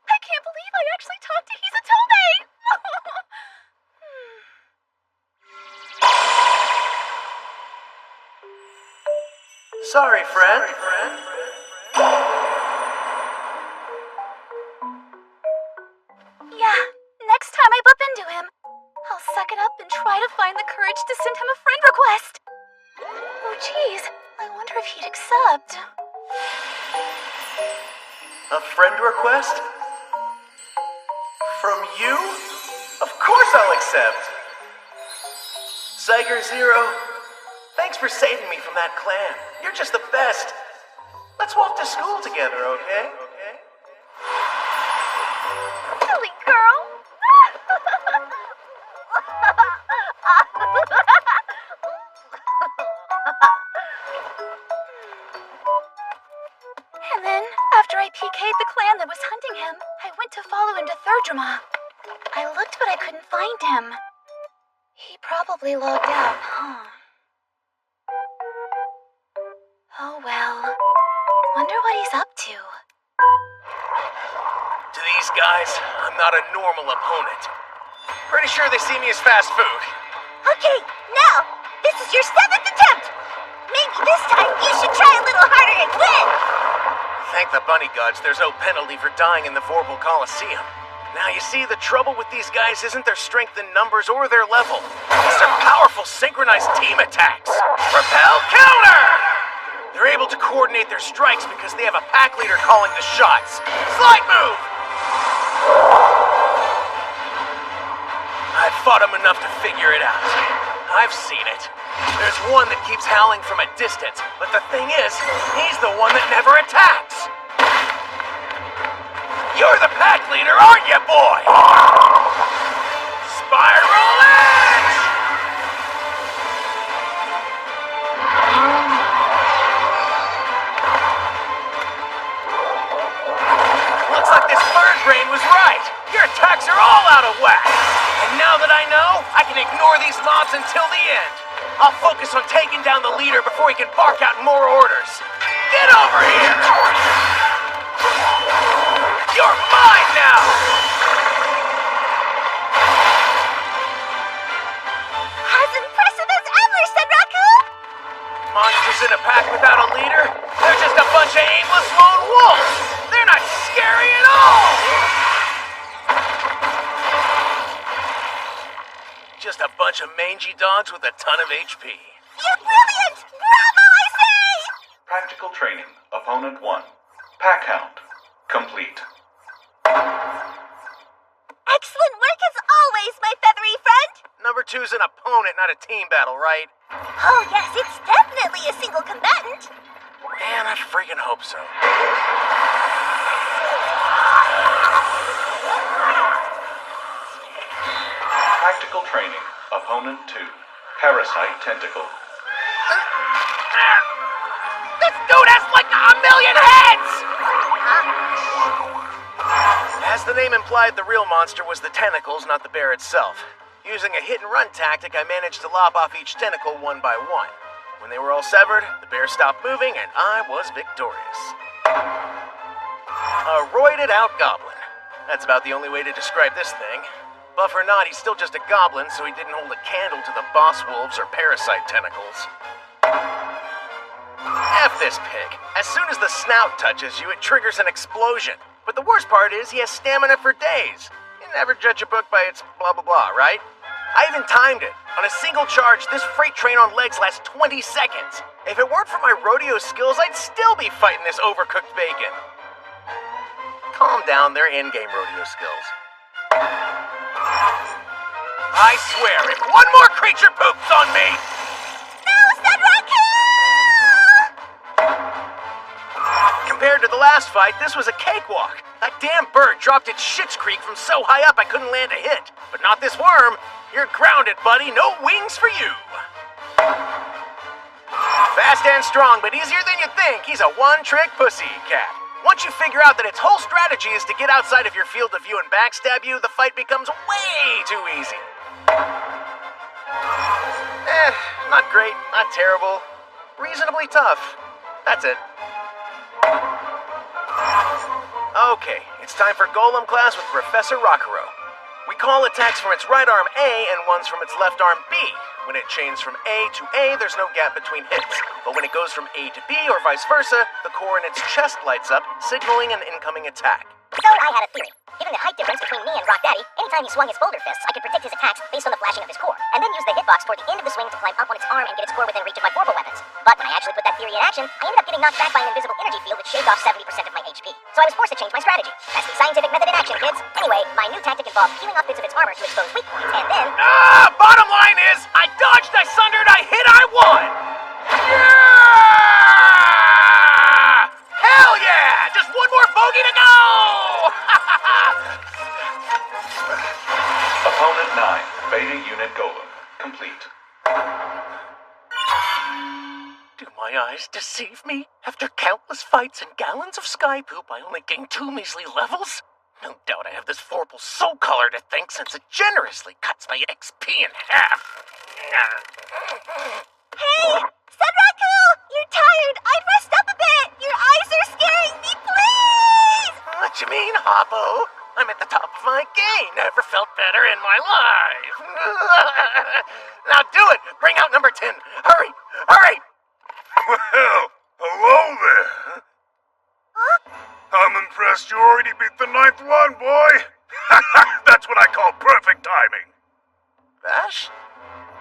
I can't believe I actually talked to Hisatome! Sorry, friend. Yeah, next time I bump into him, I'll suck it up and try to find the courage to send him a friend request. Oh, geez, I wonder if he'd accept. A friend request? From you? Of course I'll accept. Siger Zero, for saving me from that clan. You're just the best. Let's walk to school together, okay? Silly girl. And then, after I PK'd the clan that was hunting him, I went to follow him to Thirdrima. I looked, but I couldn't find him. He probably logged out, huh? Oh well. Wonder what he's up to. To these guys, I'm not a normal opponent. Pretty sure they see me as fast food. Okay, now, this is your 7th attempt. Maybe this time you should try a little harder and win. Thank the bunny gods there's no penalty for dying in the Vorpal Coliseum. Now you see, the trouble with these guys isn't their strength in numbers or their level. It's their powerful synchronized team attacks. Repel counter! They're able to coordinate their strikes because they have a pack leader calling the shots. Slide move! I've fought him enough to figure it out. I've seen it. There's one that keeps howling from a distance, but the thing is, he's the one that never attacks. You're the pack leader, aren't you, boy? Spiral Edge! Looks like this bird brain was right. Your attacks are all out of whack. And now that I know, I can ignore these mobs until the end. I'll focus on taking down the leader before he can bark out more orders. Get over here! You're mine now! As impressive as ever, Senraku! Monsters in a pack without a leader? They're just a bunch of aimless lone wolves! They're not scary at all! Just a bunch of mangy dogs with a ton of HP. You're brilliant! Bravo, I say! Practical training. Opponent 1. Pack Hound. Complete. Excellent work as always, my feathery friend! Number 2's an opponent, not a team battle, right? Oh yes, it's definitely a single combatant. Man, I freaking hope so. Practical training. Opponent 2. Parasite Tentacle. This dude has like a million heads! As the name implied, the real monster was the tentacles, not the bear itself. Using a hit-and-run tactic, I managed to lop off each tentacle one by one. When they were all severed, the bear stopped moving, and I was victorious. A roided-out goblin. That's about the only way to describe this thing. Buff or not, he's still just a goblin, so he didn't hold a candle to the boss wolves or parasite tentacles. F this pig. As soon as the snout touches you, it triggers an explosion. But the worst part is, he has stamina for days. You never judge a book by its blah blah blah, right? I even timed it. On a single charge, this freight train on legs lasts 20 seconds. If it weren't for my rodeo skills, I'd still be fighting this overcooked bacon. Calm down, they're in-game rodeo skills. I swear, if one more creature poops on me... No, Senraku! Compared to the last fight, this was a cakewalk. That damn bird dropped its Schitt's Creek from so high up I couldn't land a hit. But not this worm. You're grounded, buddy. No wings for you. Fast and strong, but easier than you think. He's a one-trick pussy cat. Once you figure out that its whole strategy is to get outside of your field of view and backstab you, the fight becomes way too easy. Not great, not terrible. Reasonably tough. That's it. Okay, it's time for Golem class with Professor Rakuro. We call attacks from its right arm A and ones from its left arm B. When it chains from A to A, there's no gap between hits. But when it goes from A to B or vice versa, the core in its chest lights up, signaling an incoming attack. So I had a theory. Given the height difference between me and Rock Daddy, anytime he swung his boulder fists, I could predict his attacks based on the flashing of his core, and then use the hitbox toward the end of the swing to climb up on its arm and get its core within reach of my vorpal weapons. But when I actually put that theory in action, I ended up getting knocked back by an invisible energy field that shaved off 70% of my HP. So I was forced to change my strategy. That's the scientific method in action, kids. Anyway, my new tactic involved peeling off bits of its armor to expose weak points, and then... Bottom line is, I dodged, I sundered, I hit, I won! Do my eyes deceive me? After countless fights and gallons of sky poop, I only gained 2 measly levels? No doubt I have this Vorpal soul color to thank, since it generously cuts my XP in half. Hey! Sunraku! You're tired! I'd rest up a bit! Your eyes are scaring me, please! What you mean, Hoppo? I'm at the top of my game. Never felt better in my life. Now do it! Bring out number 10. Hurry! Hurry! Well, hello there. I'm impressed you already beat the 9th one, boy. That's what I call perfect timing. Vash?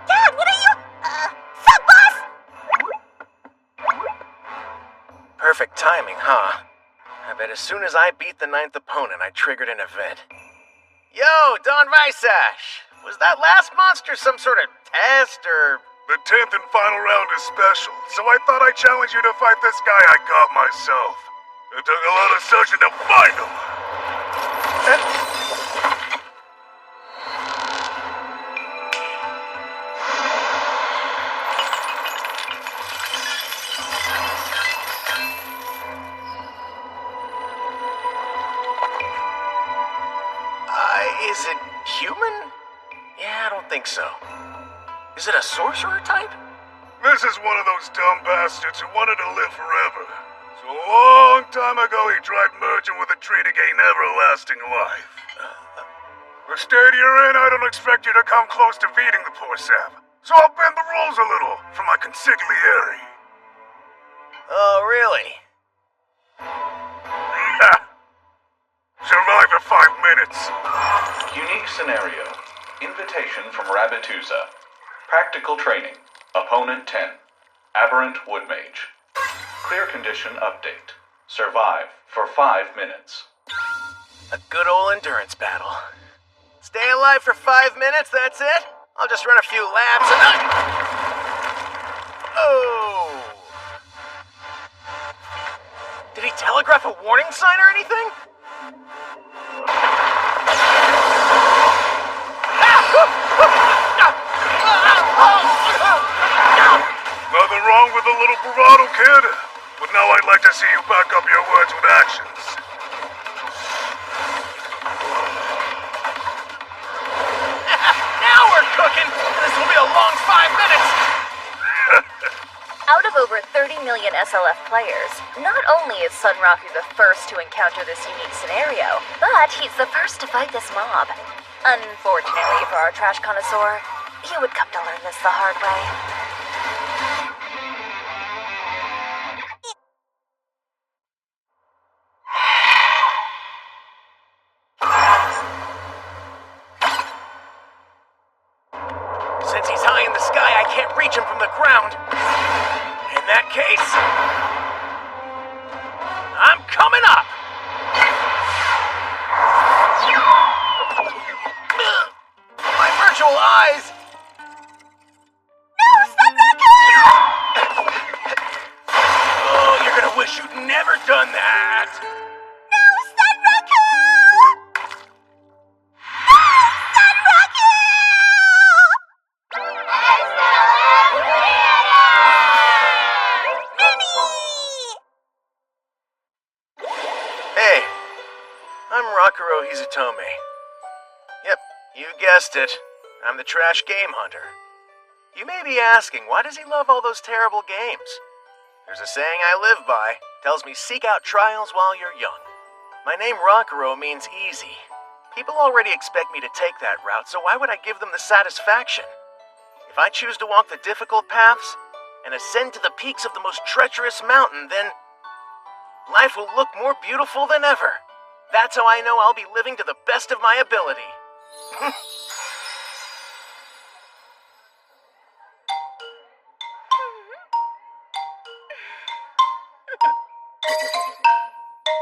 Dad, what are you... Sup, boss? Perfect timing, huh? I bet as soon as I beat the 9th opponent, I triggered an event. Yo, Don Vysash! Was that last monster some sort of test, or... The 10th and final round is special, so I thought I'd challenge you to fight this guy I got myself. It took a lot of searching to find him. Is it human? Yeah, I don't think so. Is it a sorcerer type? This is one of those dumb bastards who wanted to live forever. So a long time ago he tried merging with a tree to gain everlasting life. The state you're in, I don't expect you to come close to beating the poor sap. So I'll bend the rules a little for my consigliere. Oh, really? Survive for 5 minutes. Unique scenario. Invitation from Rabituza. Practical training. Opponent 10. Aberrant Woodmage. Clear condition update. Survive for 5 minutes. A good old endurance battle. Stay alive for 5 minutes, that's it? I'll just run a few laps and Oh! Did he telegraph a warning sign or anything? Nothing wrong with a little bravado, kid. But now I'd like to see you back up your words with actions. Now we're cooking! This will be a long 5 minutes! Out of over 30 million SLF players, not only is Sunraku the first to encounter this unique scenario, but he's the first to fight this mob. Unfortunately for our trash connoisseur, he would come to learn this the hard way. Since he's high in the sky, I can't reach him from the ground. In that case, I'm coming up! My virtual eyes! No, Sunraku! Oh, you're gonna wish you'd never done that! No, Sunraku! No, Sunraku! Hey, I'm Rakuro Hizutome. Yep, you guessed it. I'm the Trash Game Hunter. You may be asking, why does he love all those terrible games? There's a saying I live by. Tells me seek out trials while you're young. My name Rakuro means easy. People already expect me to take that route, so why would I give them the satisfaction? If I choose to walk the difficult paths and ascend to the peaks of the most treacherous mountain, then life will look more beautiful than ever. That's how I know I'll be living to the best of my ability.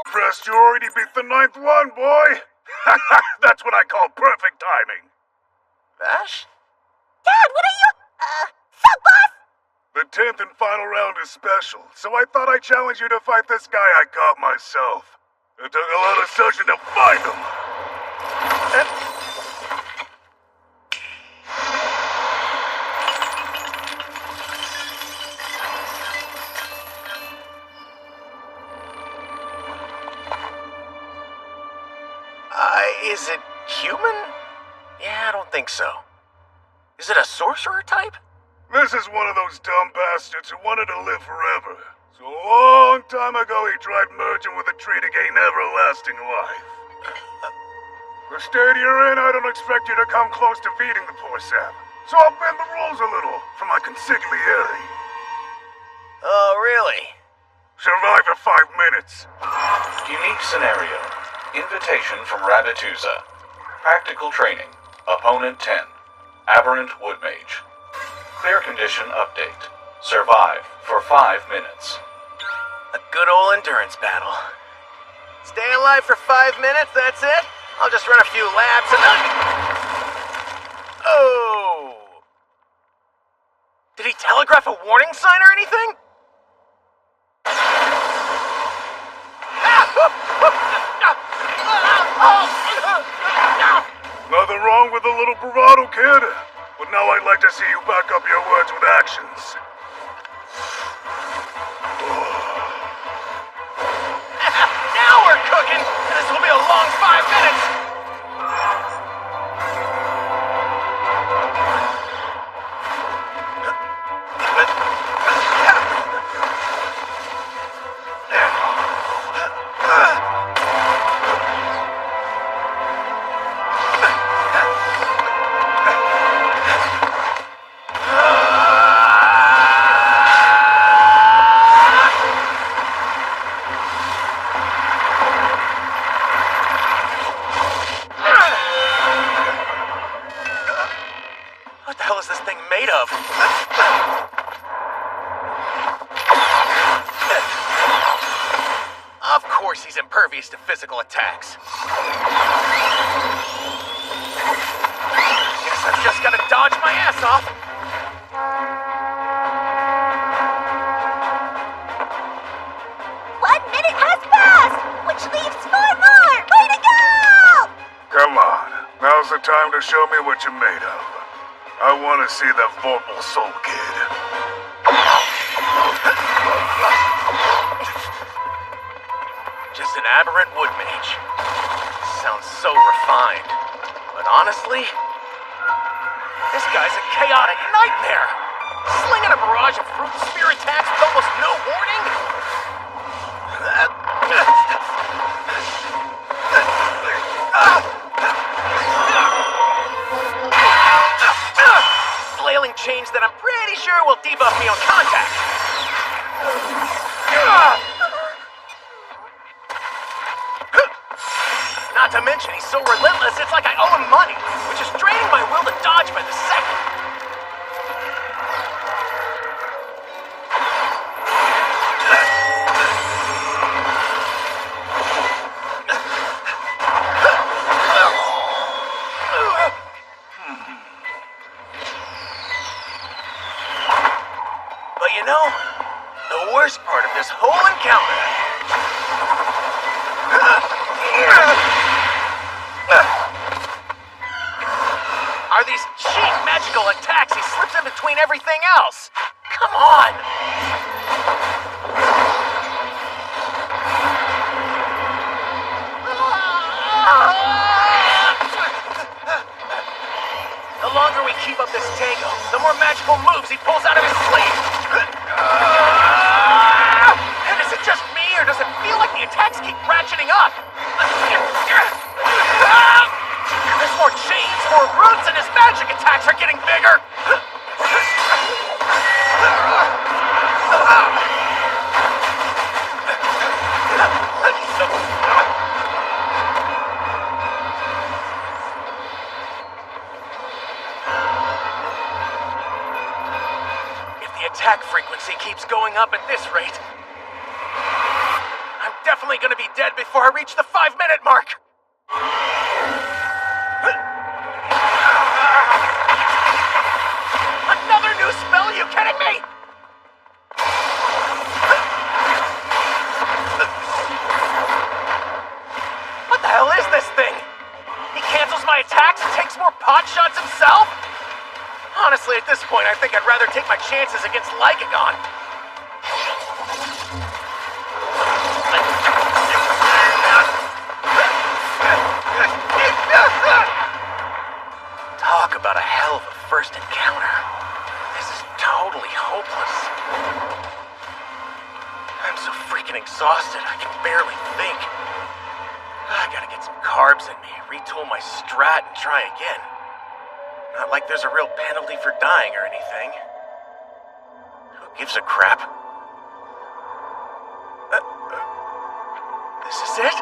Impressed you already beat the 9th one, boy. That's what I call perfect timing. Vash? Dad, what are you... Sup, boss? The 10th and final round is special, so I thought I'd challenge you to fight this guy I got myself. It took a lot of searching to find him. Is it human? Yeah, I don't think so. Is it a sorcerer type? This is one of those dumb bastards who wanted to live forever. So a long time ago he tried merging with a tree to gain everlasting life. The state you're in, I don't expect you to come close to feeding the poor sap. So I'll bend the rules a little for my consigliere. Oh, really? Survive for 5 minutes. Unique scenario. Invitation from Rabbituza. Practical training. Opponent 10. Aberrant Woodmage. Clear condition update. Survive for 5 minutes. A good old endurance battle. Stay alive for 5 minutes, that's it? I'll just run a few laps and Oh! Did he telegraph a warning sign or anything? Nothing wrong with a little bravado, kid. But now I'd like to see you back up your words with actions. Now we're cooking! This will be a long 5 minutes! What the hell is this thing made of? Of course he's impervious to physical attacks. Guess I've just gotta dodge my ass off. One minute has passed, which leaves 4 more. Way to go! Come on. Now's the time to show me what you're made of. I want to see that Vorpal Soul Kid. Just an aberrant wood mage. Sounds so refined. But honestly, this guy's a chaotic nightmare. Slinging a barrage of fruit spear attacks with almost no warning. Flailing chains that I'm pretty sure will debuff me on contact. Not to mention, he's so relentless, it's like I owe him money, which is draining my will to dodge by the second. But you know, the worst part of this whole encounter are these cheap magical attacks he slips in between everything else. Come on! The longer we keep up this tango, the more magical moves he pulls out of his sleeve. And is it just me, or does it feel like the attacks keep ratcheting up? There's more chains, more roots, and his magic attacks are getting bigger! If the attack frequency keeps going up at this rate, I'm definitely gonna be dead before I reach the 5-minute mark! Another new spell? Are you kidding me? What the hell is this thing? He cancels my attacks and takes more pot shots himself? Honestly, at this point, I think I'd rather take my chances against Lycagon. exhausted, I can barely think. I gotta get some carbs in me, retool my strat, and try again. Not like there's a real penalty for dying or anything. Who gives a crap? This is it?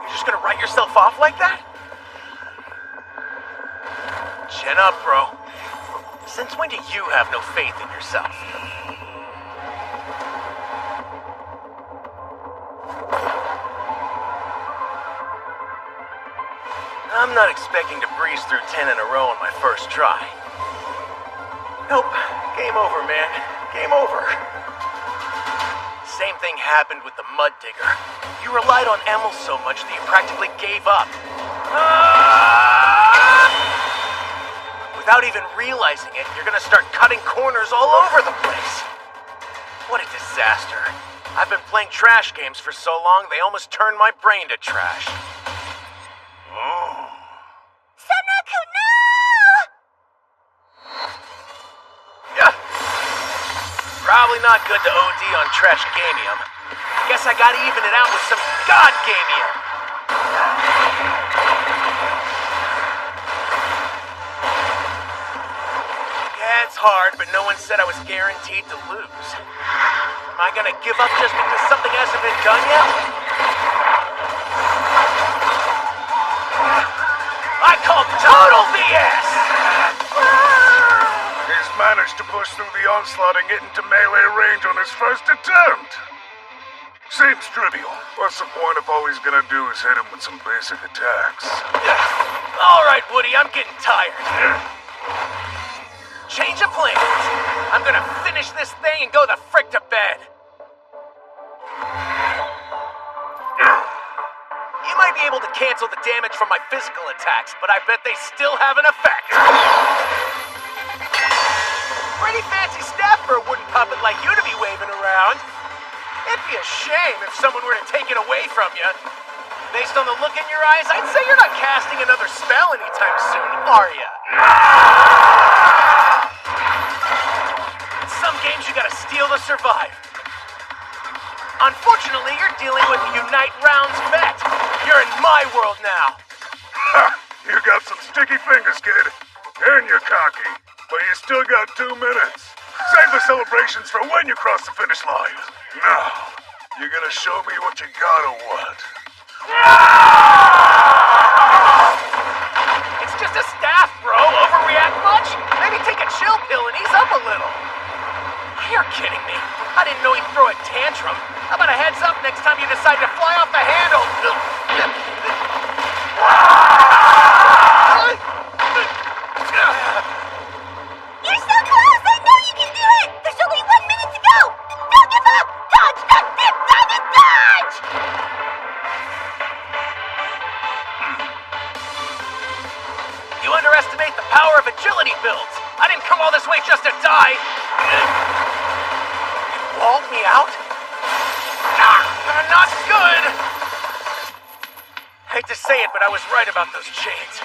You're just gonna write yourself off like that? Chin up, bro. Since when do you have no faith in yourself? I'm not expecting to breeze through 10 in a row on my first try. Nope. Game over, man. Game over. Same thing happened with the Mud Digger. You relied on Emil so much that you practically gave up. Without even realizing it, you're gonna start cutting corners all over the place. What a disaster. I've been playing trash games for so long, they almost turned my brain to trash. Senraku, no! Yeah. Probably not good to OD on trash gamium. Guess I gotta even it out with some god gamium. Yeah, it's hard, but no one said I was guaranteed to lose. Am I gonna give up just because something hasn't been done yet? I call total BS! He's managed to push through the onslaught and get into melee range on his first attempt. Seems trivial. What's the point if all he's gonna do is hit him with some basic attacks? Alright, Woody, I'm getting tired. Change of plans. I'm gonna finish this thing and go the frick to bed. You might be able to cancel the damage from my physical attacks, but I bet they still have an effect. Pretty fancy staff for a wooden puppet like you to be waving around. It'd be a shame if someone were to take it away from you. Based on the look in your eyes, I'd say you're not casting another spell anytime soon, are you? In some games you gotta steal to survive. Unfortunately, you're dealing with a Unite Rounds vet. You're in my world now. Ha! You got some sticky fingers, kid. And you're cocky. But you still got 2 minutes. Save the celebrations for when you cross the finish line. Now, you're gonna show me what you got or what? It's just a staff, bro. Overreact much? Maybe take a chill pill and ease up a little. You're kidding me. I didn't know he'd throw a tantrum. How about a heads up next time you decide to fly off the handle? You're so close! I know you can do it! There's only 1 minute to go! Don't give up! Dodge, duck, dip, dive, and dodge! You underestimate the power of agility builds. I didn't come all this way just to die. You walled me out? Not good! Hate to say it, but I was right about those chains.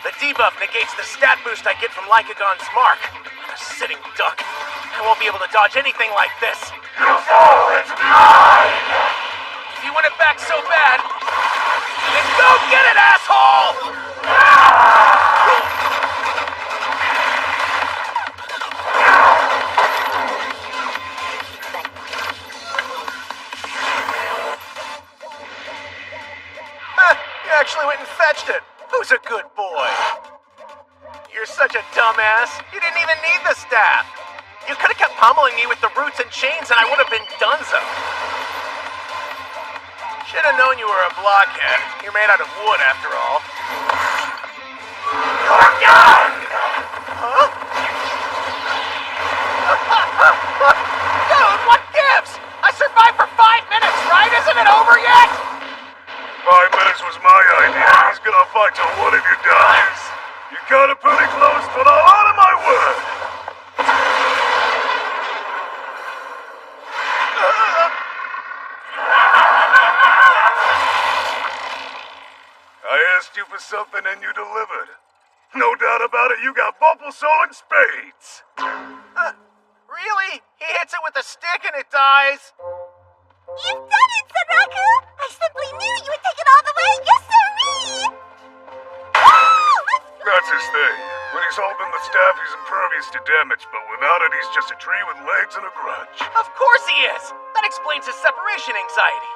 The debuff negates the stat boost I get from Lycagon's mark. I'm a sitting duck. I won't be able to dodge anything like this. You fool, it's mine! If you want it back so bad, then go get it, asshole! You actually went and fetched it. Who's a good boy? You're such a dumbass. You didn't even need the staff. You could have kept pummeling me with the roots and chains and I would have been donezo. Should have known you were a blockhead. You're made out of wood, after all. You're done! Huh? Dude, what gives? I survived for 5 minutes, right? Isn't it over yet? 5 minutes was my idea. He's gonna fight till one of you dies. You got it pretty close, but I'll honor my word. I asked you for something and you delivered. No doubt about it, you got Bumble Soul in spades. Really? He hits it with a stick and it dies? You've done it, Saraku! I simply knew you would take it all the way! Yes, sirree! That's his thing. When he's holding the staff, he's impervious to damage, but without it, he's just a tree with legs and a grudge. Of course he is! That explains his separation anxiety.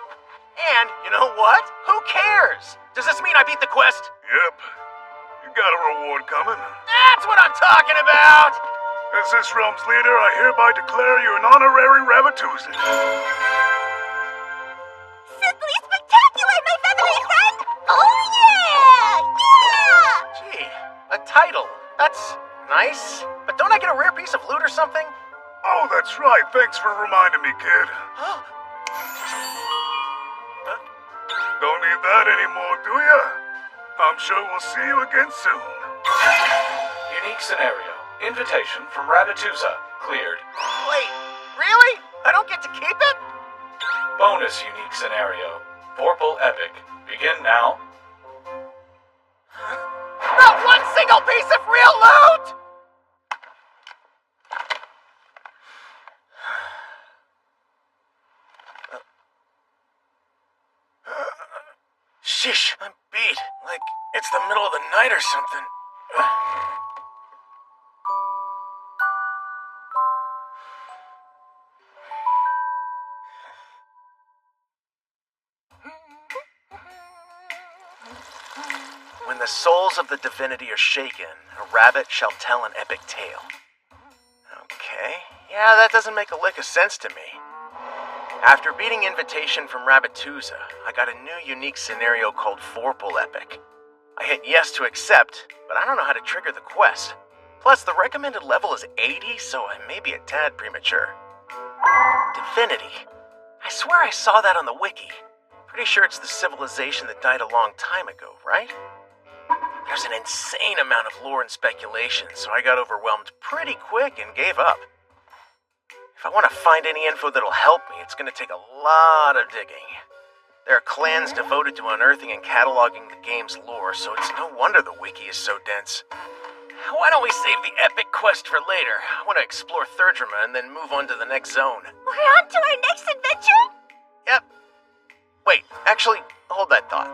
And, you know what? Who cares? Does this mean I beat the quest? Yep. You got a reward coming. That's what I'm talking about! As this realm's leader, I hereby declare you an honorary Rabbituza. Simply spectacular, my feathery friend! Oh yeah! Yeah! Gee, a title. That's nice. But don't I get a rare piece of loot or something? Oh, that's right. Thanks for reminding me, kid. Don't need that anymore, do ya? I'm sure we'll see you again soon. Unique scenario. Invitation from Rabbituza. Cleared. Wait, really? I don't get to keep it? Bonus unique scenario. Vorpal Epic. Begin now. Not one single piece of real loot! Sheesh, I'm beat. Like it's the middle of the night or something. When the souls of the divinity are shaken, a rabbit shall tell an epic tale. Okay, yeah, that doesn't make a lick of sense to me. After beating Invitation from Rabbituza, I got a new unique scenario called Vorpal Epic. I hit yes to accept, but I don't know how to trigger the quest. Plus, the recommended level is 80, so I may be a tad premature. Divinity. I swear I saw that on the wiki. Pretty sure it's the civilization that died a long time ago, right? There's an insane amount of lore and speculation, so I got overwhelmed pretty quick and gave up. If I want to find any info that'll help me, it's going to take a lot of digging. There are clans devoted to unearthing and cataloging the game's lore, so it's no wonder the wiki is so dense. Why don't we save the epic quest for later? I want to explore Thirdrima and then move on to the next zone. We're on to our next adventure? Yep. Wait, actually, hold that thought.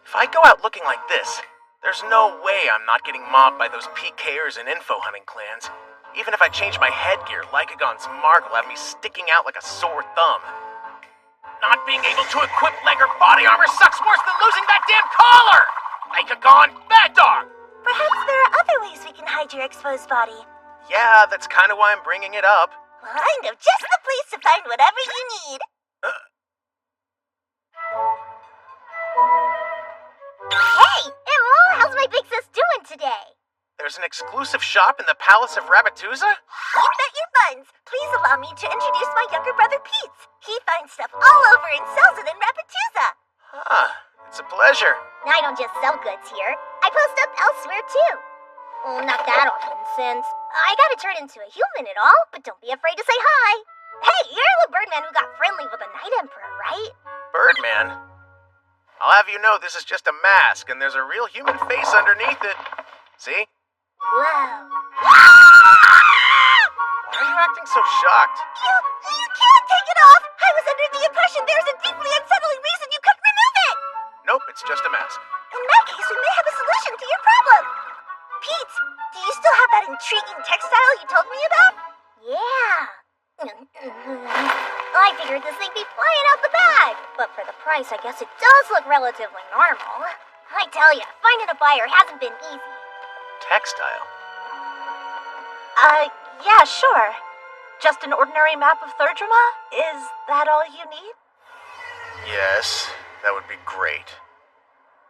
If I go out looking like this, there's no way I'm not getting mobbed by those PKers and info hunting clans. Even if I change my headgear, Lycagon's mark will have me sticking out like a sore thumb. Not being able to equip leg or body armor sucks worse than losing that damn collar! Lycagon, bad dog! Perhaps there are other ways we can hide your exposed body. Yeah, that's kind of why I'm bringing it up. Well, I know just the place to find whatever you need. Hey, Emerald, how's my big sis doing today? There's an exclusive shop in the Palace of Rabbituza? You bet your buns. Please allow me to introduce my younger brother, Pete. He finds stuff all over and sells it in Rabbituza. Huh, it's a pleasure. I don't just sell goods here. I post up elsewhere, too. Well, not that often, since I gotta turn into a human and all, but don't be afraid to say hi. Hey, you're the Birdman who got friendly with the Night Emperor, right? Birdman? I'll have you know this is just a mask, and there's a real human face underneath it. See? Whoa. Why are you acting so shocked? You can't take it off! I was under the impression there's a deeply unsettling reason you couldn't remove it! Nope, it's just a mask. In that case, we may have a solution to your problem. Pete, do you still have that intriguing textile you told me about? Yeah. I figured this thing'd be flying out the bag, but for the price, I guess it does look relatively normal. I tell ya, finding a buyer hasn't been easy. Textile? Yeah, sure. Just an ordinary map of Thirdrima? Is that all you need? Yes, that would be great.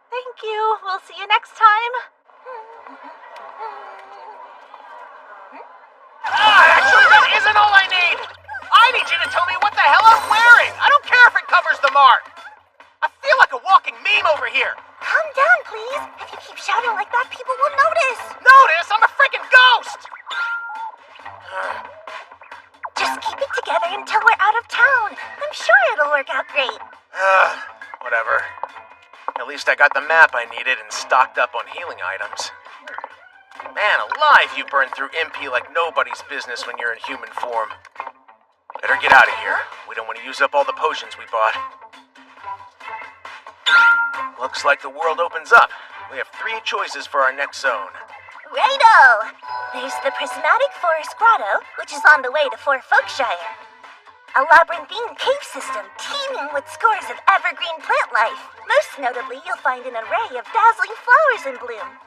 Thank you. We'll see you next time. Actually, that isn't all I need! I need you to tell me what the hell I'm wearing! I don't care if it covers the mark! I feel like a walking meme over here! Calm down, please. If you keep shouting like that, people will notice. Notice? I'm a freaking ghost! Just keep it together until we're out of town. I'm sure it'll work out great. Whatever. At least I got the map I needed and stocked up on healing items. Man alive, you burn through MP like nobody's business when you're in human form. Better get out of here. We don't want to use up all the potions we bought. Looks like the world opens up. We have 3 choices for our next zone. Righto! There's the Prismatic Forest Grotto, which is on the way to Fort Folkshire. A labyrinthine cave system teeming with scores of evergreen plant life. Most notably, you'll find an array of dazzling flowers in bloom.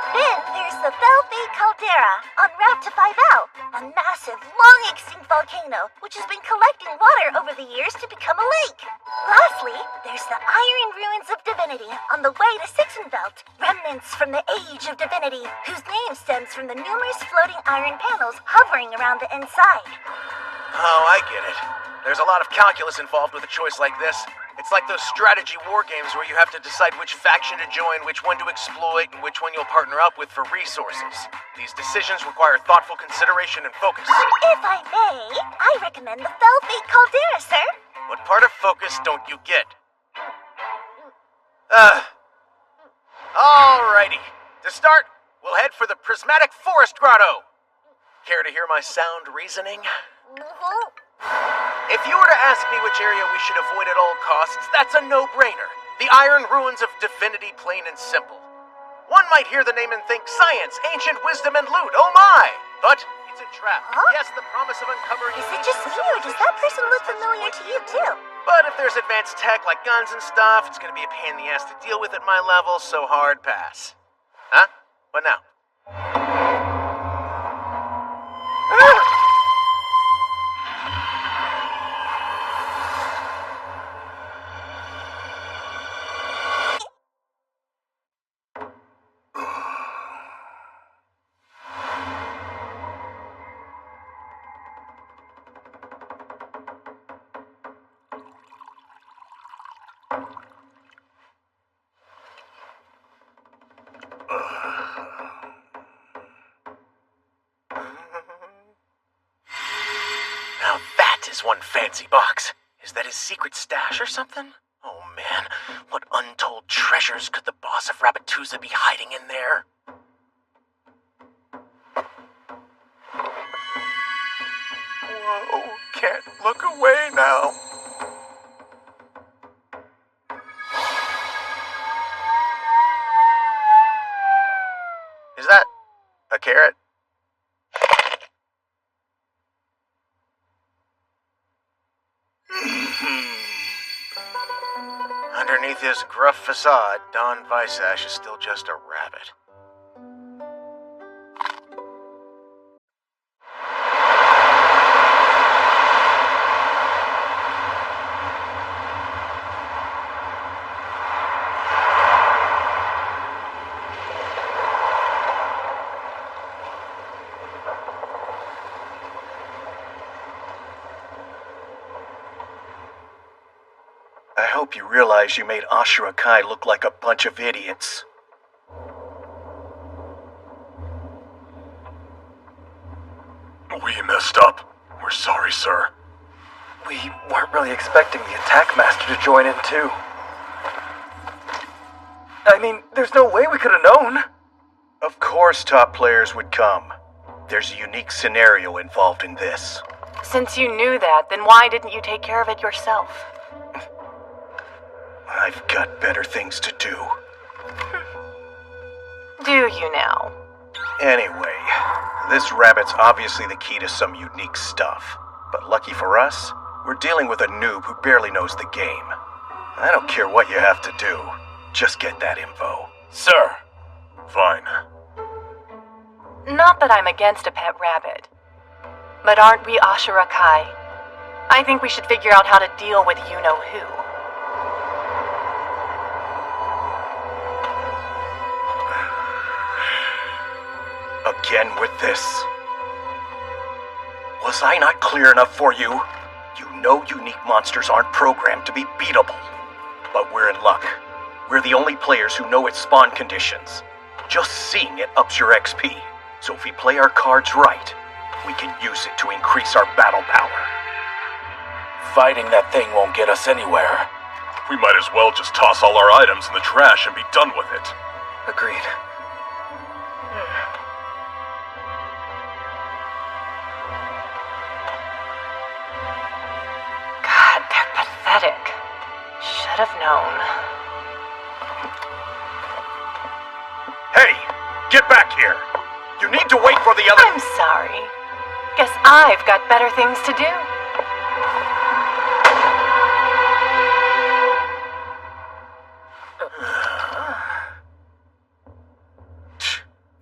Then there's the Felfate Caldera, en route to 5L, a massive, long-extinct volcano which has been collecting water over the years to become a lake. Lastly, there's the Iron Ruins of Divinity on the way to Sixenvelt, remnants from the Age of Divinity, whose name stems from the numerous floating iron panels hovering around the inside. Oh, I get it. There's a lot of calculus involved with a choice like this. It's like those strategy war games where you have to decide which faction to join, which one to exploit, and which one you'll partner up with for resources. These decisions require thoughtful consideration and focus. If I may, I recommend the Felfate Caldera, sir. What part of focus don't you get? Alrighty. To start, we'll head for the Prismatic Forest Grotto. Care to hear my sound reasoning? If you were to ask me which area we should avoid at all costs, that's a no-brainer. The Iron Ruins of Divinity, plain and simple. One might hear the name and think science, ancient wisdom, and loot, oh my! But it's a trap. Huh? Yes, the promise of uncovering... Is it just me, or does that person look familiar to you, too? But if there's advanced tech like guns and stuff, it's gonna be a pain in the ass to deal with at my level, so hard pass. Huh? What now? Now that is one fancy box. Is that his secret stash or something? Oh man, what untold treasures could the boss of Rabbituza be hiding in there? Whoa, can't look away now. Is that a carrot? Underneath his gruff facade, Don Visash is still just a rabbit. I hope you realize you made Ashura Kai look like a bunch of idiots. We messed up. We're sorry, sir. We weren't really expecting the Attack Master to join in, too. I mean, there's no way we could have known. Of course top players would come. There's a unique scenario involved in this. Since you knew that, then why didn't you take care of it yourself? I've got better things to do. Do you now? Anyway, this rabbit's obviously the key to some unique stuff. But lucky for us, we're dealing with a noob who barely knows the game. I don't care what you have to do. Just get that info. Sir. Fine. Not that I'm against a pet rabbit. But aren't we Ashura Kai? I think we should figure out how to deal with you-know-who. Again with this. Was I not clear enough for you? You know unique monsters aren't programmed to be beatable. But we're in luck. We're the only players who know its spawn conditions. Just seeing it ups your XP. So if we play our cards right, we can use it to increase our battle power. Fighting that thing won't get us anywhere. We might as well just toss all our items in the trash and be done with it. Agreed. pathetic. Should have known. Hey, get back here! You need to wait for the other— I'm sorry. Guess I've got better things to do.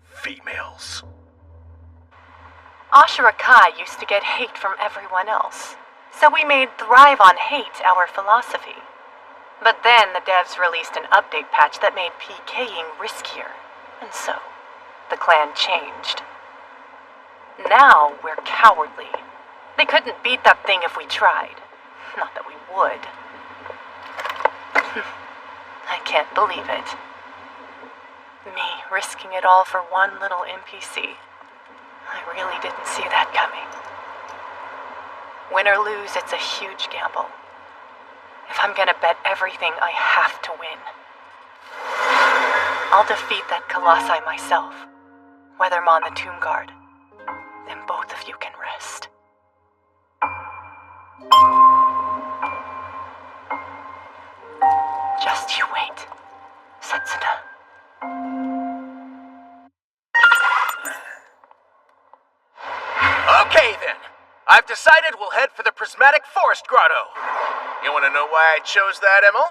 Females. Ashura Kai used to get hate from everyone else, so we made Thrive on Hate our philosophy. But then the devs released an update patch that made PKing riskier, and so the clan changed. Now we're cowardly. They couldn't beat that thing if we tried. Not that we would. I can't believe it. Me risking it all for one little NPC. I really didn't see that coming. Win or lose, it's a huge gamble. If I'm gonna bet everything, I have to win. I'll defeat that Colossi myself. Weathermon the Tomb Guard. Then both of you can rest. Just you wait, Setsuna. Okay then. I've decided we'll head for the Prismatic Forest Grotto. You want to know why I chose that, Emil?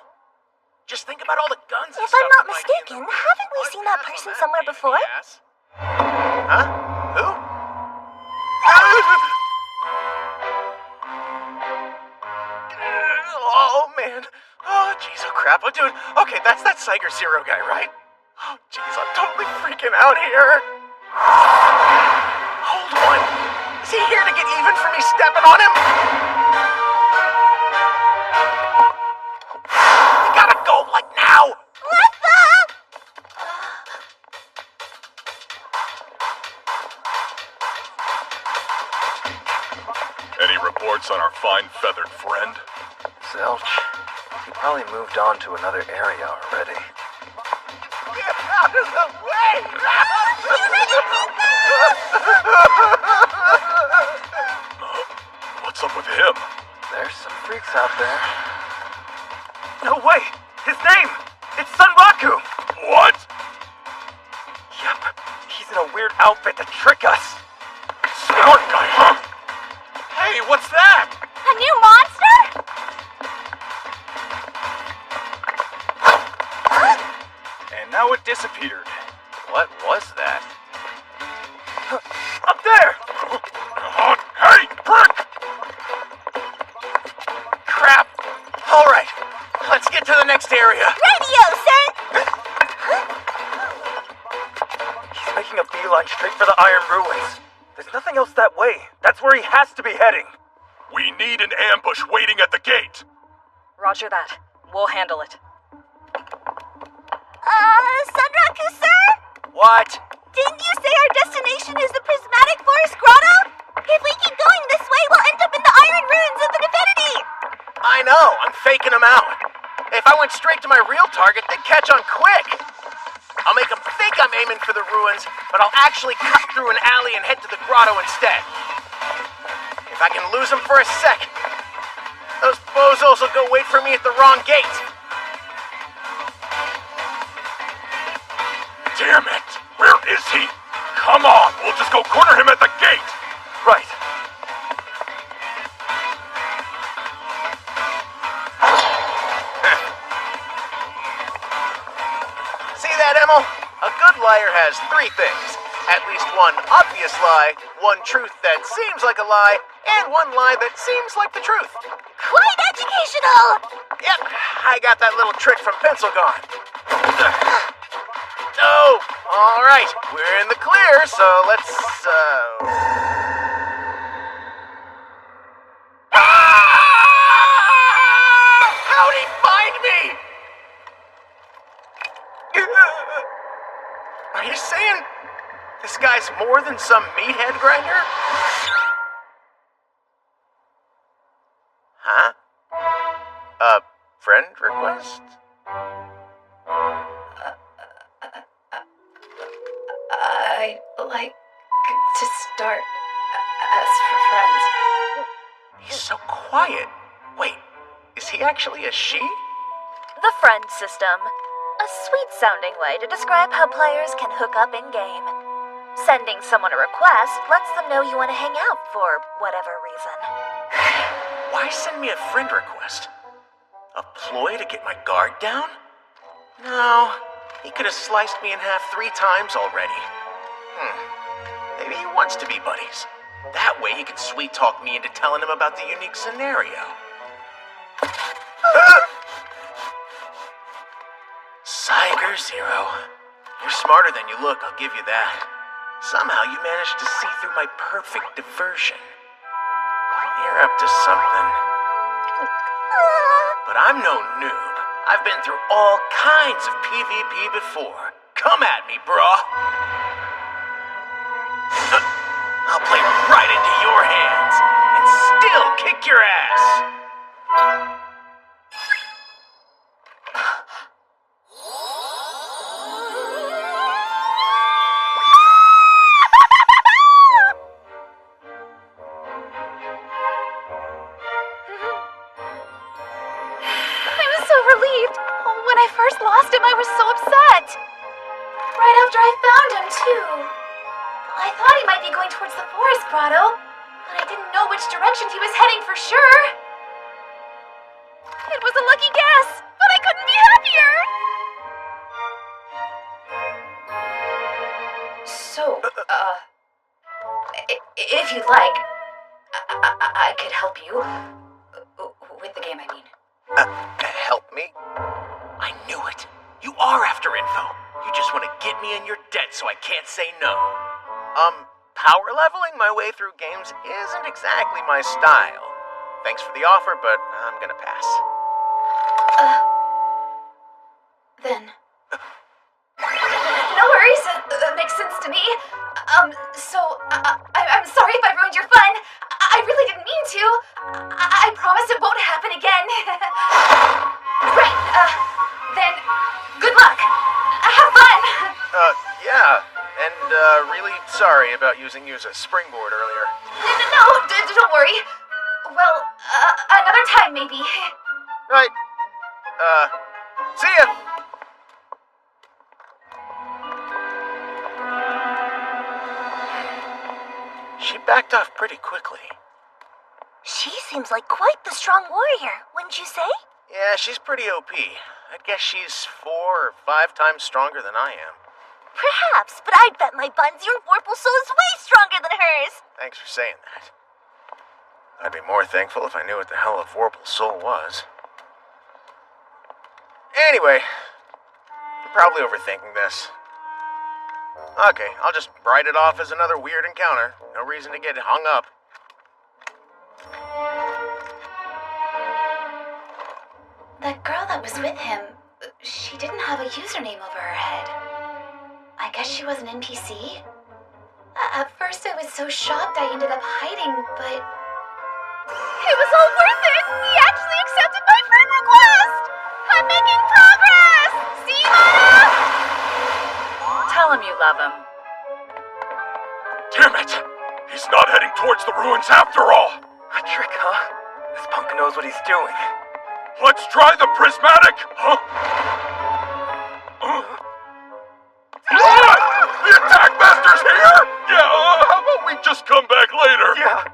Just think about all the guns and If stuff. I'm not mistaken, haven't we seen that person somewhere before? Huh? Who? Oh, man. Oh, jeez, oh, crap. Oh, dude. Okay, that's that Siger Zero guy, right? Oh, jeez, I'm totally freaking out here. Hold on. Is he here to get even for me stepping on him? We gotta go, like, now. Any reports on our fine feathered friend? Zilch. He probably moved on to another area already. Get out of the way! What's up with him? There's some freaks out there. No way! His name! It's Sunraku! What? Yep. He's in a weird outfit to trick us. Smart guy, huh? Hey, what's that? A new monster? And now it disappeared. What was that? Up there! Hey, prick! Crap! Alright, let's get to the next area. Radio, sir! He's making a beeline straight for the Iron Ruins. There's nothing else that way. That's where he has to be heading. We need an ambush waiting at the gate. Roger that. We'll handle it. Sunraku, sir? What? Didn't you say our destination is the Prismatic Forest Grotto? If we keep going this way, we'll end up in the Iron Ruins of the Divinity! I know, I'm faking them out. If I went straight to my real target, they'd catch on quick. I'll make them think I'm aiming for the ruins, but I'll actually cut through an alley and head to the grotto instead. If I can lose them for a sec, those bozos will go wait for me at the wrong gate. Damn it! Where is he? Come on, we'll just go corner him at the gate! Right. See that, Emil? A good liar has three things. At least one obvious lie, one truth that seems like a lie, and one lie that seems like the truth. Quite educational! Yep, I got that little trick from Pencilgon. Oh, all right, we're in the clear, so let's, How'd he find me? Are you saying this guy's more than some meathead grinder? Huh? A friend request? I'd like to start as for friends. He's so quiet. Wait, is he actually a she? The friend system. A sweet-sounding way to describe how players can hook up in-game. Sending someone a request lets them know you want to hang out for whatever reason. Why send me a friend request? A ploy to get my guard down? No, he could have sliced me in half 3 times already. Maybe he wants to be buddies. That way he can sweet-talk me into telling him about the unique scenario. Psyker Zero. You're smarter than you look, I'll give you that. Somehow you managed to see through my perfect diversion. You're up to something. But I'm no noob. I've been through all kinds of PvP before. Come at me, brah. I'll play right into your hands and still kick your ass. When I first lost him, I was so upset. Right after I found him, too. I thought he might be going towards the forest grotto, but I didn't know which direction he was heading for sure. It was a lucky guess, but I couldn't be happier. So, if you'd like, I could help you. With the game, I mean. Help me? I knew it. You are after info. You just want to get me in your debt so I can't say no. Power leveling my way through games isn't exactly my style. Thanks for the offer, but I'm gonna pass. Then. No worries. Makes sense to me. So, I'm sorry if I ruined your fun. I really didn't mean to. I promise it won't happen again. Right, then, good luck. Have fun. Yeah, and, really sorry about using you as a springboard earlier. No, don't worry. Well, another time, maybe. Right. See ya! She backed off pretty quickly. She seems like quite the strong warrior, wouldn't you say? Yeah, she's pretty OP. I'd guess she's 4 or 5 times stronger than I am. Perhaps, but I'd bet my buns your Vorpal soul is way stronger than hers. Thanks for saying that. I'd be more thankful if I knew what the hell a Vorpal soul was. Anyway, I'm probably overthinking this. Okay, I'll just write it off as another weird encounter. No reason to get hung up. That girl that was with him, she didn't have a username over her head. I guess she was an NPC? At first I was so shocked I ended up hiding, but... It was all worth it! He actually accepted my friend request! I'm making progress! See, Mona? Tell him you love him. Damn it! He's not heading towards the ruins after all! A trick, huh? This punk knows what he's doing. Let's try the prismatic! Huh? What? The attack master's here? Yeah, how about we just come back later? Yeah.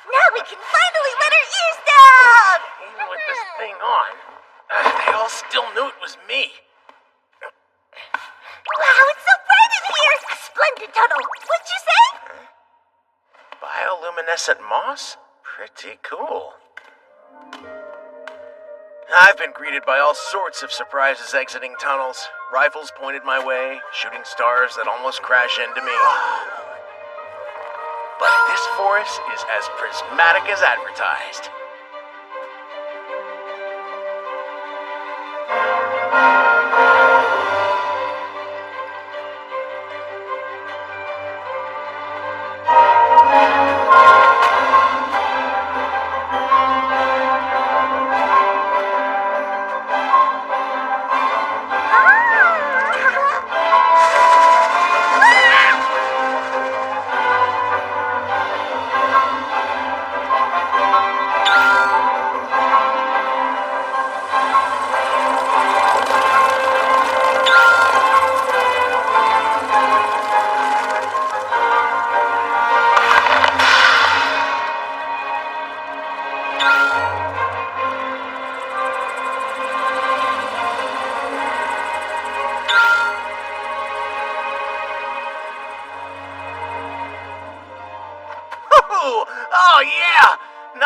Now we can finally let our ears down! Even with this thing on, they all still knew it was me. Wow, it's so bright in here! A splendid tunnel, wouldn't you say? Bioluminescent moss? Pretty cool. I've been greeted by all sorts of surprises exiting tunnels. Rifles pointed my way, shooting stars that almost crash into me. But this forest is as prismatic as advertised.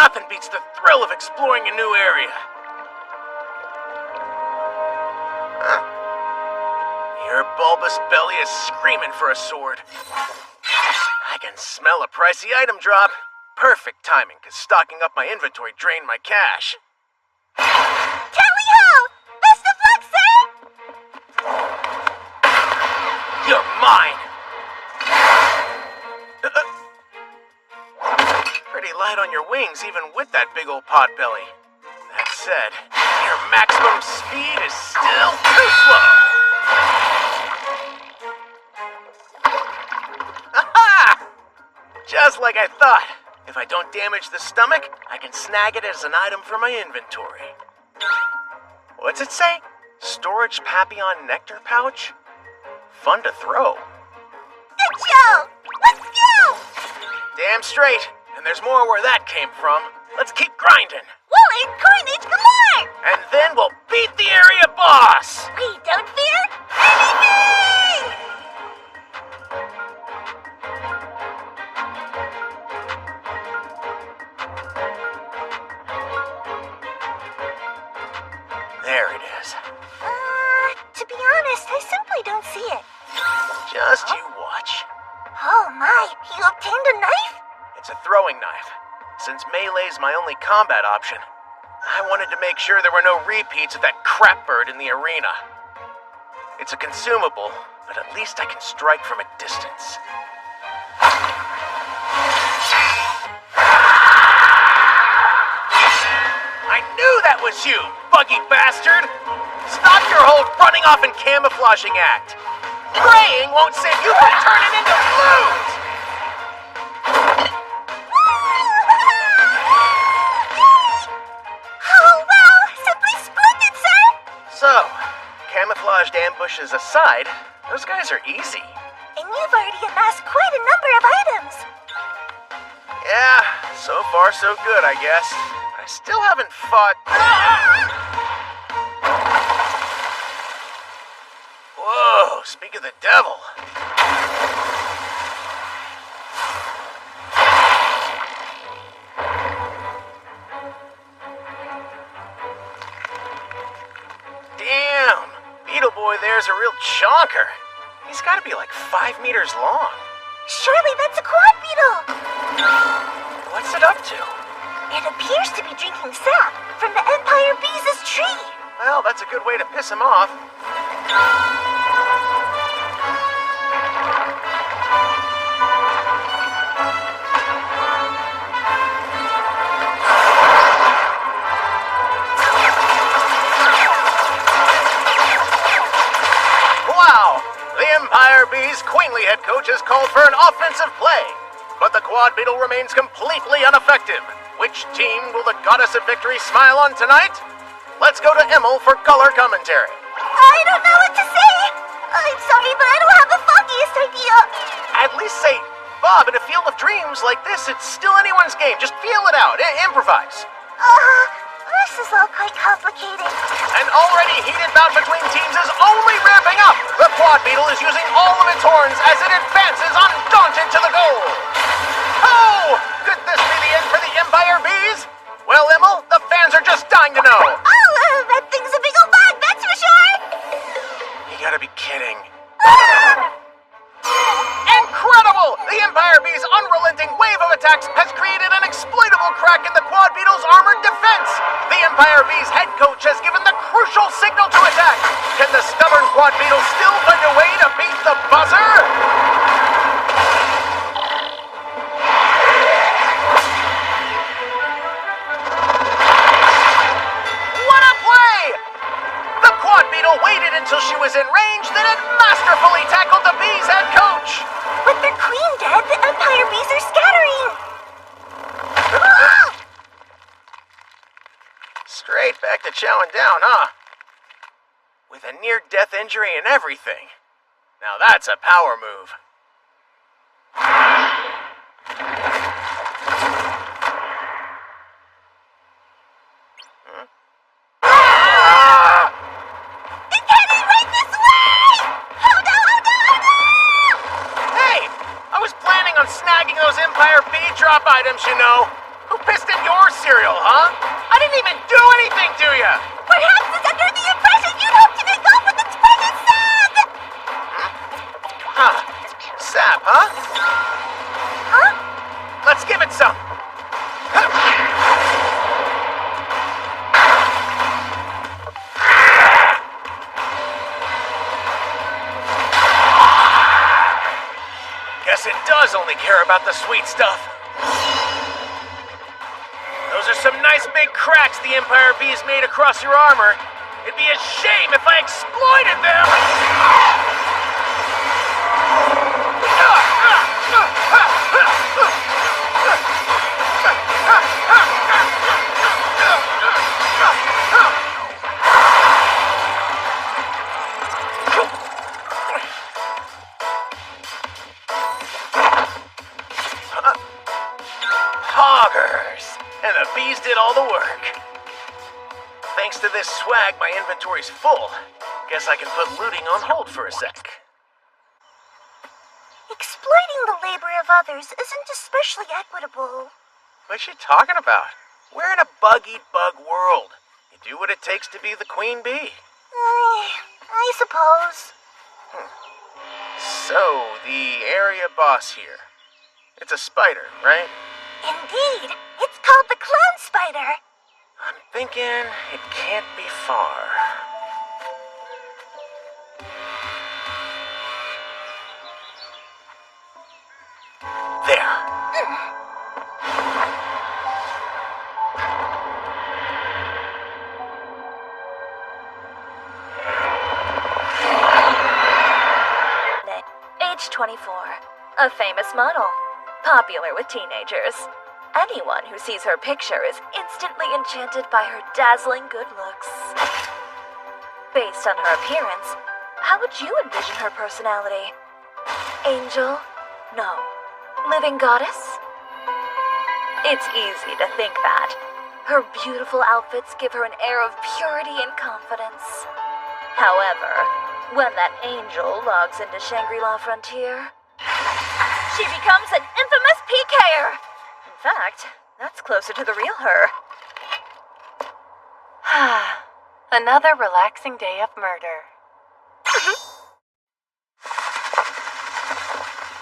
Nothing beats the thrill of exploring a new area. Huh? Your bulbous belly is screaming for a sword. I can smell a pricey item drop. Perfect timing, because stocking up my inventory drained my cash. Tally-ho! Best of luck, sir! You're mine! Pretty light on your wings, even with that big old pot belly. That said, your maximum speed is still too slow. Aha! Just like I thought. If I don't damage the stomach, I can snag it as an item for my inventory. What's it say? Storage Papillon nectar pouch? Fun to throw. Good show! Let's go! Damn straight. And there's more where that came from. Let's keep grinding. Wooly coinage galore! And then we'll beat the area boss! We don't fear anything! There it is. To be honest, I simply don't see it. Just you watch. Oh my, you obtained a knife? It's a throwing knife. Since melee's my only combat option, I wanted to make sure there were no repeats of that crap bird in the arena. It's a consumable, but at least I can strike from a distance. I knew that was you, buggy bastard! Stop your whole running off and camouflaging act! Praying won't save you from turning into blues! Oh, wow! Simply splendid, sir! So, camouflaged ambushes aside, those guys are easy. And you've already amassed quite a number of items. Yeah, so far so good, I guess. I still haven't fought... Whoa, speak of the devil. Damn, Beetle Boy there's a real chonker. He's gotta be like 5 meters long. Surely that's a quad beetle! What's it up to? It appears to be drinking sap from the Empire Bees' tree. Well, that's a good way to piss him off. Wow! The Empire Bees' queenly head coach has called for an offensive play. But the Quad Beetle remains completely ineffective. Which team will the Goddess of Victory smile on tonight? Let's go to Emil for color commentary. I don't know what to say. I'm sorry, but I don't have the foggiest idea. At least say, Bob, in a field of dreams like this, it's still anyone's game. Just feel it out. Improvise. This is all quite complicated. An already heated bout between teams is only ramping up. The Quad Beetle is using all of its horns as it advances undaunted to the goal. Oh! Could this be the end for the Empire Bees? Well, Emil, the fans are just dying to know. Oh, that thing's a big old bug, that's for sure. You gotta be kidding. Incredible! The Empire Bees' unrelenting wave of attacks has created an exploitable crack in the Quad Beetle's armored defense. The Empire Bees' head coach has given the crucial signal to attack. Can the stubborn Quad Beetle still find a way to beat the buzzer? What a play! The Quad Beetle waited until she was in range, then it masterfully tackled the Bees' head coach. With their queen dead, the Empire Bees are scattering. Straight back to chowing down, huh? With a near-death injury and everything. Now that's a power move. It's heading right this way! Oh no, oh no, oh no! Hey! I was planning on snagging those Empire Bee drop items, you know. Who pissed in your cereal, huh? I didn't even do anything to you! Perhaps it's under the impression you'd hope to make off with its precious sap! Huh. Sap, huh? Huh? Let's give it some. Guess it does only care about the sweet stuff. Those are some nice big cracks the Empire Bees made across your armor. It'd be a shame if I exploited them! Hoggers! And the bees did all the work. Thanks to this swag, my inventory's full. Guess I can put looting on hold for a sec. Exploiting the labor of others isn't especially equitable. What's she talking about? We're in a bug-eat-bug world. You do what it takes to be the queen bee. I suppose. So, the area boss here. It's a spider, right? Indeed. It's called the clone spider. I'm thinking it can't be far. There. Age 24. A famous model. Popular with teenagers. Anyone who sees her picture is instantly enchanted by her dazzling good looks. Based on her appearance, how would you envision her personality? Angel? No. Living goddess? It's easy to think that. Her beautiful outfits give her an air of purity and confidence. However, when that angel logs into Shangri-La Frontier, she becomes an infamous PKer! In fact, that's closer to the real her. Another relaxing day of murder.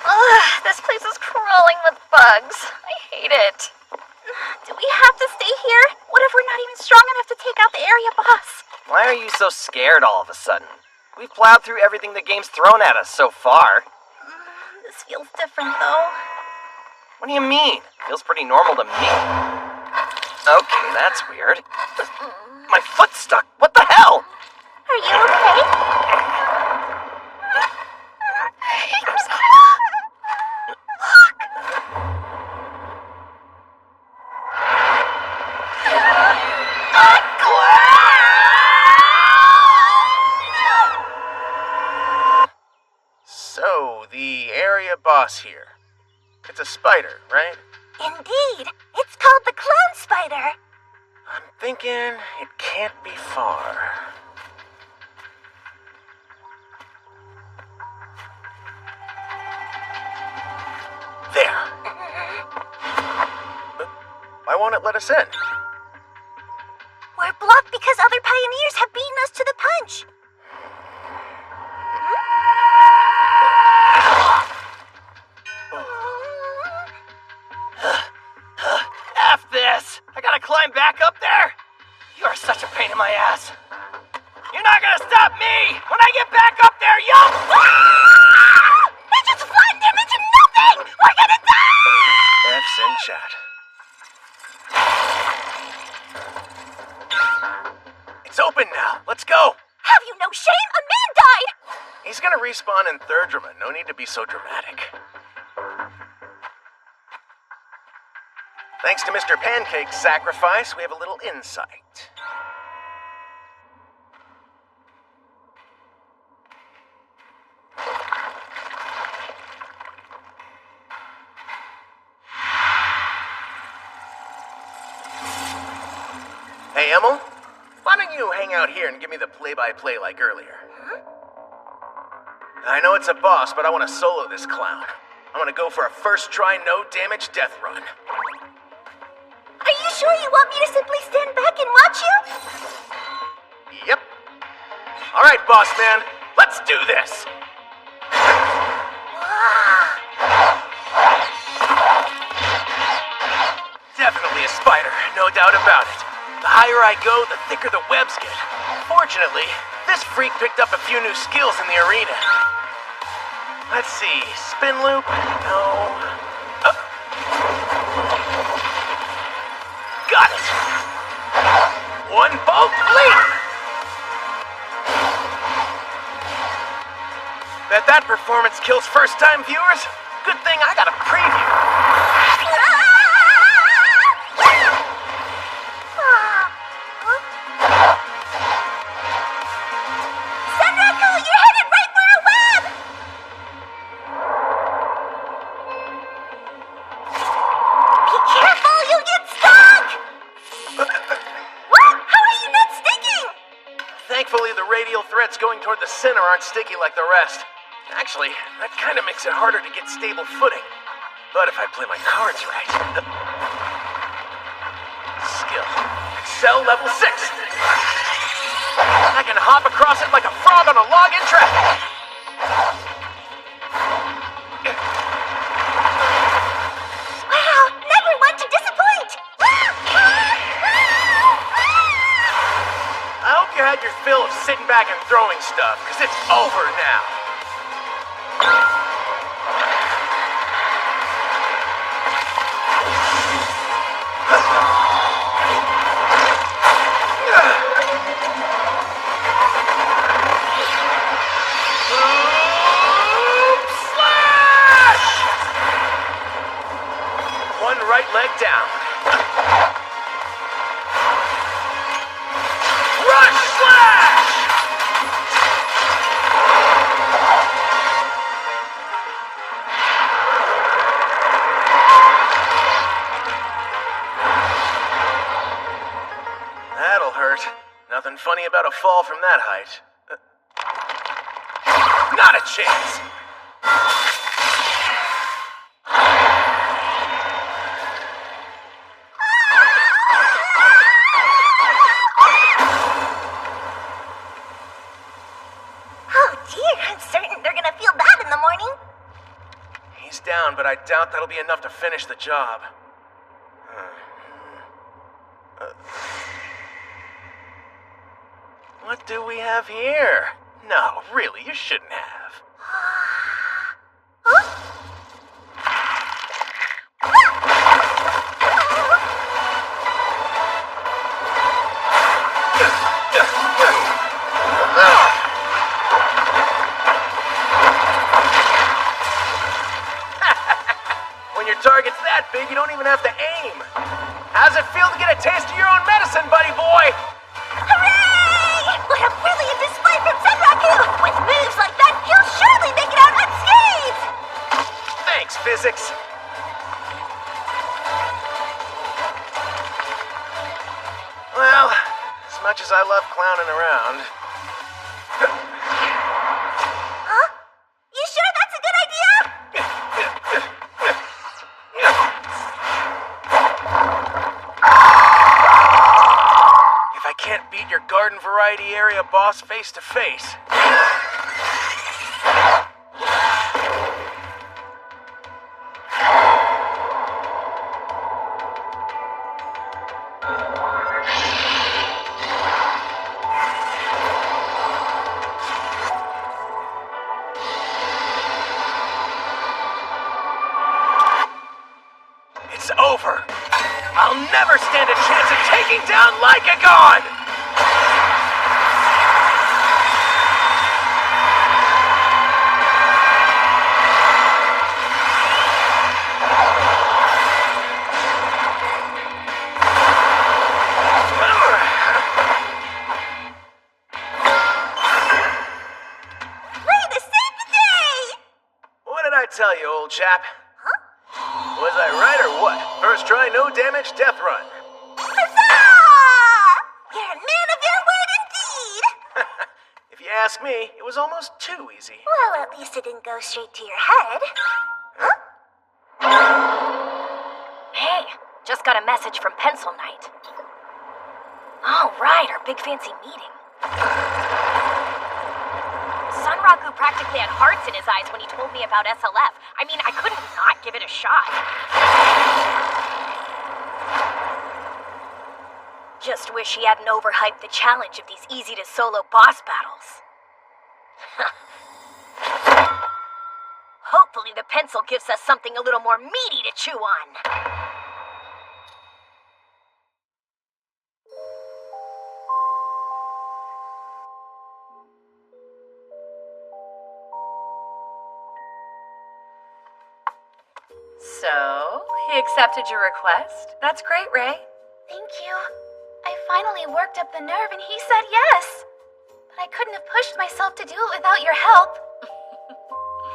Ugh, this place is crawling with bugs. I hate it. Do we have to stay here? What if we're not even strong enough to take out the area boss? Why are you so scared all of a sudden? We've plowed through everything the game's thrown at us so far. This feels different, though. What do you mean? Feels pretty normal to me. Okay, that's weird. My foot's stuck. What the hell? Are you okay? So, the area boss here. It's a spider, right? Indeed. It's called the clone spider. I'm thinking it can't be far. There. Why won't it let us in? We're blocked because other pioneers have beaten us to the punch. F this! I gotta climb back up there? You are such a pain in my ass. You're not gonna stop me! When I get back up there, you'll... It just flattened him into nothing! We're gonna die! F's in chat. It's open now. Let's go. Have you no shame? A man died! He's gonna respawn in Third Drama. No need to be so dramatic. Thanks to Mr. Pancake's sacrifice, we have a little insight. Hey, Emil? Why don't you hang out here and give me the play-by-play like earlier? I know it's a boss, but I want to solo this clown. I want to go for a first try, no damage death run. Are you you sure you want me to simply stand back and watch you? Yep. All right, boss man, let's do this. Definitely a spider, no doubt about it. The higher I go, the thicker the webs get. Fortunately, this freak picked up a few new skills in the arena. Let's see, spin loop? No. Got it! One bolt leap! Bet that performance kills first-time viewers? Good thing I got a preview. Senraku, you're headed right for a web! Be careful, you'll get stuck! What? How are you not sticking? Thankfully, the radial threads going toward the center aren't sticky like the rest. Actually, that kind of makes it harder to get stable footing. But if I play my cards right... Skill. Excel level 6! I can hop across it like a frog on a log in traffic! Wow, never one to disappoint! I hope you had your fill of sitting back and throwing stuff, because it's over now. One right leg down. Rush slash! That'll hurt. Nothing funny about a fall from that height. Not a chance! Oh dear, I'm certain they're gonna feel bad in the morning. He's down, but I doubt that'll be enough to finish the job. What do we have here? No, really, you shouldn't have. When your target's that big, you don't even have to aim. How's it feel to get a taste of your own medicine, buddy boy? Hooray! What a brilliant display from Senraku! With moves like that, he'll surely make it out unscathed! Thanks, physics. Well, as much as I love clowning around... Huh? You sure that's a good idea? If I can't beat your garden variety area boss face to face... It's over. I'll never stand a chance at taking down Lycagon! Way to save the day! What did I tell you, old chap? Was I right or what? First try, no damage, death run. Huzzah! You're a man of your word indeed! If you ask me, it was almost too easy. Well, at least it didn't go straight to your head. Hey, Just got a message from Pencil Knight. All right, our big fancy meeting. Sunraku practically had hearts in his eyes when he told me about SLF. I mean, I couldn't not give it a shot. Just wish he hadn't overhyped the challenge of these easy-to-solo boss battles. Hopefully the pencil gives us something a little more meaty to chew on. So, he accepted your request? That's great, Ray. Thank you. I finally worked up the nerve and he said yes. But I couldn't have pushed myself to do it without your help.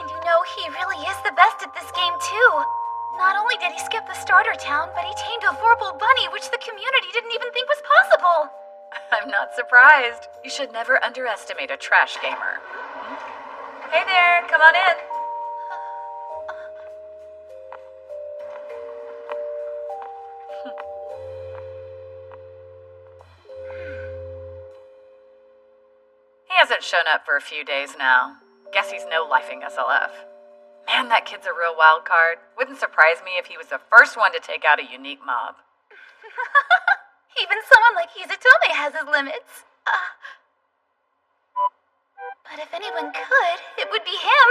And you know, he really is the best at this game too. Not only did he skip the starter town, but he tamed a Vorpal bunny, which the community didn't even think was possible. I'm not surprised. You should never underestimate a trash gamer. Hey there, come on in. He hasn't shown up for a few days now. Guess he's no-lifing SLF. Man, that kid's a real wild card. Wouldn't surprise me if he was the first one to take out a unique mob. Even someone like Izutome has his limits. But if anyone could, it would be him.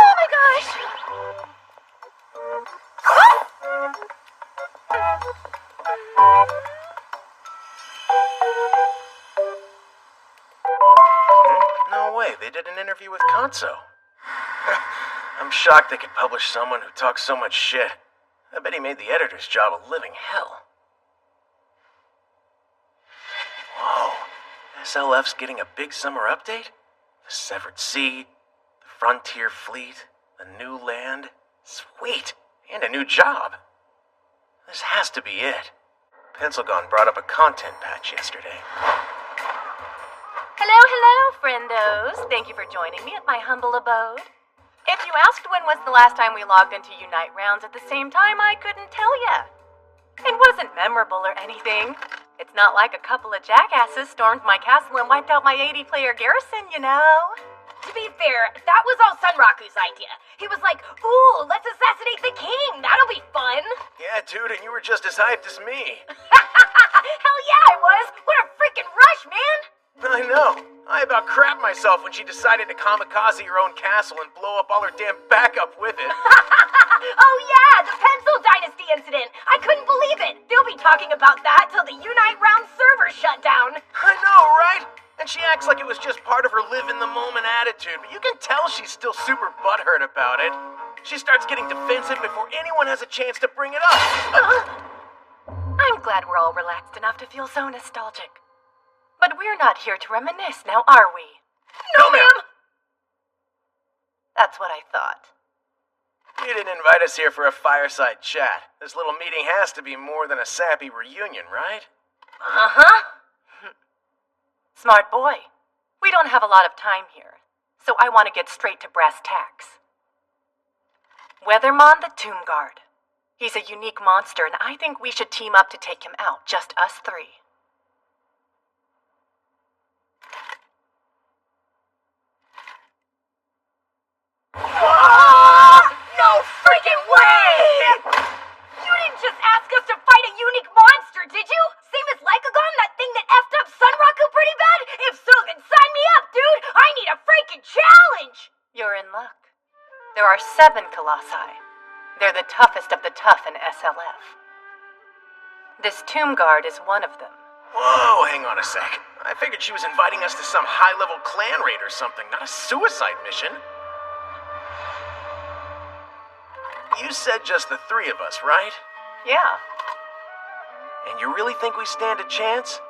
Oh my gosh! No way, they did an interview with Kanso. I'm shocked they could publish someone who talks so much shit. I bet he made the editor's job a living hell. Whoa, SLF's getting a big summer update? The Severed Sea, the Frontier Fleet, the new land. Sweet, and a new job. This has to be it. Pencilgon brought up a content patch yesterday. Hello, friendos. Thank you for joining me at my humble abode. If you asked when was the last time we logged into Unite rounds at the same time, I couldn't tell ya. It wasn't memorable or anything. It's not like a couple of jackasses stormed my castle and wiped out my 80-player garrison, you know. To be fair, that was all Sunraku's idea. He was like, ooh, let's assassinate the king. That'll be fun. Yeah, dude, and you were just as hyped as me. Hell yeah, I was. What a freaking rush, man. I know. I about crapped myself when she decided to kamikaze her own castle and blow up all her damn backup with it. Oh yeah, the Pencil Dynasty incident. I couldn't believe it. They'll be talking about that till the Unite round server shut down. I know, right? And she acts like it was just part of her live-in-the-moment attitude, but you can tell she's still super butthurt about it. She starts getting defensive before anyone has a chance to bring it up. I'm glad we're all relaxed enough to feel so nostalgic. But we're not here to reminisce now, are we? No, ma'am! That's what I thought. You didn't invite us here for a fireside chat. This little meeting has to be more than a sappy reunion, right? Uh-huh. Smart boy. We don't have a lot of time here, so I want to get straight to brass tacks. Weathermon the Tomb Guard. He's a unique monster, and I think we should team up to take him out, just us three. No freaking way! You didn't just ask us to fight a unique monster, did you? Same as Lycagon, that thing that effed up Sunraku pretty bad? If so, then sign me up, dude! I need a freaking challenge! You're in luck. There are 7 Colossi. They're the toughest of the tough in SLF. This Tomb Guard is one of them. Whoa, hang on a sec. I figured she was inviting us to some high-level clan raid or something, not a suicide mission. You said just the 3 of us, right? Yeah. And you really think we stand a chance?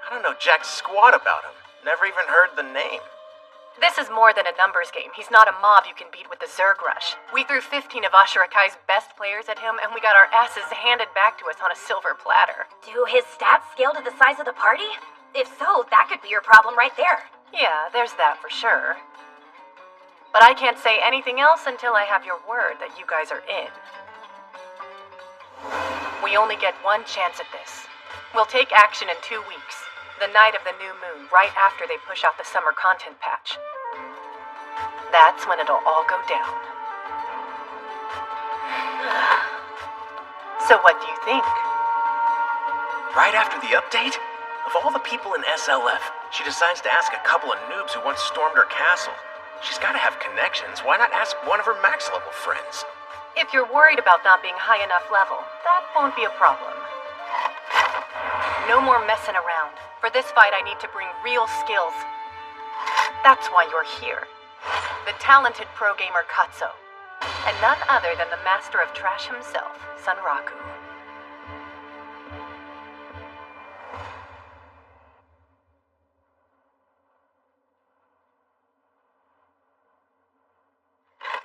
I don't know jack squat about him. Never even heard the name. This is more than a numbers game. He's not a mob you can beat with the Zerg Rush. We threw 15 of Ashirakai's best players at him, and we got our asses handed back to us on a silver platter. Do his stats scale to the size of the party? If so, that could be your problem right there. Yeah, there's that for sure. But I can't say anything else until I have your word that you guys are in. We only get one chance at this. We'll take action in 2 weeks, the night of the new moon, right after they push out the summer content patch. That's when it'll all go down. So what do you think? Right after the update? Of all the people in SLF, she decides to ask a couple of noobs who once stormed her castle. She's gotta have connections. Why not ask one of her max level friends? If you're worried about not being high enough level, that won't be a problem. No more messing around. For this fight, I need to bring real skills. That's why you're here. The talented pro gamer Katso. And none other than the master of trash himself, Sunraku.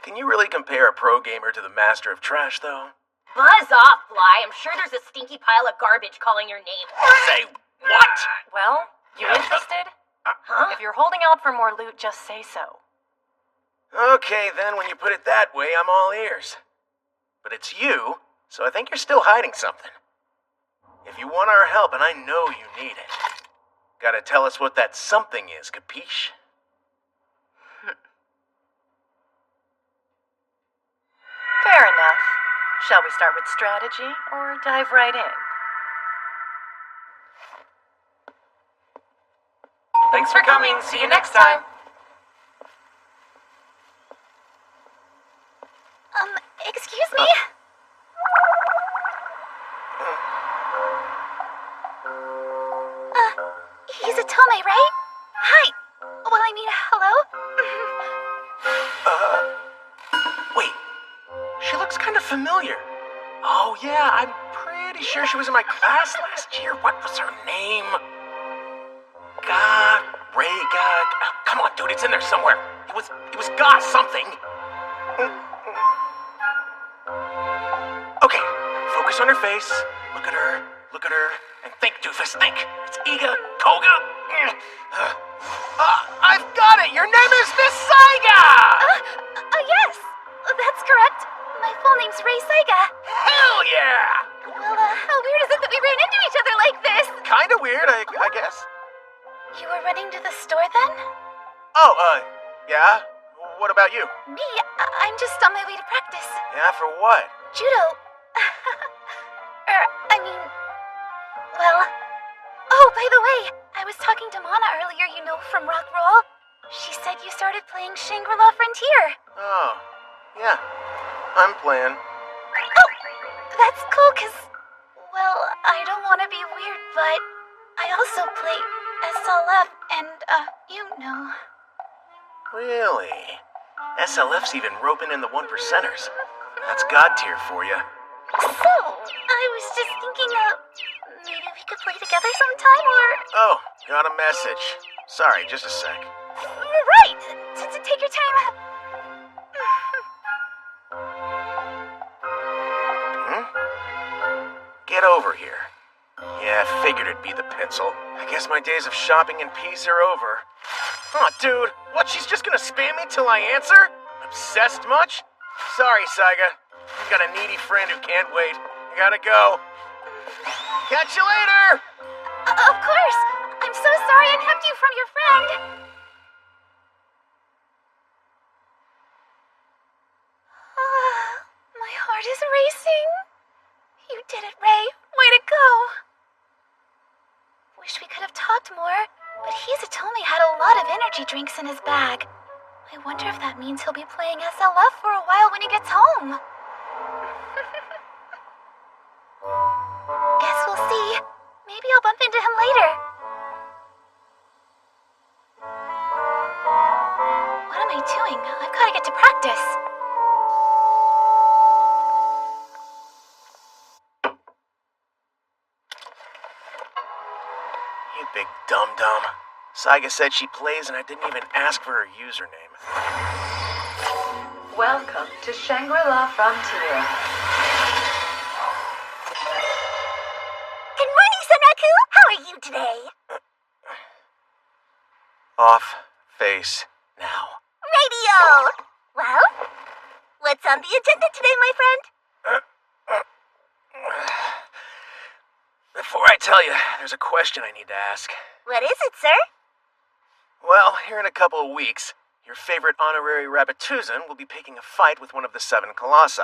Can you really compare a pro gamer to the master of trash, though? Buzz off, Fly. I'm sure there's a stinky pile of garbage calling your name. Say what? Well, you interested? Huh? If you're holding out for more loot, just say so. Okay, then, when you put it that way, I'm all ears. But it's you, so I think you're still hiding something. If you want our help, and I know you need it, gotta tell us what that something is, capiche? Fair enough. Shall we start with strategy, or dive right in? Thanks for coming. See you next time. Excuse me? He's a Tome, right? Hi. Well, I mean, hello? Wait. She looks kind of familiar. Oh, yeah, I'm pretty sure she was in my class last year. What was her name? Come on, dude, it's in there somewhere. It was Ga something. Okay, focus on her face. Look at her, and think, doofus, think. It's Iga Koga. I've got it. Your name is Miss Saiga. Yes, that's correct. My full name's Rei Saiga. Hell yeah! Well, how weird is it that we ran into each other like this? Kinda weird, I guess. You were running to the store then? Oh, yeah? What about you? Me? I'm just on my way to practice. Yeah, for what? Judo. Well... Oh, by the way, I was talking to Mana earlier, you know, from Rock Roll. She said you started playing Shangri-La Frontier. Oh, yeah. I'm playing. Oh, that's cool, cause... Well, I don't want to be weird, but... I also play SLF, and, you know... Really? SLF's even roping in the 1%ers. That's God tier for you. So, I was just thinking, maybe we could play together sometime, or... Oh, got a message. Sorry, just a sec. Right! Take your time. Get over here. Yeah, I figured it'd be the pencil. I guess my days of shopping in peace are over. Aw, dude, what, she's just gonna spam me till I answer? Obsessed much? Sorry, Saiga. I've got a needy friend who can't wait. I gotta go. Catch you later! Of course! I'm so sorry I kept you from your friend. My heart is racing. You did it, Ray. Way to go. Wish we could have talked more, but Hizatomi had a lot of energy drinks in his bag. I wonder if that means he'll be playing SLF for a while when he gets home. Guess we'll see. Maybe I'll bump into him later. What am I doing? I've got to get to practice. You big dum-dum. Saiga said she plays and I didn't even ask for her username. Welcome to Shangri-La Frontier. Good morning, Sunraku! How are you today? Off. Face. Now. Radio! Well, what's on the agenda today, my friend? Before I tell you, there's a question I need to ask. What is it, sir? Well, here in a couple of weeks, your favorite honorary Rabbituzan will be picking a fight with one of the 7 Colossi.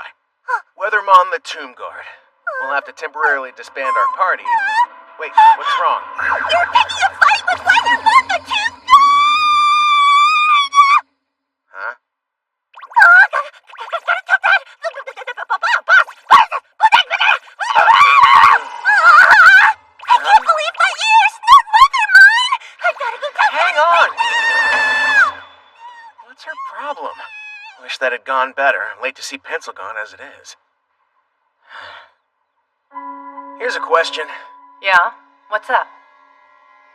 Weathermon the Tomb Guard. We'll have to temporarily disband our party. Wait, what's wrong? You're picking a fight with Weathermon the Tomb Guard! Huh? I can't believe my ears! Not Weathermon! I've gotta go tell Hang on! What's her problem? Wish that had gone better. I'm late to see Pencil gone as it is. Here's a question. Yeah? What's up?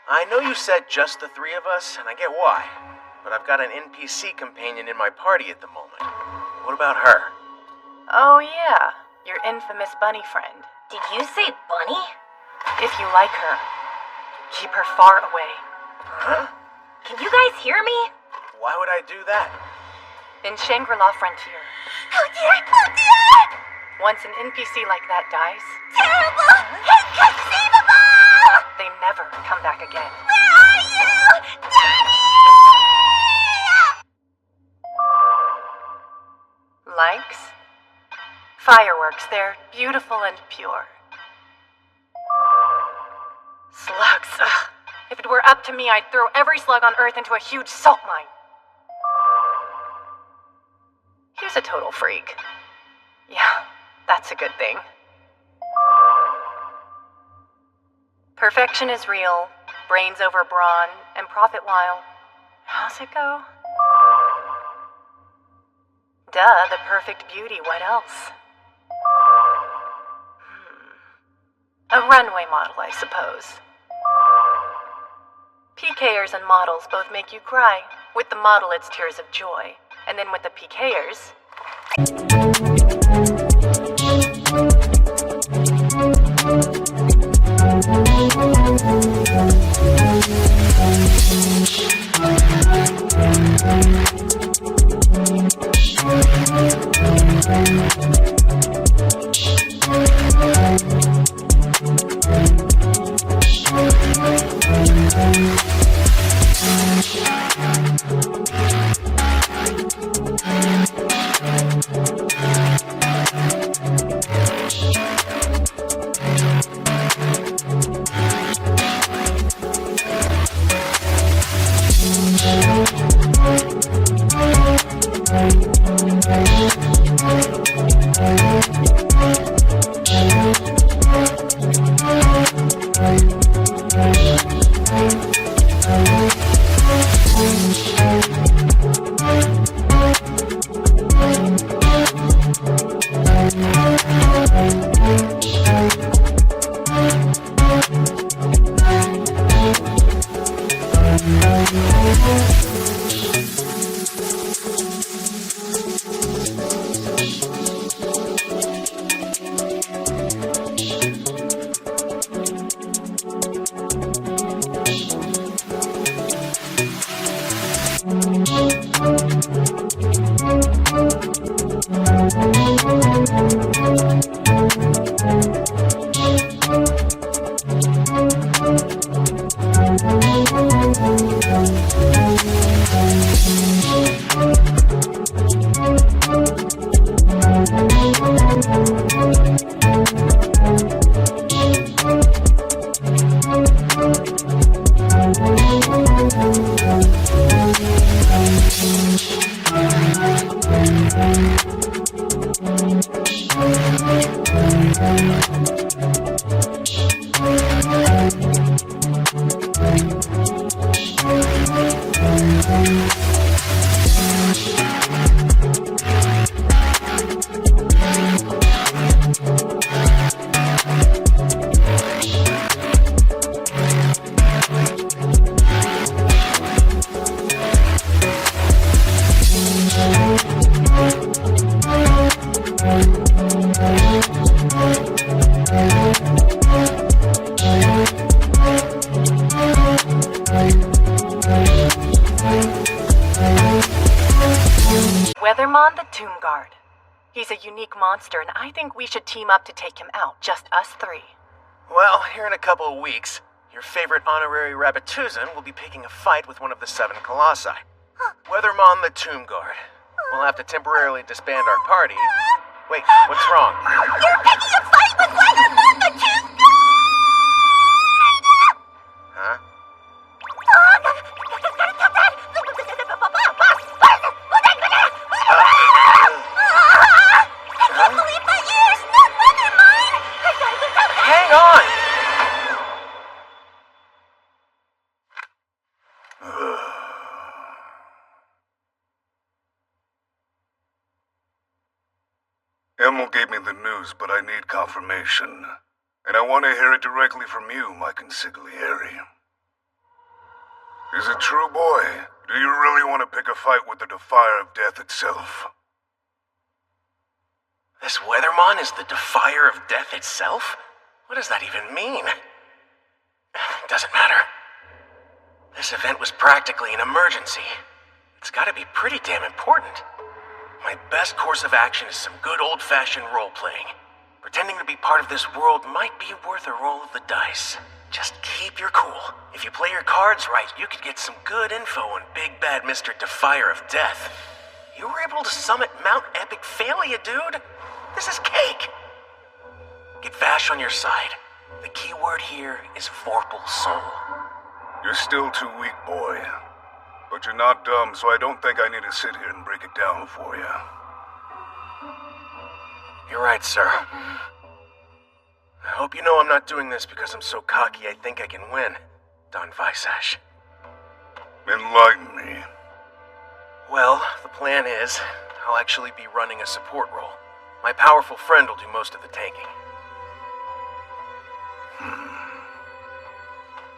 I know you said just the 3 of us, and I get why. But I've got an NPC companion in my party at the moment. What about her? Oh, yeah. Your infamous bunny friend. Did you say bunny? If you like her, keep her far away. Huh? Can you guys hear me? Why would I do that? In Shangri-La Frontier, Oh dear! Oh dear! once an NPC like that dies, Terrible! Inconceivable! they never come back again. Where are you? Daddy! Likes? Fireworks, they're beautiful and pure. Slugs, ugh. If it were up to me, I'd throw every slug on Earth into a huge salt mine. Here's a total freak. Yeah, that's a good thing. Perfection is real, brains over brawn, and profit while. How's it go? Duh, the perfect beauty, what else? A runway model, I suppose. PKers and models both make you cry. With the model, it's tears of joy. And then with the PKers... Weathermon the Tomb Guard. He's a unique monster, and I think we should team up to take him out, just us three. Well, here in a couple of weeks, your favorite honorary Rabbituzan will be picking a fight with one of the 7 Colossi. Weathermon the Tomb Guard. We'll have to temporarily disband our party. Wait, what's wrong? You're picking a fight with Weathermon the Tomb Guard! Huh? I can't believe my ears! Not Weathermon! I gotta get out! Hang on! Emil gave me the news, but I need confirmation. And I want to hear it directly from you, my consigliere. Is it true, boy? Do you really want to pick a fight with the Defier of Death itself? This Weathermon is the Defier of Death itself? What does that even mean? Doesn't matter. This event was practically an emergency. It's gotta be pretty damn important. My best course of action is some good old-fashioned role-playing. Pretending to be part of this world might be worth a roll of the dice. Just keep your cool. If you play your cards right, you could get some good info on Big Bad Mr. Defier of Death. You were able to summit Mount Epic Failure, dude. This is cake. Get Vash on your side. The key word here is Vorpal Soul. You're still too weak, boy. But you're not dumb, so I don't think I need to sit here and break it down for you. You're right, sir. I hope you know I'm not doing this because I'm so cocky I think I can win, Don Vysash. Enlighten me. Well, the plan is, I'll actually be running a support role. My powerful friend will do most of the tanking.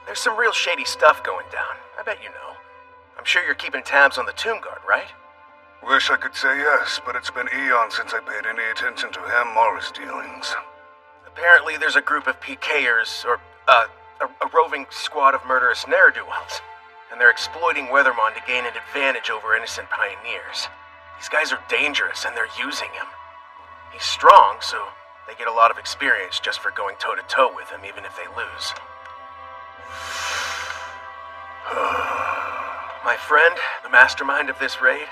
There's some real shady stuff going down. I bet you know. I'm sure you're keeping tabs on the Tomb Guard, right? Wish I could say yes, but it's been eons since I paid any attention to him or his dealings. Apparently there's a group of PKers, or, a roving squad of murderous ne'er-do-wells. And they're exploiting Weathermon to gain an advantage over innocent pioneers. These guys are dangerous, and they're using him. He's strong, so they get a lot of experience just for going toe-to-toe with him, even if they lose. My friend, the mastermind of this raid,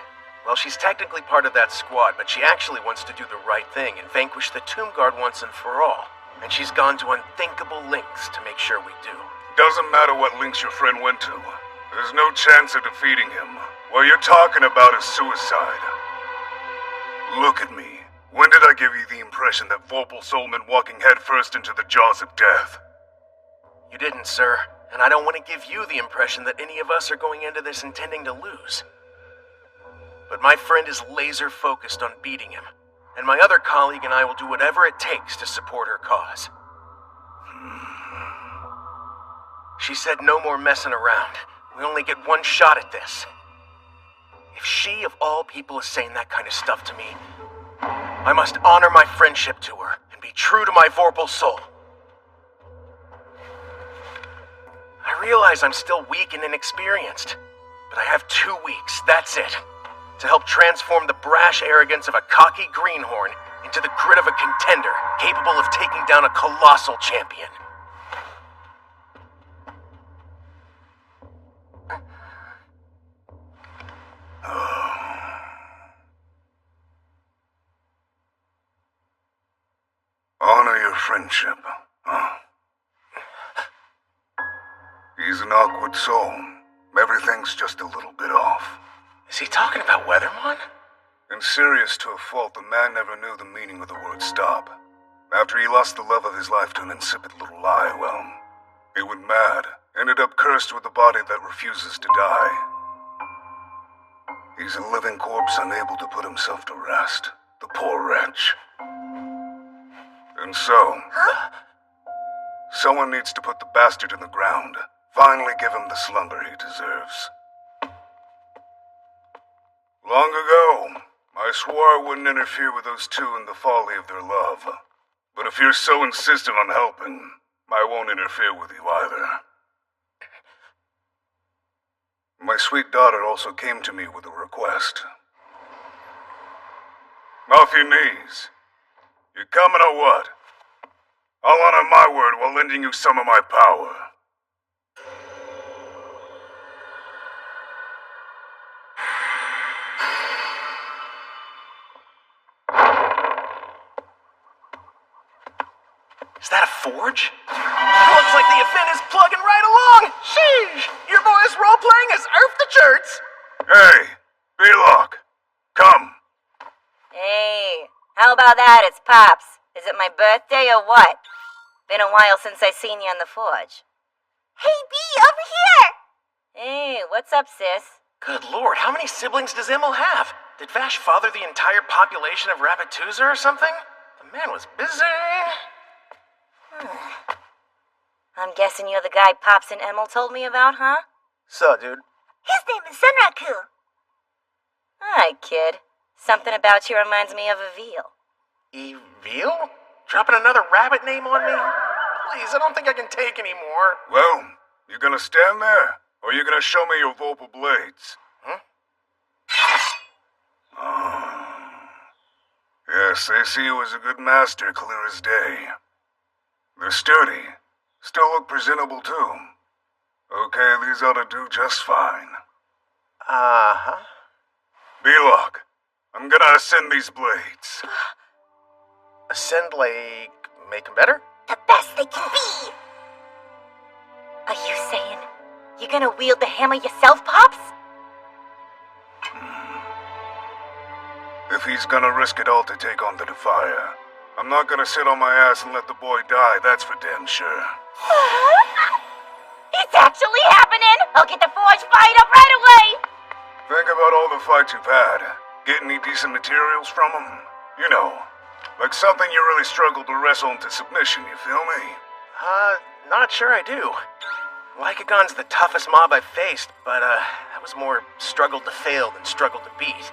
well, she's technically part of that squad, but she actually wants to do the right thing and vanquish the Tomb Guard once and for all. And she's gone to unthinkable lengths to make sure we do. Doesn't matter what links your friend went to. There's no chance of defeating him. What you're talking about is suicide. Look at me. When did I give you the impression that Vorpal Soul meant walking headfirst into the jaws of death? You didn't, sir. And I don't want to give you the impression that any of us are going into this intending to lose. But my friend is laser-focused on beating him, and my other colleague and I will do whatever it takes to support her cause. She said no more messing around. We only get one shot at this. If she, of all people, is saying that kind of stuff to me, I must honor my friendship to her and be true to my Vorpal Soul. I realize I'm still weak and inexperienced, but I have 2 weeks, that's it, to help transform the brash arrogance of a cocky greenhorn into the grit of a contender capable of taking down a colossal champion. Honor your friendship, huh? He's an awkward soul. Everything's just a little bit off. Is he talking about Weathermon? And serious to a fault, the man never knew the meaning of the word stop. After he lost the love of his life to an insipid little lie, well, he went mad. Ended up cursed with a body that refuses to die. He's a living corpse unable to put himself to rest. The poor wretch. And so... someone needs to put the bastard in the ground. Finally give him the slumber he deserves. Long ago, I swore I wouldn't interfere with those two in the folly of their love. But if you're so insistent on helping, I won't interfere with you either. My sweet daughter also came to me with a request. Off your knees. You coming or what? I'll honor my word while lending you some of my power. Is that a forge? Looks like the event is plugging right along! Sheesh! Your boy's role-playing as Earth the Church! Hey, B-Lock, come. Hey, how about that? It's Pops. Is it my birthday or what? Been a while since I seen you on the forge. Hey, B, over here! Hey, what's up, sis? Good lord, how many siblings does Emil have? Did Vash father the entire population of Rabbituza or something? The man was busy. I'm guessing you're the guy Pops and Emil told me about, huh? So, dude. His name is Senraku. Hi, kid. Something about you reminds me of a veal. Veal? Dropping another rabbit name on me? Please, I don't think I can take any more. Well, you gonna stand there, or you gonna show me your Vorpal blades? Huh? Yes, they see you as a good master, clear as day. They're sturdy. Still look presentable, too. Okay, these ought to do just fine. Uh-huh. B-Lock, I'm gonna ascend these blades. Ascend like... make them better? The best they can be! Are you saying you're gonna wield the hammer yourself, Pops? If he's gonna risk it all to take on the Defier, I'm not gonna sit on my ass and let the boy die, that's for damn sure. It's actually happening! I'll get the forge fired up right away! Think about all the fights you've had. Get any decent materials from them? You know, like something you really struggled to wrestle into submission, you feel me? Not sure I do. Lycagon's the toughest mob I've faced, but, that was more struggled to fail than struggled to beat.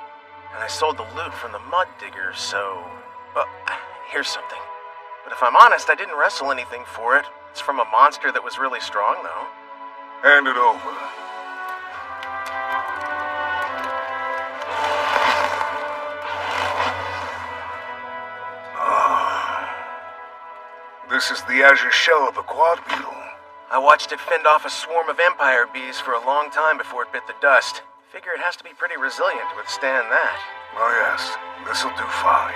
And I sold the loot from the mud diggers, so... Well, here's something. But if I'm honest, I didn't wrestle anything for it. It's from a monster that was really strong, though. Hand it over. This is the azure shell of a quad beetle. I watched it fend off a swarm of Empire bees for a long time before it bit the dust. Figure it has to be pretty resilient to withstand that. Oh yes, this'll do fine.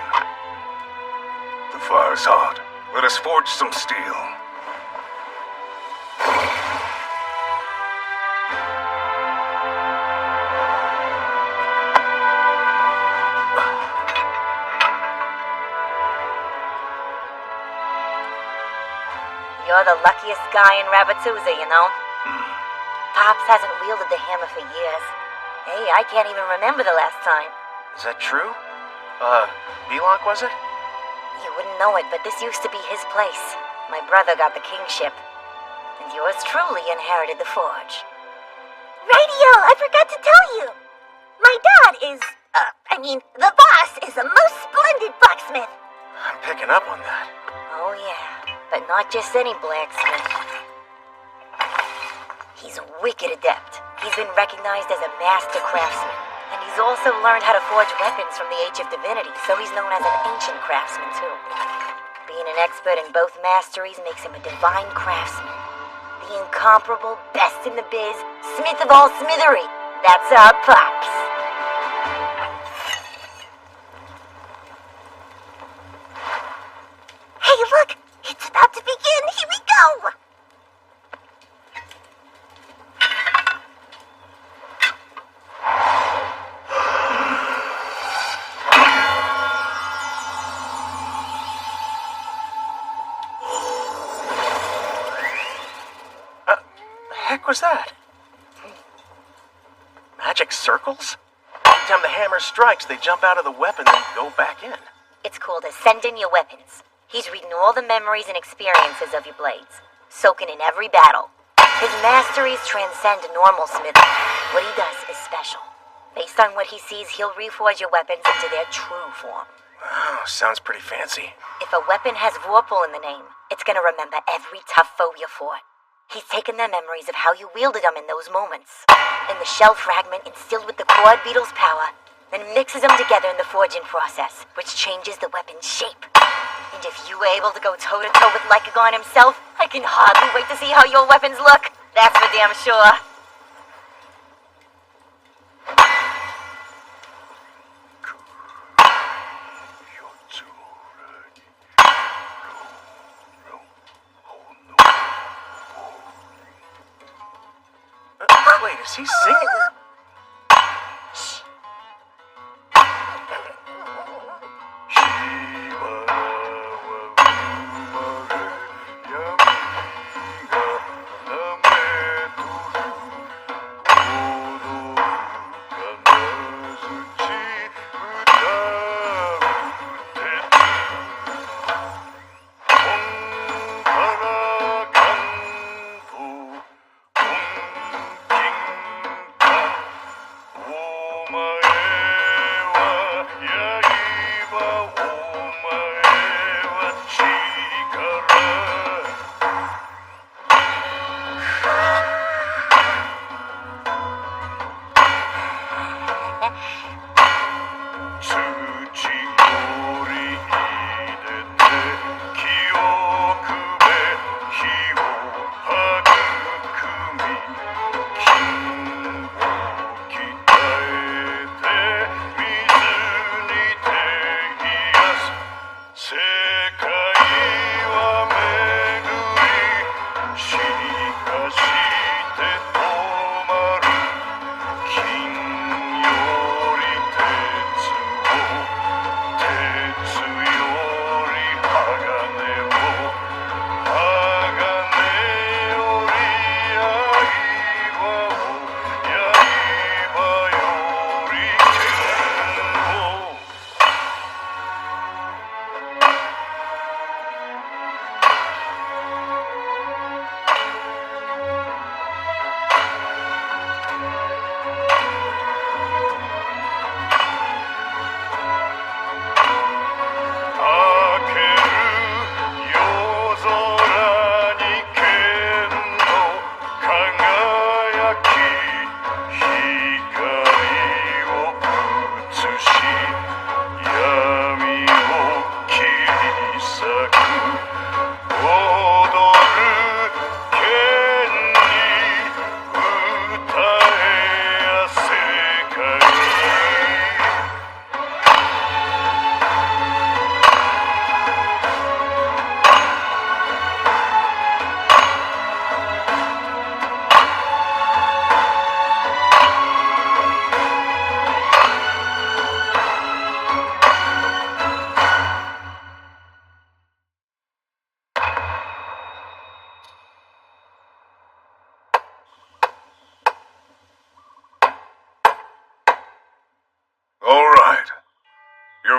The fire's hot. Let us forge some steel. You're the luckiest guy in Rabbituza, you know? Pops hasn't wielded the hammer for years. Hey, I can't even remember the last time. Is that true? B-Lock, was it? You wouldn't know it, but this used to be his place. My brother got the kingship. And yours truly inherited the forge. Radio, I forgot to tell you. My dad is, the boss is a most splendid blacksmith. I'm picking up on that. Oh yeah, but not just any blacksmith. He's a wicked adept. He's been recognized as a master craftsman. And he's also learned how to forge weapons from the Age of Divinity, so he's known as an ancient craftsman too. Being an expert in both masteries makes him a divine craftsman. The incomparable, best in the biz, smith of all smithery. That's our Pops. Hey, look! It's about to begin! Here we go! Heck was that? Magic circles? Every time the hammer strikes, they jump out of the weapon and go back in. It's called Ascending Your Weapons. He's reading all the memories and experiences of your blades, soaking in every battle. His masteries transcend normal smithing. What he does is special. Based on what he sees, he'll reforge your weapons into their true form. Oh, sounds pretty fancy. If a weapon has Vorpal in the name, it's gonna remember every tough foe you fought. He's taken their memories of how you wielded them in those moments. And the shell fragment instilled with the Quad Beetle's power, then mixes them together in the forging process, which changes the weapon's shape. And if you were able to go toe-to-toe with Lycagon himself, I can hardly wait to see how your weapons look. That's for damn sure. Wait, is he singing?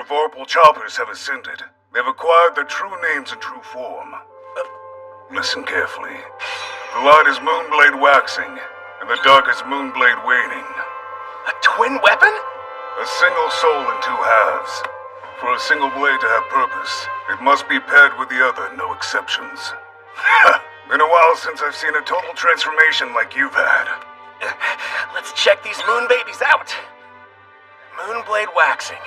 Vorpal choppers have ascended. They've acquired their true names and true form. Listen carefully. The light is Moonblade waxing, and the dark is Moonblade waning. A twin weapon? A single soul in two halves. For a single blade to have purpose, it must be paired with the other, no exceptions. Been a while since I've seen a total transformation like you've had. Let's check these moon babies out. Moonblade waxing.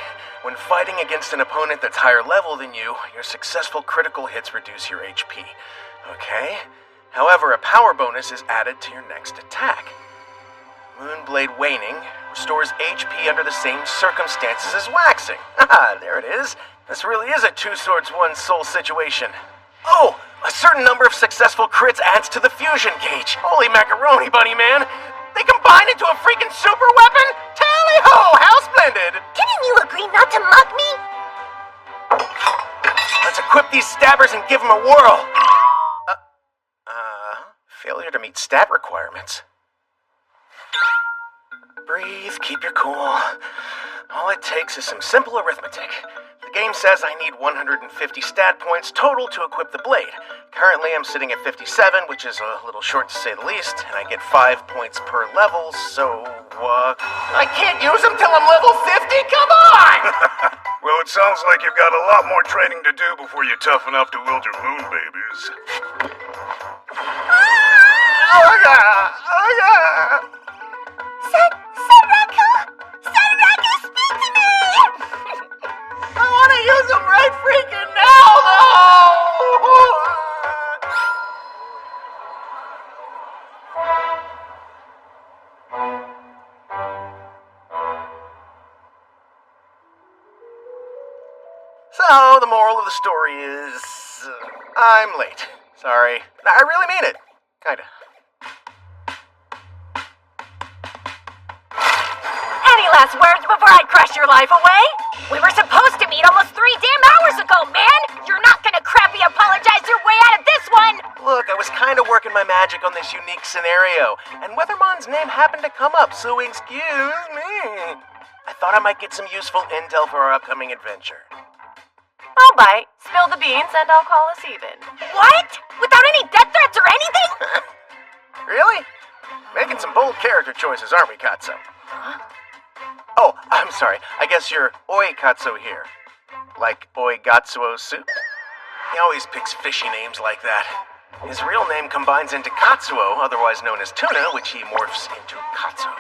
When fighting against an opponent that's higher level than you, your successful critical hits reduce your HP. Okay? However, a power bonus is added to your next attack. Moonblade waning restores HP under the same circumstances as waxing. Haha, there it is. This really is a two swords, one soul situation. Oh, a certain number of successful crits adds to the fusion gauge. Holy macaroni, bunny man! They combine into a freaking super weapon? Tally-ho! How splendid! Didn't you agree not to mock me? Let's equip these stabbers and give them a whirl. Failure to meet stat requirements. Breathe, keep your cool. All it takes is some simple arithmetic. The game says I need 150 stat points total to equip the blade. Currently, I'm sitting at 57, which is a little short to say the least, and I get 5 points per level, so, I can't use them till I'm level 50? Come on! Well, it sounds like you've got a lot more training to do before you're tough enough to wield your moon babies. Oh, yeah! Oh, yeah! Sanraku! Sanraku speaks So, the moral of the story is... I'm late. Sorry. I really mean it. Kinda. Any last words before I crush your life away? We were supposed to meet almost 3 damn hours ago, man! You're not gonna crappy apologize your way out of this one! Look, I was kinda working my magic on this unique scenario, and Weathermon's name happened to come up, so excuse me. I thought I might get some useful intel for our upcoming adventure. I'll bite, spill the beans, and I'll call us even. What? Without any death threats or anything? Really? Making some bold character choices, aren't we, Katsu? Oh, I'm sorry. I guess you're Oi Katsu here. Like Oi Gatsuo soup? He always picks fishy names like that. His real name combines into Katsuo, otherwise known as tuna, which he morphs into Katsu.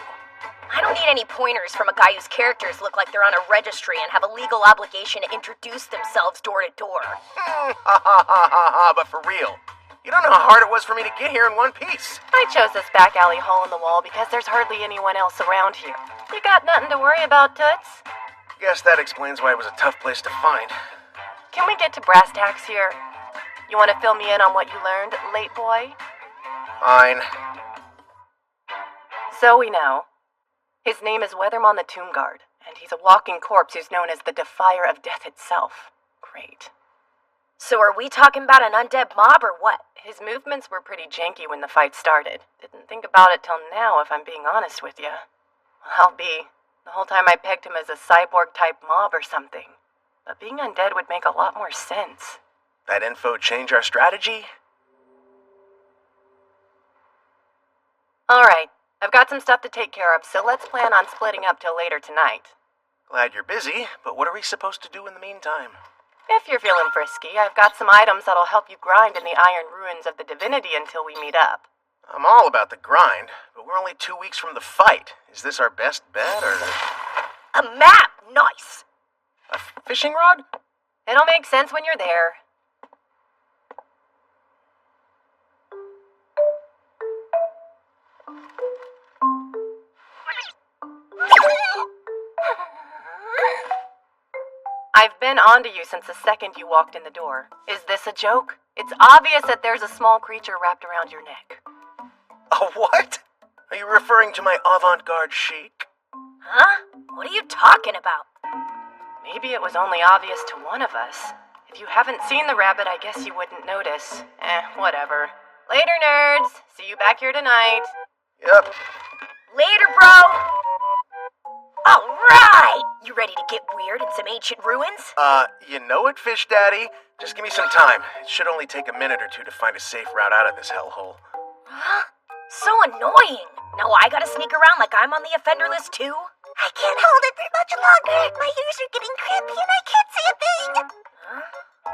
I don't need any pointers from a guy whose characters look like they're on a registry and have a legal obligation to introduce themselves door to door. Ha ha ha ha ha, but for real. You don't know how hard it was for me to get here in one piece. I chose this back alley hole in the wall because there's hardly anyone else around here. You got nothing to worry about, Toots? Guess that explains why it was a tough place to find. Can we get to brass tacks here? You want to fill me in on what you learned, late boy? Fine. So we know. His name is Weathermon the Tomb Guard, and he's a walking corpse who's known as the Defier of Death itself. Great. So are we talking about an undead mob or what? His movements were pretty janky when the fight started. Didn't think about it till now, if I'm being honest with you. I'll be. The whole time I pegged him as a cyborg-type mob or something. But being undead would make a lot more sense. That info change our strategy? Alright, I've got some stuff to take care of, so let's plan on splitting up till later tonight. Glad you're busy, but what are we supposed to do in the meantime? If you're feeling frisky, I've got some items that'll help you grind in the iron ruins of the divinity until we meet up. I'm all about the grind, but we're only 2 weeks from the fight. Is this our best bet, or... A map! Nice! A fishing rod? It'll make sense when you're there. I've been onto you since the second you walked in the door. Is this a joke? It's obvious that there's a small creature wrapped around your neck. A what? Are you referring to my avant-garde chic? Huh? What are you talking about? Maybe it was only obvious to one of us. If you haven't seen the rabbit, I guess you wouldn't notice. Whatever. Later, nerds. See you back here tonight. Yep. Later, bro! Alright! You ready to get weird in some ancient ruins? You know it, Fish Daddy. Just give me some time. It should only take a minute or two to find a safe route out of this hellhole. Huh? So annoying! Now I gotta sneak around like I'm on the offender list too? I can't hold it for much longer. My ears are getting crampy and I can't see a thing. Huh?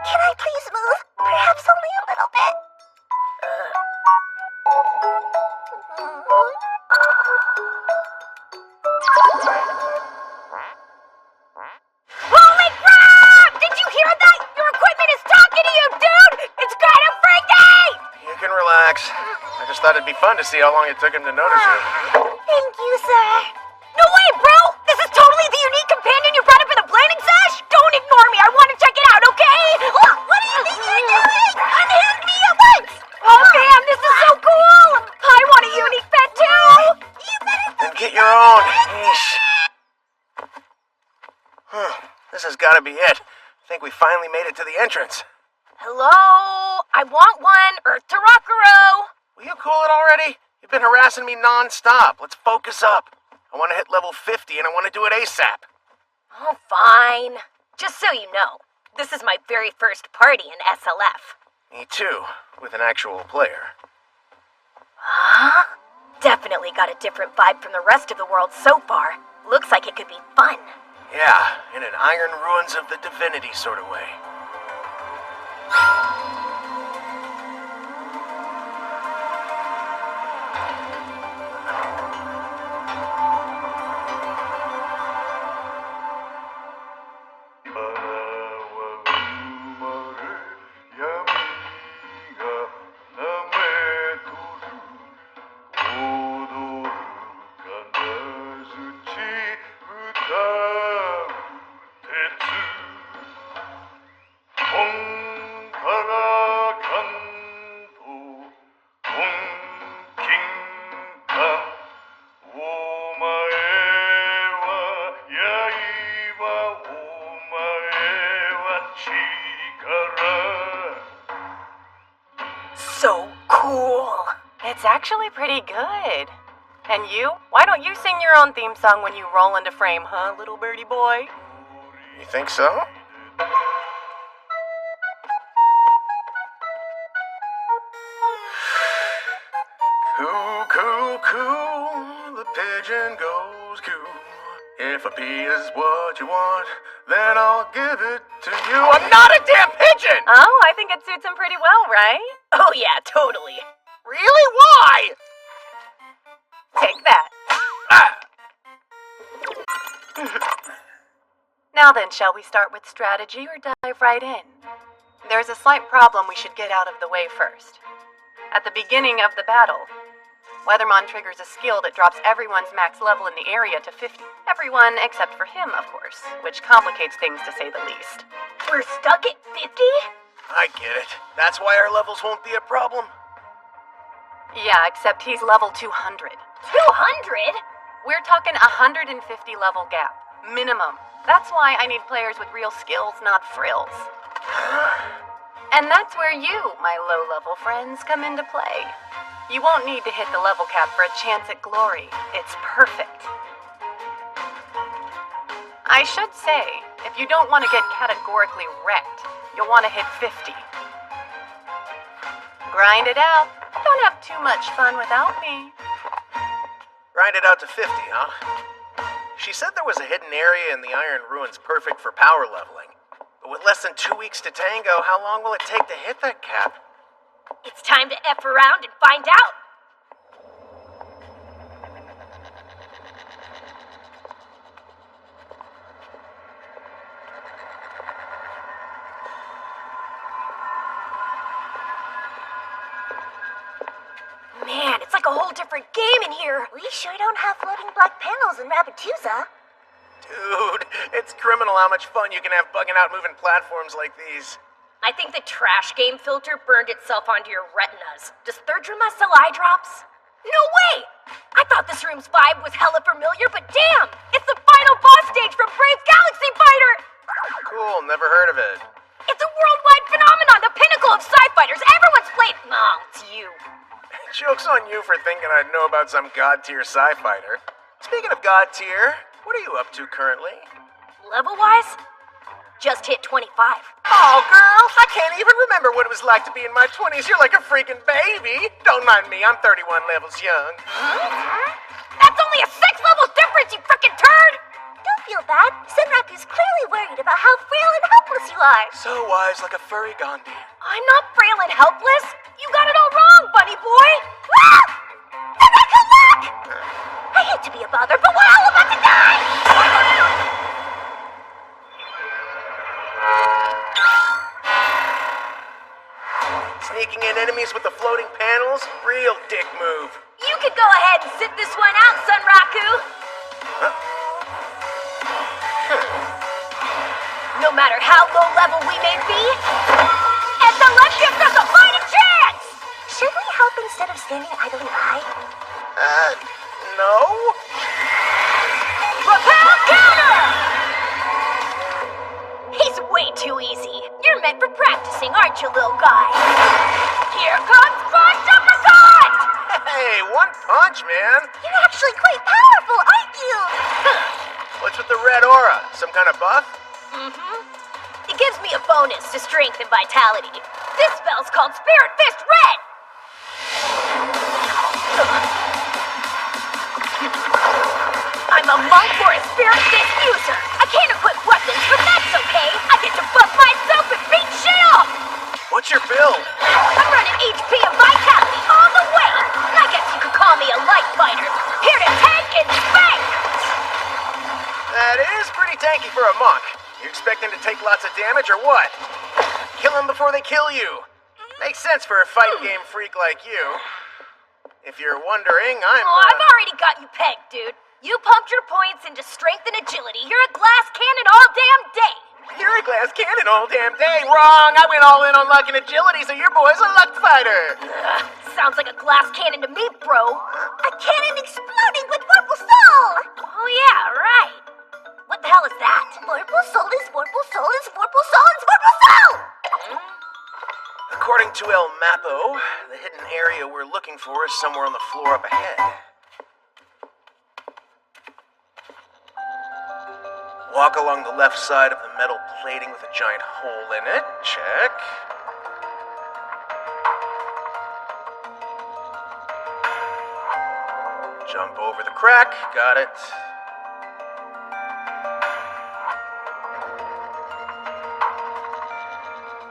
Can I please move? Perhaps only a little bit. Holy crap! Did you hear that? Your equipment is talking to you, dude! It's kind of freaky! You can relax. I just thought it'd be fun to see how long it took him to notice you. Thank you, sir. No way, bro! This is totally the unique companion you brought up in the planning sesh! Don't ignore me, I want to check it out, okay? What do you think you're doing? Unhand me at once! Oh man, this is so cool! I want a unique pet too! You better Then get your own. Yeesh. This has got to be it. I think we finally made it to the entrance. Hello? I want one, Earth to Rockero! Will you cool it already? You've been harassing me non-stop. Let's focus up. I want to hit level 50 and I want to do it ASAP. Oh, fine. Just so you know, this is my very first party in SLF. Me too, with an actual player. Huh? Definitely got a different vibe from the rest of the world so far. Looks like it could be fun. Yeah, in an iron ruins of the divinity sort of way. It's actually pretty good. And you? Why don't you sing your own theme song when you roll into frame, huh, little birdie boy? You think so? Coo, coo, coo, the pigeon goes coo. If a pea is what you want, then I'll give it to you. I'm not a damn pigeon! Oh, I think it suits him pretty well, right? Oh yeah, totally. Really? Why? Take that. Now then, shall we start with strategy or dive right in? There's a slight problem we should get out of the way first. At the beginning of the battle, Weathermon triggers a skill that drops everyone's max level in the area to 50. Everyone except for him, of course, which complicates things to say the least. We're stuck at 50? I get it. That's why our levels won't be a problem. Yeah, except he's level 200. 200? We're talking 150 level gap. Minimum. That's why I need players with real skills, not frills. And that's where you, my low-level friends, come into play. You won't need to hit the level cap for a chance at glory. It's perfect. I should say, if you don't want to get categorically wrecked, you'll want to hit 50. Grind it out. Don't have too much fun without me. Grind it out to 50, huh? She said there was a hidden area in the Iron Ruins perfect for power leveling. But with less than 2 weeks to tango, how long will it take to hit that cap? It's time to F around and find out. Man, it's like a whole different game in here. We sure don't have floating black panels in Rabbitusa. Dude, it's criminal how much fun you can have bugging out moving platforms like these. I think the trash game filter burned itself onto your retinas. Does Third Drama sell eye drops? No way! I thought this room's vibe was hella familiar, but damn! It's the final boss stage from Brave Galaxy Fighter! Cool, never heard of it. It's a worldwide phenomenon, the pinnacle of sci-fighters. Everyone's played... Oh, it's you. Joke's on you for thinking I'd know about some god-tier sci-fighter. Speaking of god-tier, what are you up to currently? Level-wise? Just hit 25. Oh, girl, I can't even remember what it was like to be in my 20s. You're like a freaking baby. Don't mind me, I'm 31 levels young. That's only a 6 levels difference, you frickin' turd! Don't feel bad. Senraku's clearly worried about how frail and helpless you are. So wise like a furry Gandhi. I'm not frail and helpless. You got it all wrong, bunny boy. Ah! Senraku, look! I hate to be a bother, but we're all about to die! Sneaking in enemies with the floating panels? Real dick move. You could go ahead and sit this one out, Sunraku. No matter how low level we may be, SLF gives us a fighting chance! Should we help instead of standing idly by? No? Repel counter! He's way too easy. You're meant for practicing, aren't you, little guy? Here comes Punch Uppercut! Hey, one punch, man. You're actually quite powerful, aren't you? What's with the red aura? Some kind of buff? It gives me a bonus to strength and vitality. This spell's called Spirit Fist Red! I'm a monk or a Spirit Fist user. I can't equip weapons, but that's okay. I get to buff myself and beat shit up! What's your build? I'm running HP and vitality all the way! I guess you could call me a light fighter. Here to tank and spank! That is pretty tanky for a monk. You expecting to take lots of damage or what? Kill them before they kill you. Makes sense for a fighting game freak like you. If you're wondering, I've already got you pegged, dude. You pumped your points into strength and agility. You're a glass cannon all damn day. You're a glass cannon all damn day. Wrong. I went all in on luck and agility, so your boy's a luck fighter. Sounds like a glass cannon to me, bro. A cannon exploding with Vorpal Soul! Oh yeah, right. What the hell is that? Vorpal Soul is Vorpal Soul is Vorpal Soul is Vorpal Soul! According to El Mapo, the hidden area we're looking for is somewhere on the floor up ahead. Walk along the left side of the metal plating with a giant hole in it. Check. Jump over the crack. Got it.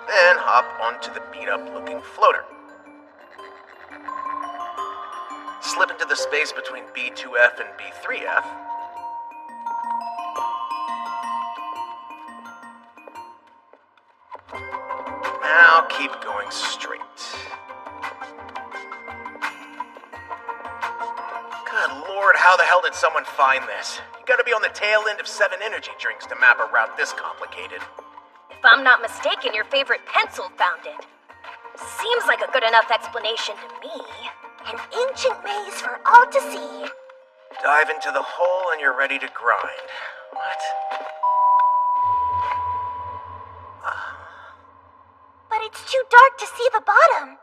Then hop onto the beat-up-looking floater. Slip into the space between B2F and B3F. Now keep going straight. Good lord, how the hell did someone find this? You gotta be on the tail end of 7 energy drinks to map a route this complicated. If I'm not mistaken, your favorite pencil found it. Seems like a good enough explanation to me. An ancient maze for all to see. Dive into the hole and you're ready to grind. What? But it's too dark to see the bottom.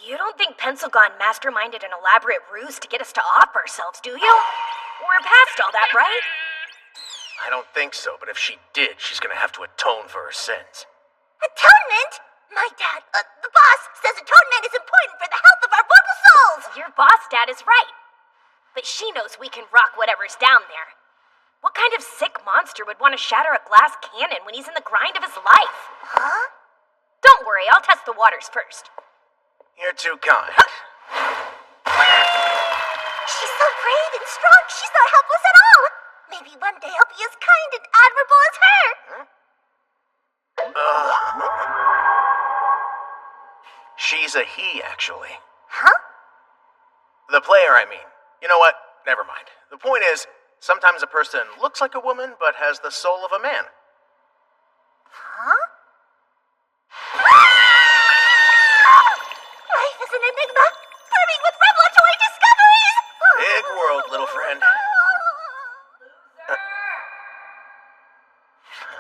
You don't think Pencilgon masterminded an elaborate ruse to get us to off ourselves, do you? We're past all that, right? I don't think so, but if she did, she's gonna have to atone for her sins. Atonement? My dad, the boss, says atonement is important for the health of our mortal souls! Your boss dad is right. But she knows we can rock whatever's down there. What kind of sick monster would want to shatter a glass cannon when he's in the grind of his life? Huh? Don't worry, I'll test the waters first. You're too kind. She's so brave and strong, she's not helpless at all! Maybe one day I'll be as kind and admirable as her! She's a he, actually. Huh? The player, I mean. You know what? Never mind. The point is, sometimes a person looks like a woman, but has the soul of a man. Huh? Life is an enigma, brimming with revelatory discoveries! Big world, little friend.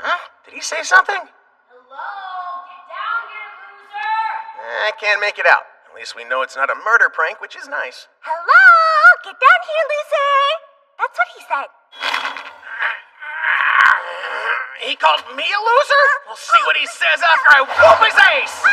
Huh? Did he say something? Hello? Get down here, loser! I can't make it out. At least we know it's not a murder prank, which is nice. Hello? Get down here, loser! That's what he said. He called me a loser? We'll see what he says after I whoop his ace!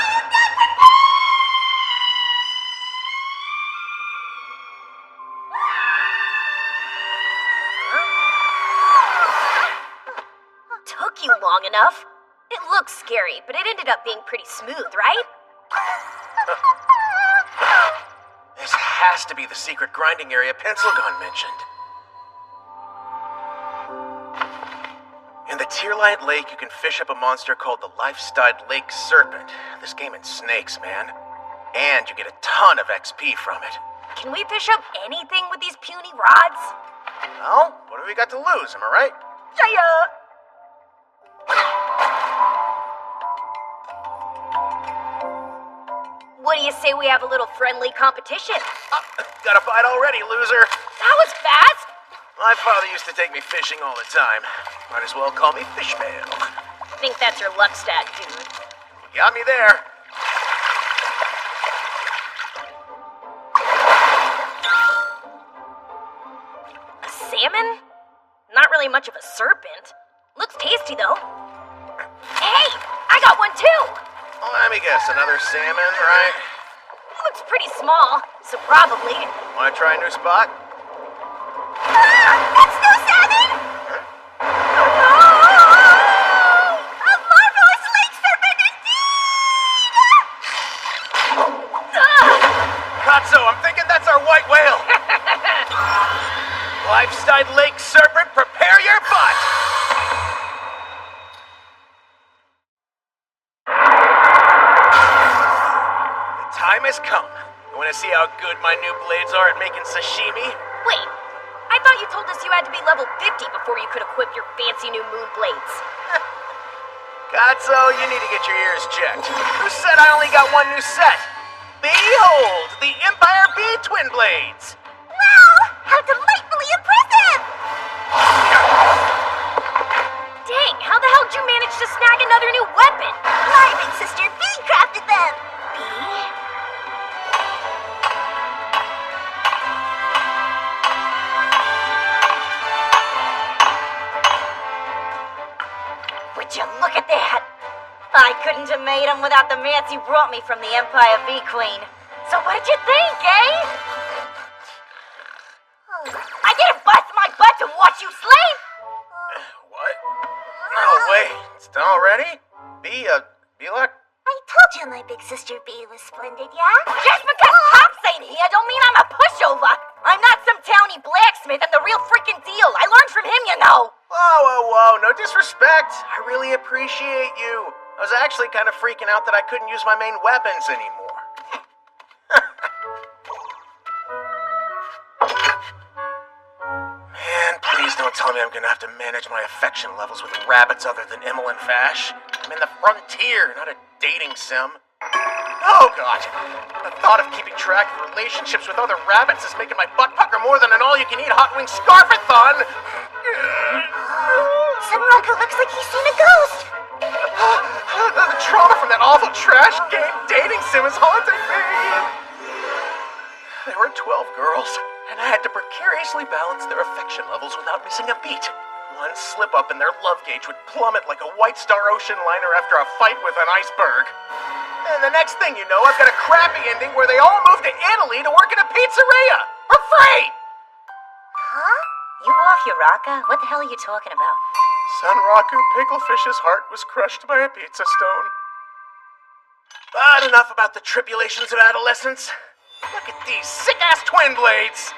Took you long enough. It looks scary, but it ended up being pretty smooth, right? This has to be the secret grinding area Pencilgon mentioned. In the Tearlight Lake, you can fish up a monster called the Life-Stide Lake Serpent. This game in snakes, man. And you get a ton of XP from it. Can we fish up anything with these puny rods? Well, what have we got to lose, am I right? Yeah. What do you say we have a little friendly competition? Got a fight already, loser. That was fast. My father used to take me fishing all the time. Might as well call me Fishmail. Think that's your luck stat, dude. You got me there. A salmon? Not really much of a serpent. Looks tasty, though. Hey, I got one, too. Let me guess, another salmon, right? Looks pretty small, so probably. Wanna try a new spot? That's no salmon! A marvelous lake serpent indeed! Katso, I'm thinking that's our white whale. Life-Stide Lake Serpent, prepare your butt! The time has come. You wanna see how good my new blades are at making sashimi? Wait, I thought you told us you had to be level 50 before you could equip your fancy new moon blades. Katso, you need to get your ears checked. Who said I only got one new set? Behold, the Empire B Twin Blades! Wow! How delightfully impressive! Dang, how the hell did you manage to snag another new weapon? My big sister B crafted them! B? Would you look at that? I couldn't have made him without the mats you brought me from the Empire V Queen. So what did you think, eh? I didn't bust my butt to watch you slave! What? No way. It's done already? Be like... I told you my big sister B was splendid, yeah? Just because Pops ain't here don't mean I'm a pushover. I'm not some towny blacksmith. I'm the real freaking deal. I learned from him, you know. Whoa. No disrespect. I really appreciate you. I was actually kind of freaking out that I couldn't use my main weapons anymore. Man, please don't tell me I'm gonna have to manage my affection levels with rabbits other than Immel and Vash. I'm in the frontier, not a dating sim. Oh god, the thought of keeping track of relationships with other rabbits is making my butt pucker more than an all-you-can-eat hot wing scarf-a-thon. Sunroku looks like he's seen a ghost. The trauma from that awful trash game dating sim is haunting me. There were 12 girls, and I had to precariously balance their affection levels without missing a beat. One slip up and their love gauge would plummet like a White Star ocean liner after a fight with an iceberg. And the next thing you know, I've got a crappy ending where they all move to Italy to work in a pizzeria for free! Huh? You off your rocker? What the hell are you talking about? Sunraku Picklefish's heart was crushed by a pizza stone. But enough about the tribulations of adolescence. Look at these sick-ass twin blades!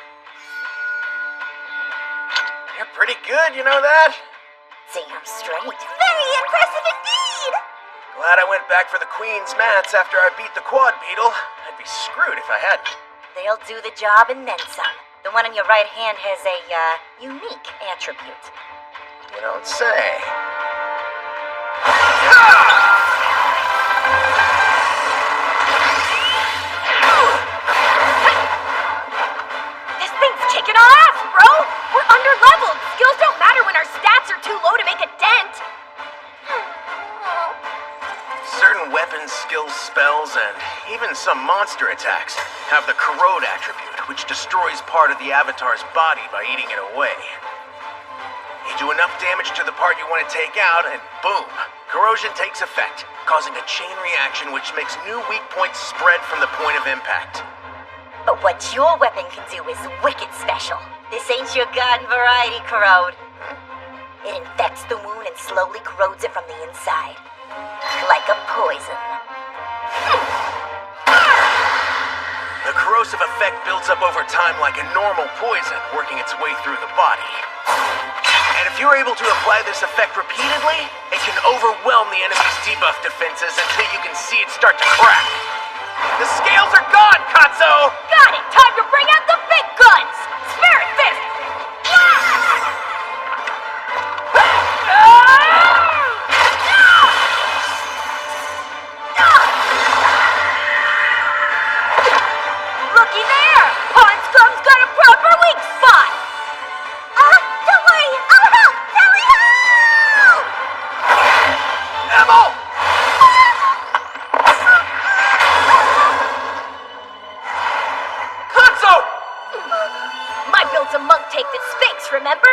They're pretty good, you know that? Damn straight. Very impressive indeed. Glad I went back for the Queen's mats after I beat the Quad Beetle. I'd be screwed if I hadn't. They'll do the job and then some. The one in your right hand has a, unique attribute. You don't say. This thing's kicking our ass, bro! We're under-leveled! Skills don't matter when our stats are too low to make a dent! Certain weapons, skills, spells, and even some monster attacks have the corrode attribute, which destroys part of the avatar's body by eating it away. You do enough damage to the part you want to take out, and boom, corrosion takes effect, causing a chain reaction which makes new weak points spread from the point of impact. But what your weapon can do is wicked special. This ain't your garden variety corrode. It infects the wound and slowly corrodes it from the inside. Like a poison. The corrosive effect builds up over time like a normal poison, working its way through the body. And if you're able to apply this effect repeatedly, it can overwhelm the enemy's debuff defenses until you can see it start to crack. The scales are gone, Katsuo! Got it! Time to bring out the big guns! Spirit Fist! Looky there! Pond Scum's got a proper weak spot! Don't worry, I'll help! Sally, help! Emil! Katsuo! My build's a monk take that speaks, remember?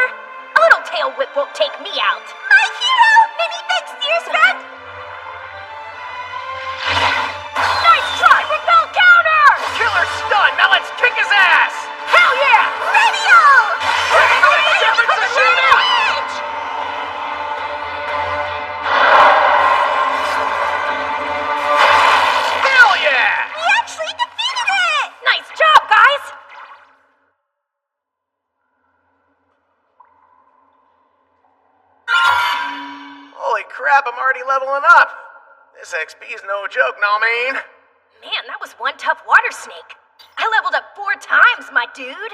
A little tail whip won't take me out. My hero! Many thanks, dear friend! Nice try, repel counter! Killer stun! Now let's kick his ass! Hell yeah! Radio! Hell yeah! We actually defeated it! Nice job, guys! Holy crap, I'm already leveling up! This XP is no joke, know what I mean? Man, that was one tough water snake. I leveled up 4 times, my dude.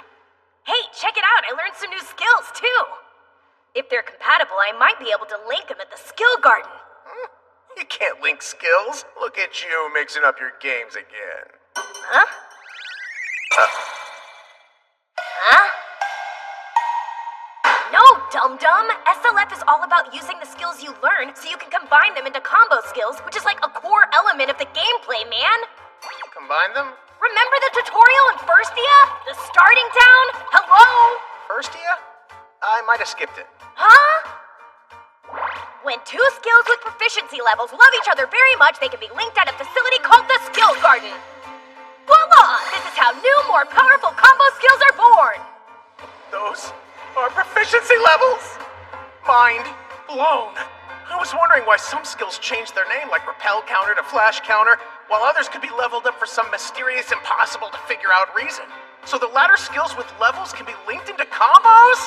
Hey, check it out. I learned some new skills, too. If they're compatible, I might be able to link them at the skill garden. You can't link skills. Look at you mixing up your games again. Huh? Huh? No, dum-dum. SLF is all about using the skills you learn so you can combine them into combo skills, which is like a core element of the gameplay, man. Combine them? Remember the tutorial in Firstia? The starting town? Hello? Firstia? I might have skipped it. Huh? When two skills with proficiency levels love each other very much, they can be linked at a facility called the Skill Garden. Voila! This is how new, more powerful combo skills are born! Those are proficiency levels? Mind blown. I was wondering why some skills changed their name, like repel counter to flash counter, while others could be leveled up for some mysterious, impossible to figure out reason. So the latter skills with levels can be linked into combos?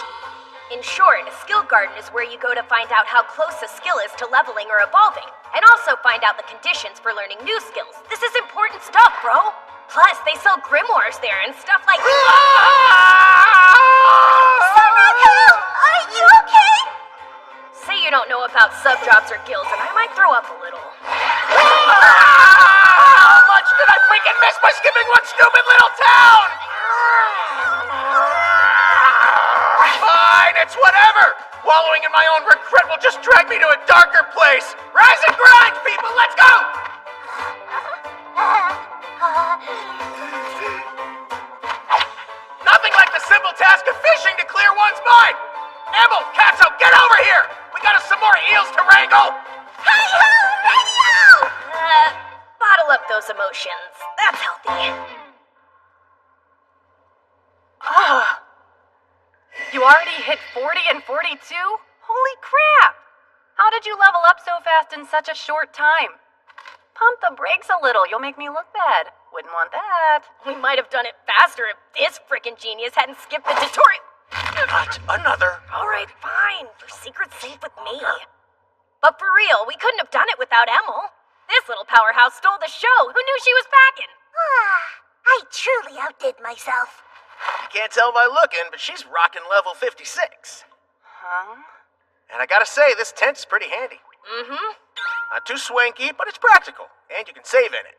In short, a skill garden is where you go to find out how close a skill is to leveling or evolving, and also find out the conditions for learning new skills. This is important stuff, bro. Plus, they sell grimoires there and stuff like... Sunraku! Are you okay? Say you don't know about sub-jobs or guilds, and I might throw up a little. How much did I freaking miss by skipping one stupid little town? Fine, it's whatever. Wallowing in my own regret will just drag me to a darker place. Rise and grind, people, let's go! Nothing like the simple task of fishing to clear one's mind. Amble, Katso, get over here! We got us some more eels to wrangle! Hi-ho, radio! Bottle up those emotions. That's healthy. Ah. You already hit 40 and 42? Holy crap! How did you level up so fast in such a short time? Pump the brakes a little, you'll make me look bad. Wouldn't want that. We might have done it faster if this frickin' genius hadn't skipped the tutorial. Not another. Alright, fine. Your secret's safe with me. But for real, we couldn't have done it without Emil. This little powerhouse stole the show. Who knew she was packing? I truly outdid myself. You can't tell by looking, but she's rocking level 56. Huh? And I gotta say, this tent's pretty handy. Mm-hmm. Not too swanky, but it's practical, and you can save in it.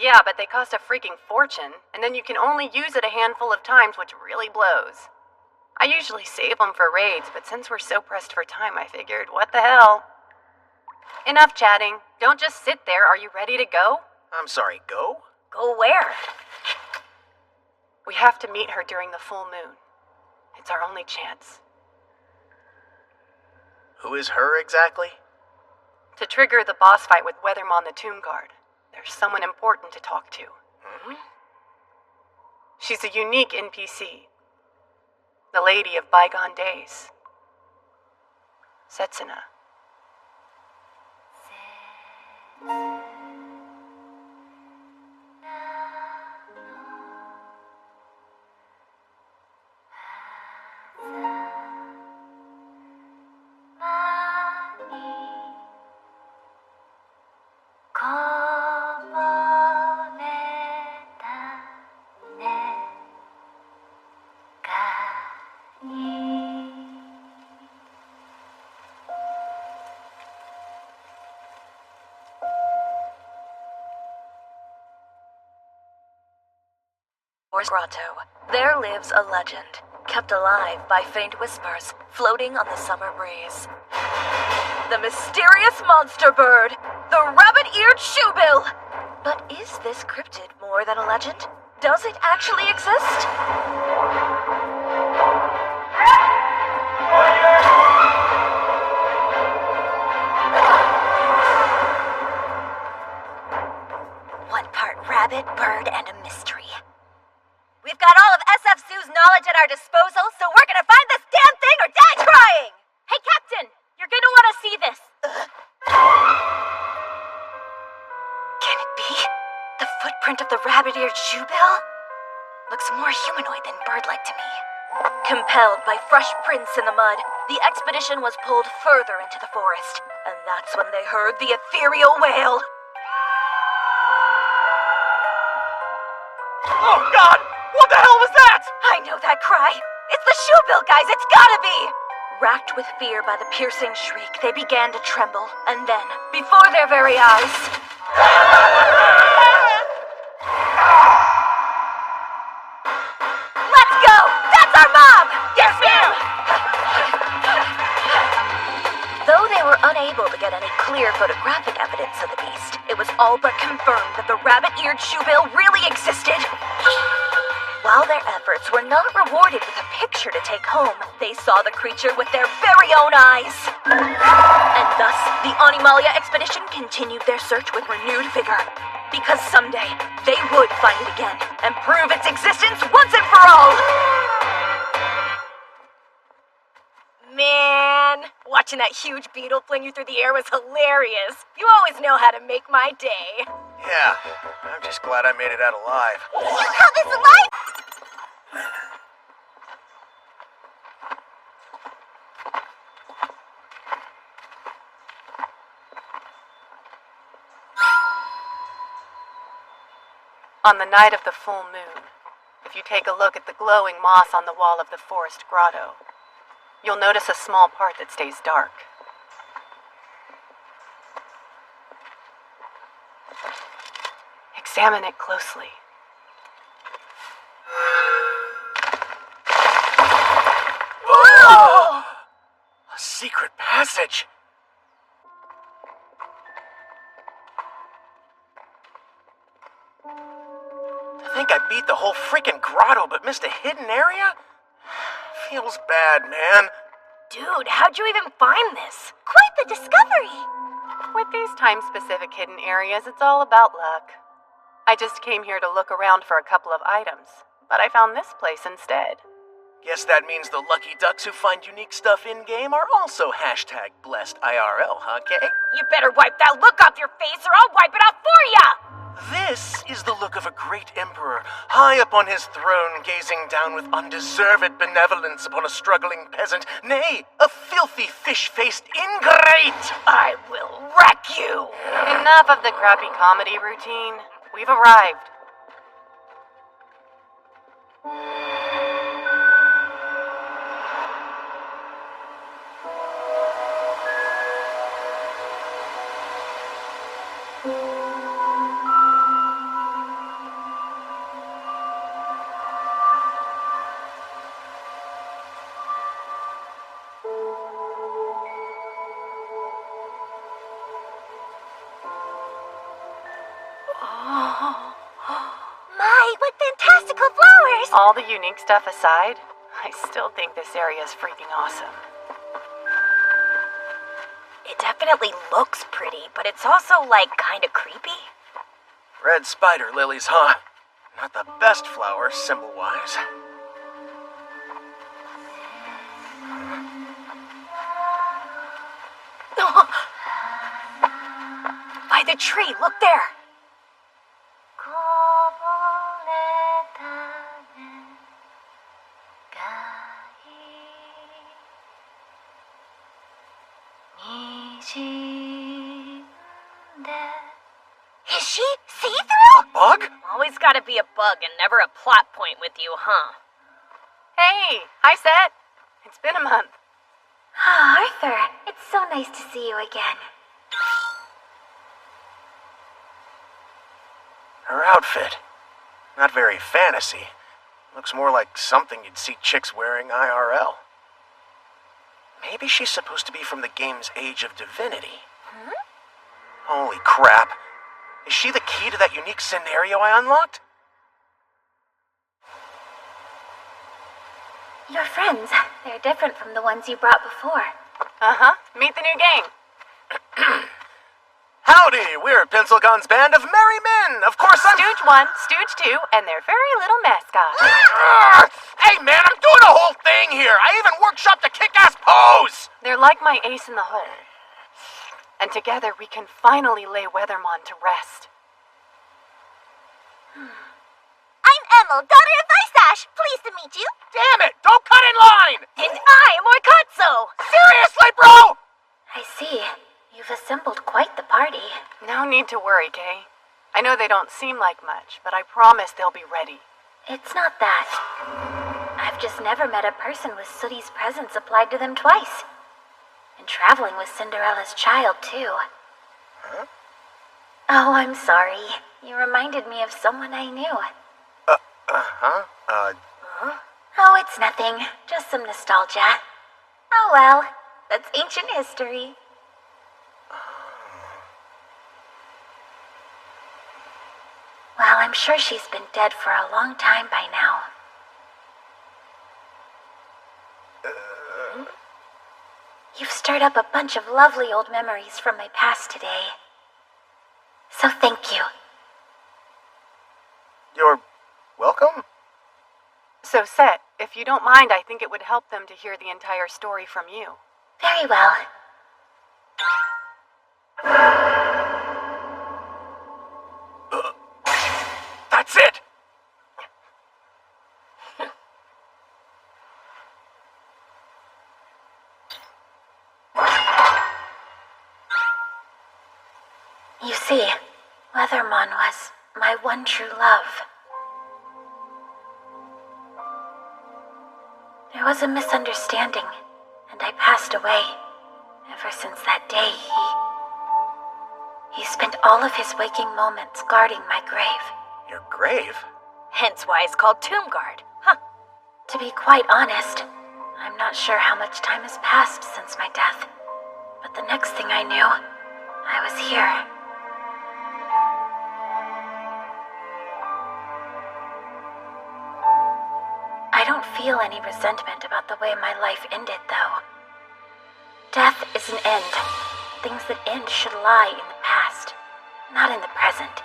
Yeah, but they cost a freaking fortune, and then you can only use it a handful of times, which really blows. I usually save them for raids, but since we're so pressed for time, I figured, what the hell? Enough chatting. Don't just sit there. Are you ready to go? I'm sorry, go? Go where? We have to meet her during the full moon. It's our only chance. Who is her exactly? To trigger the boss fight with Weathermon the Tomb Guard, there's someone important to talk to. Mm-hmm. She's a unique NPC. The lady of bygone days. Setsuna. Grotto. There lives a legend, kept alive by faint whispers, floating on the summer breeze. The mysterious monster bird, the rabbit-eared shoebill! But is this cryptid more than a legend? Does it actually exist? One part rabbit, bird, and a mystery. We've got all of SF Sue's knowledge at our disposal, so we're gonna find this damn thing or die trying! Hey, Captain! You're gonna want to see this. Can it be? The footprint of the rabbit-eared shoebill? Looks more humanoid than bird-like to me. Compelled by fresh prints in the mud, the expedition was pulled further into the forest, and that's when they heard the ethereal wail. Oh, God! What the hell was that? I know that cry. It's the shoebill, guys. It's gotta be! Racked with fear by the piercing shriek, they began to tremble, and then, before their very eyes... Let's go! That's our mob! Yes, ma'am! Though they were unable to get any clear photographic evidence of the beast, it was all but confirmed that the rabbit-eared shoebill really existed. While their efforts were not rewarded with a picture to take home, they saw the creature with their very own eyes. And Animalia expedition continued their search with renewed vigor. Because someday, they would find it again and prove its existence once and for all! Man, watching that huge beetle fling you through the air was hilarious. You always know how to make my day. Yeah, I'm just glad I made it out alive. You call this alive? On the night of the full moon, if you take a look at the glowing moss on the wall of the forest grotto, you'll notice a small part that stays dark. Examine it closely. Whoa! A secret passage! To think I beat the whole freaking grotto but missed a hidden area? Feels bad, man. Dude, how'd you even find this? Quite the discovery. With these time-specific hidden areas, it's all about luck. I just came here to look around for a couple of items, but I found this place instead. Guess that means the lucky ducks who find unique stuff in-game are also #blessed IRL, huh, Kay? You better wipe that look off your face or I'll wipe it off for ya! This is the look of a great emperor, high upon his throne, gazing down with undeserved benevolence upon a struggling peasant, nay, a filthy fish-faced ingrate! I will wreck you! Enough of the crappy comedy routine. We've arrived. My, what fantastical flowers! All the unique stuff aside, I still think this area is freaking awesome. It definitely looks pretty, but it's also, like, kinda creepy. Red spider lilies, huh? Not the best flower, symbol-wise. By the tree, look there! Is she see-through? A bug? Always gotta be a bug and never a plot point with you, huh? Hey, hi Set. It's been a month. Ah, Arthur, it's so nice to see you again. Her outfit. Not very fantasy. Looks more like something you'd see chicks wearing IRL. Maybe she's supposed to be from the game's Age of Divinity. Holy crap. Is she the key to that unique scenario I unlocked? Your friends, they're different from the ones you brought before. Uh-huh. Meet the new gang. Howdy, we're Pencilgun's band of merry men. Of course I'm... Stooge 1, Stooge 2, and their very little mascot. Hey man, I'm doing a whole thing here. I even workshopped a kick-ass pose. They're like my ace in the hole. And together we can finally lay Weathermon to rest. I'm Emil, daughter of Ice Pleased to meet you. Damn it, don't cut in line. And I am Orkatsu. Seriously, bro? I see. You've assembled quite the party. No need to worry, Kay. I know they don't seem like much, but I promise they'll be ready. It's not that. I've just never met a person with Sooty's presence applied to them twice. And traveling with Cinderella's child, too. Huh? Oh, I'm sorry. You reminded me of someone I knew. Oh, it's nothing. Just some nostalgia. Oh well, that's ancient history. Well, I'm sure she's been dead for a long time by now. You've stirred up a bunch of lovely old memories from my past today. So thank you. You're welcome? So, Set, if you don't mind, I think it would help them to hear the entire story from you. Very well. That's it! You see, Weathermon was my one true love. There was a misunderstanding, and I passed away. Ever since that day, he spent all of his waking moments guarding my grave. Your grave? Hence why it's called Tomb Guard. Huh. To be quite honest, I'm not sure how much time has passed since my death. But the next thing I knew, I was here. I don't feel any resentment about the way my life ended, though. Death is an end. Things that end should lie in the past, not in the present,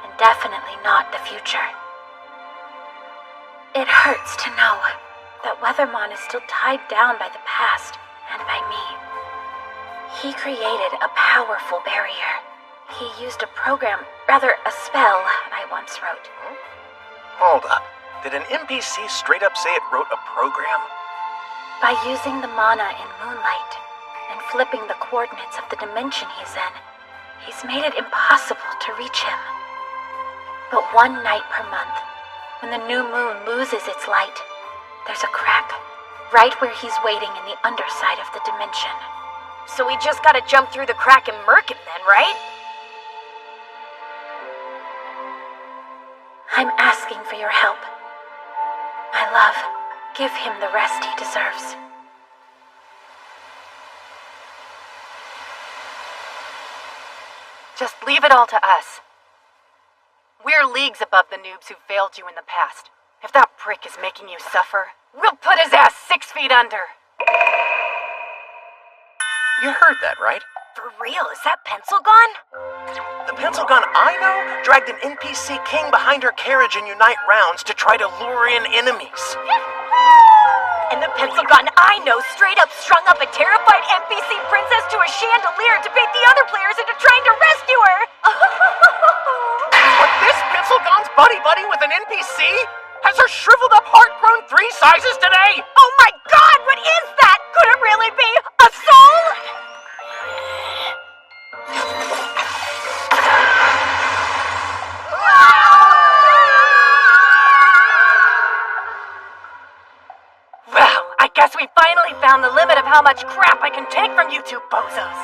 and definitely not the future. It hurts to know that Weathermon is still tied down by the past and by me. He created a powerful barrier. He used a program, rather a spell, I once wrote. Hold up. Did an NPC straight up say it wrote a program? By using the mana in Moonlight and flipping the coordinates of the dimension he's in, he's made it impossible to reach him. But one night per month, when the new moon loses its light, there's a crack, right where he's waiting in the underside of the dimension. So we just gotta jump through the crack and murk him then, right? I'm asking for your help. My love, give him the rest he deserves. Just leave it all to us. We're leagues above the noobs who failed you in the past. If that prick is making you suffer, we'll put his ass 6 feet under. You heard that, right? For real, is that pencil gone? The pencil gun I know dragged an NPC king behind her carriage in Unite rounds to try to lure in enemies. And the pencil gun I know straight up strung up a terrified NPC princess to a chandelier to bait the other players into trying to rescue her. But this pencil gun's buddy-buddy with an NPC? Has her shriveled up heart grown 3 sizes today? Oh my god, what is that? Could it really be a soul? Well, I guess we finally found the limit of how much crap I can take from you two bozos.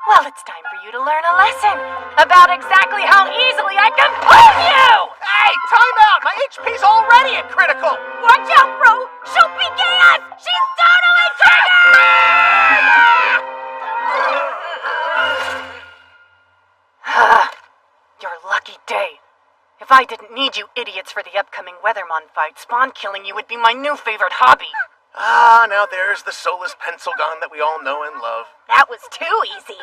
Well, it's time for you to learn a lesson about exactly how easily I can pull you! Hey, time out! My HP's already at critical! Watch out, bro! She'll PK us! She's totally triggered! Your lucky day. If I didn't need you idiots for the upcoming Weathermon fight, spawn killing you would be my new favorite hobby. Ah, now there's the soulless pencil gun that we all know and love. That was too easy.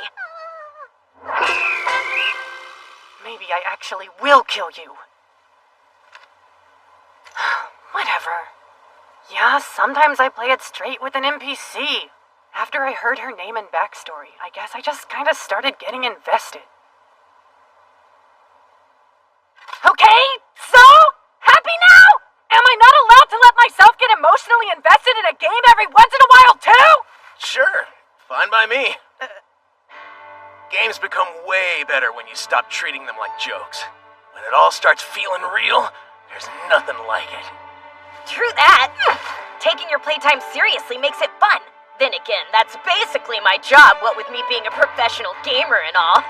Maybe I actually will kill you. Whatever. Yeah, sometimes I play it straight with an NPC. After I heard her name and backstory, I guess I just kinda started getting invested. Okay, so? Happy now? Am I not allowed to let myself get emotionally invested in a game every once in a while, too? Sure, fine by me. Games become way better when you stop treating them like jokes. When it all starts feeling real, there's nothing like it. True that. Taking your playtime seriously makes it fun. Then again, that's basically my job, what with me being a professional gamer and all.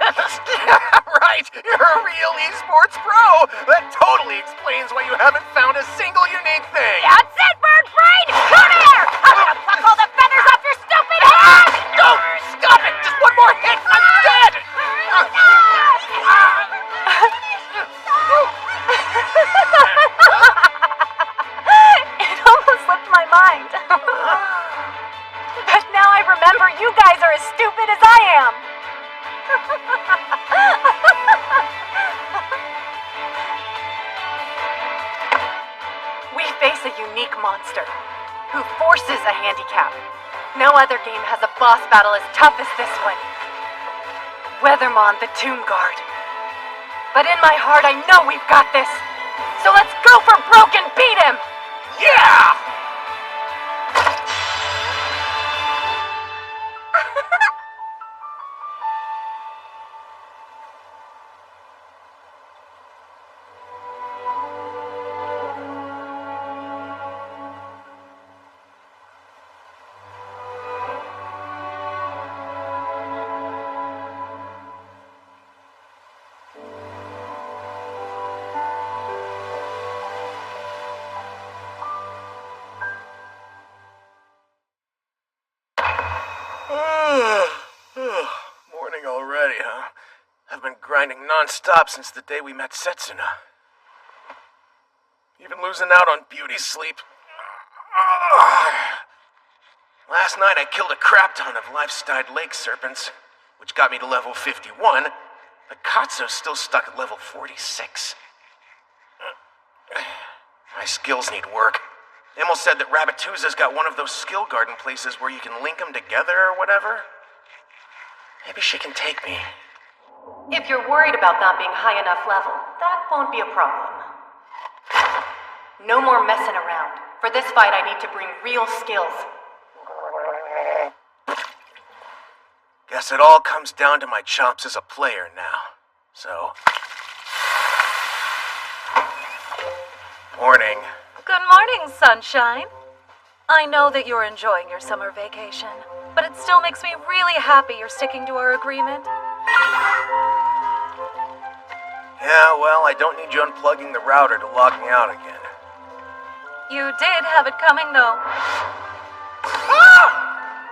Right, you're a real esports pro. That totally explains why you haven't found a single unique thing. That's it, bird brain! Come here! I'm gonna pluck all the feathers off your stupid head! No! Stop it! Just one more hit! I'm dead! It almost slipped my mind. But now I remember unique monster who forces a handicap. No other game has a boss battle as tough as this one. Weathermon the Tomb Guard. But in my heart, I know we've got this. So let's go for broke and beat him! Yeah! Morning already, huh? I've been grinding non-stop since the day we met Setsuna. Even losing out on beauty sleep. Last night I killed a crap ton of life-styled lake serpents, which got me to level 51, but Katsu's still stuck at level 46. My skills need work. Immel said that Rabatuza's got one of those skill garden places where you can link them together or whatever. Maybe she can take me. If you're worried about not being high enough level, that won't be a problem. No more messing around. For this fight, I need to bring real skills. Guess it all comes down to my chops as a player now. So... Morning. Good morning, sunshine. I know that you're enjoying your summer vacation, but it still makes me really happy you're sticking to our agreement. Yeah, well, I don't need you unplugging the router to log me out again. You did have it coming, though. Ah!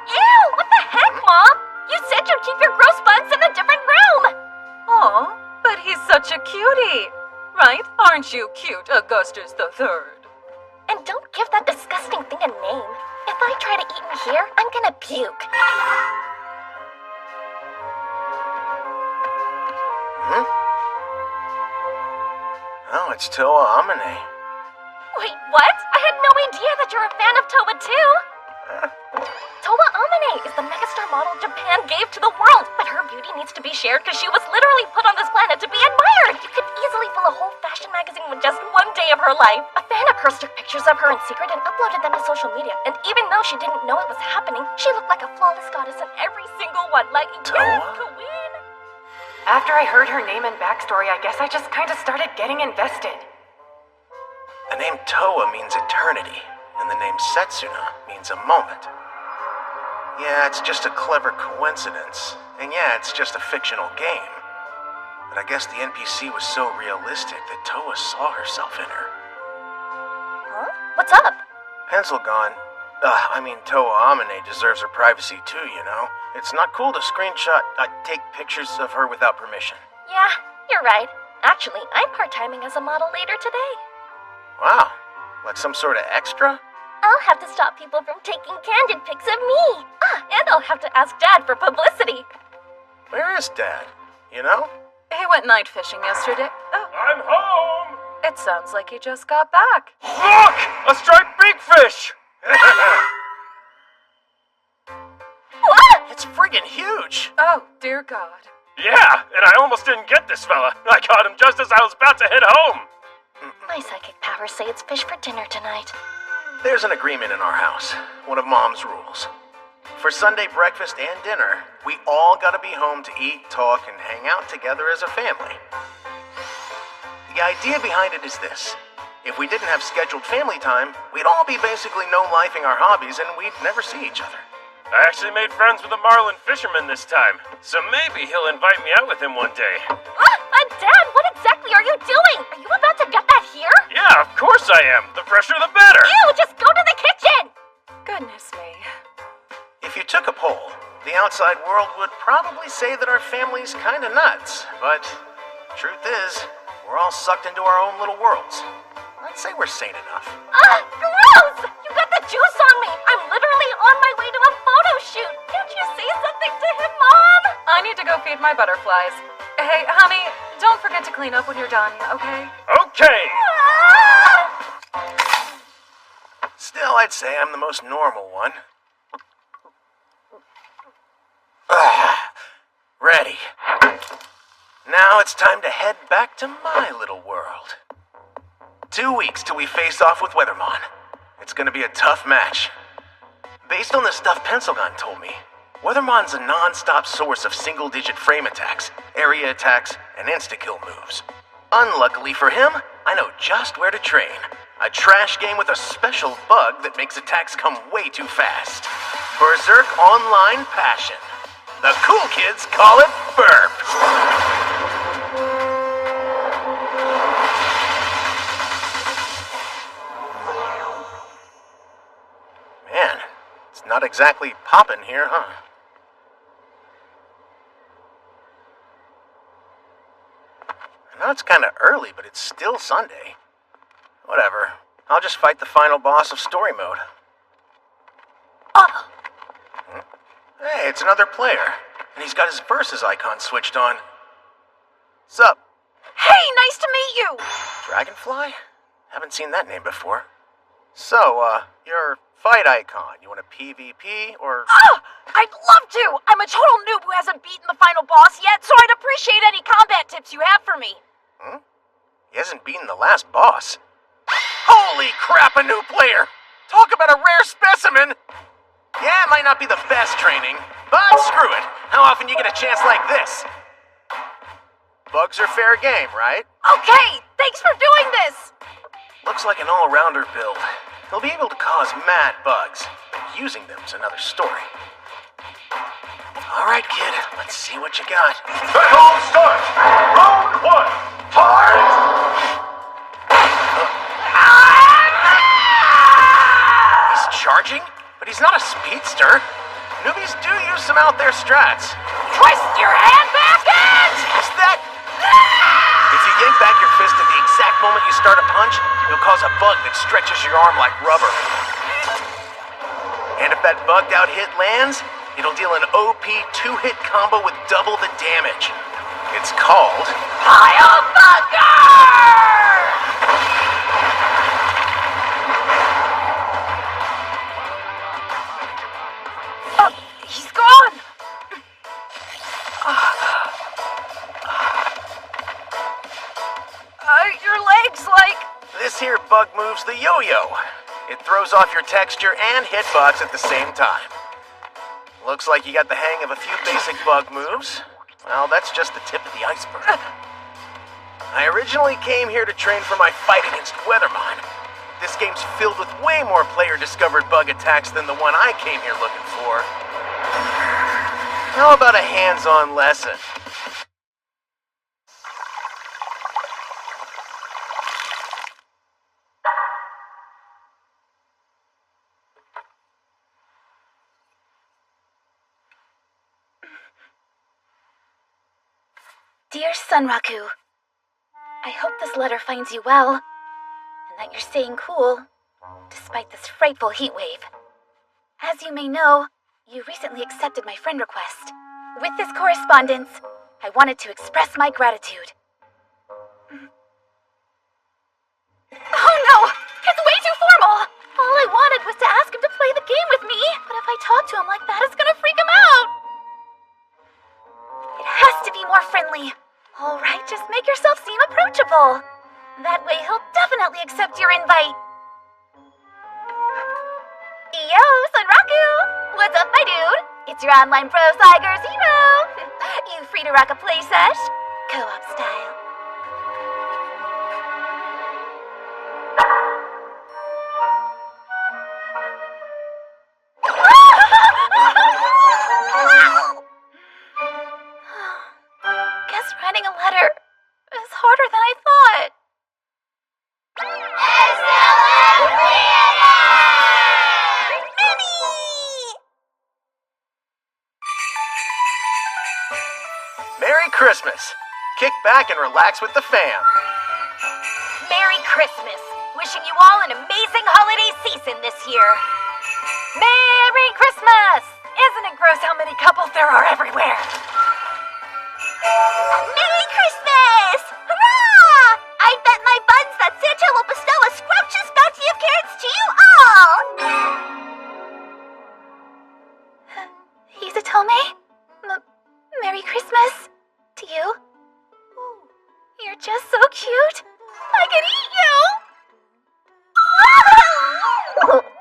Ew! What the heck, Mom? You said you'd keep your gross buns in a different room! Aw, but he's such a cutie. Right? Aren't you cute, Augustus III? And don't give that disgusting thing a name. If I try to eat in here, I'm gonna puke. Oh, it's Toa Amane. Wait, what? I had no idea that you're a fan of Toa too! Toa Amane is the megastar model Japan gave to the world, but her beauty needs to be shared because she was literally put on this planet to be admired! You could easily fill a whole fashion magazine with just one day of her life. A fan of hers took pictures of her in secret and uploaded them to social media, and even though she didn't know it was happening, she looked like a flawless goddess in every single one, like, yes, queen! After I heard her name and backstory, I guess I just kind of started getting invested. The name Toa means eternity, and the name Setsuna means a moment. Yeah, it's just a clever coincidence, and yeah, it's just a fictional game. But I guess the NPC was so realistic that Toa saw herself in her. Huh? What's up? Pencil gone. Toa Amane deserves her privacy too, you know? It's not cool to take pictures of her without permission. Yeah, you're right. Actually, I'm part-timing as a model later today. Wow, like some sort of extra? I'll have to stop people from taking candid pics of me. And I'll have to ask Dad for publicity. Where is Dad? You know? He went night fishing yesterday. Oh. I'm home! It sounds like he just got back. Look! A striped bigfish! What? It's friggin' huge! Oh, dear God. Yeah, and I almost didn't get this fella. I caught him just as I was about to head home. My psychic powers say it's fish for dinner tonight. There's an agreement in our house. One of Mom's rules. For Sunday breakfast and dinner, we all gotta be home to eat, talk, and hang out together as a family. The idea behind it is this. If we didn't have scheduled family time, we'd all be basically no-lifing our hobbies and we'd never see each other. I actually made friends with a marlin fisherman this time, so maybe he'll invite me out with him one day. Dad, what exactly are you doing? Are you about to get that here? Yeah, of course I am. The fresher the better. Ew, just go to the kitchen! Goodness me. If you took a poll, the outside world would probably say that our family's kinda nuts, but truth is, we're all sucked into our own little worlds. I'd say we're sane enough. Gross! You got the juice on me! I'm literally on my way to a photo shoot! Can't you say something to him, Mom? I need to go feed my butterflies. Hey, honey, don't forget to clean up when you're done, okay? Okay! Still, I'd say I'm the most normal one. Ready. Now it's time to head back to my little world. 2 weeks till we face off with Weathermon. It's gonna be a tough match. Based on the stuff Pencilgun told me, Weathermon's a non-stop source of single-digit frame attacks, area attacks, and insta-kill moves. Unluckily for him, I know just where to train. A trash game with a special bug that makes attacks come way too fast. Berserk Online Passion. The cool kids call it Burp. Man, it's not exactly poppin' here, huh? I know it's kinda early, but it's still Sunday. Whatever. I'll just fight the final boss of story mode. Hey, it's another player. And he's got his versus icon switched on. Sup? Hey, nice to meet you! Dragonfly? Haven't seen that name before. So, your fight icon, you want a PvP or... Oh, I'd love to! I'm a total noob who hasn't beaten the final boss yet, so I'd appreciate any combat tips you have for me. He hasn't beaten the last boss. Holy crap, a new player! Talk about a rare specimen! Yeah, it might not be the best training, but screw it. How often you get a chance like this? Bugs are fair game, right? Okay, thanks for doing this! Looks like an all-rounder build. He'll be able to cause mad bugs, but using them's another story. Alright, kid, let's see what you got. Battle start! Round 1! Fight! He's charging? But he's not a speedster. Newbies do use some out there strats. Twist your hand back in! Is that... If you yank back your fist at the exact moment you start a punch, you'll cause a bug that stretches your arm like rubber. And if that bugged out hit lands, it'll deal an OP 2-hit combo with double the damage. It's called... Pile Bugger! He's gone! Your legs, like... This here bug moves the yo-yo. It throws off your texture and hitbox at the same time. Looks like you got the hang of a few basic bug moves. Well, that's just the tip of the iceberg. I originally came here to train for my fight against Weathermon. This game's filled with way more player-discovered bug attacks than the one I came here looking for. How about a hands-on lesson? Dear Sunraku, I hope this letter finds you well, and that you're staying cool, despite this frightful heat wave. As you may know, you recently accepted my friend request. With this correspondence, I wanted to express my gratitude. Oh no! It's way too formal! All I wanted was to ask him to play the game with me, but if I talk to him like that, it's gonna freak him out! It has to be more friendly. Alright, just make yourself seem approachable. That way he'll definitely accept your invite. Yo, Sunraku! What's up, my dude? It's your online pro Cyger Zero! You free to rock a play sesh? Co-op style. Guess writing a letter is harder than I thought. Merry Christmas! Kick back and relax with the fam. Merry Christmas! Wishing you all an amazing holiday season this year. Merry Christmas! Isn't it gross how many couples there are everywhere? Merry Christmas! Hurrah! I bet my buns that Santa will bestow a scrumptious bounty of carrots to you all! Christmas. To you. You're just so cute. I could eat you!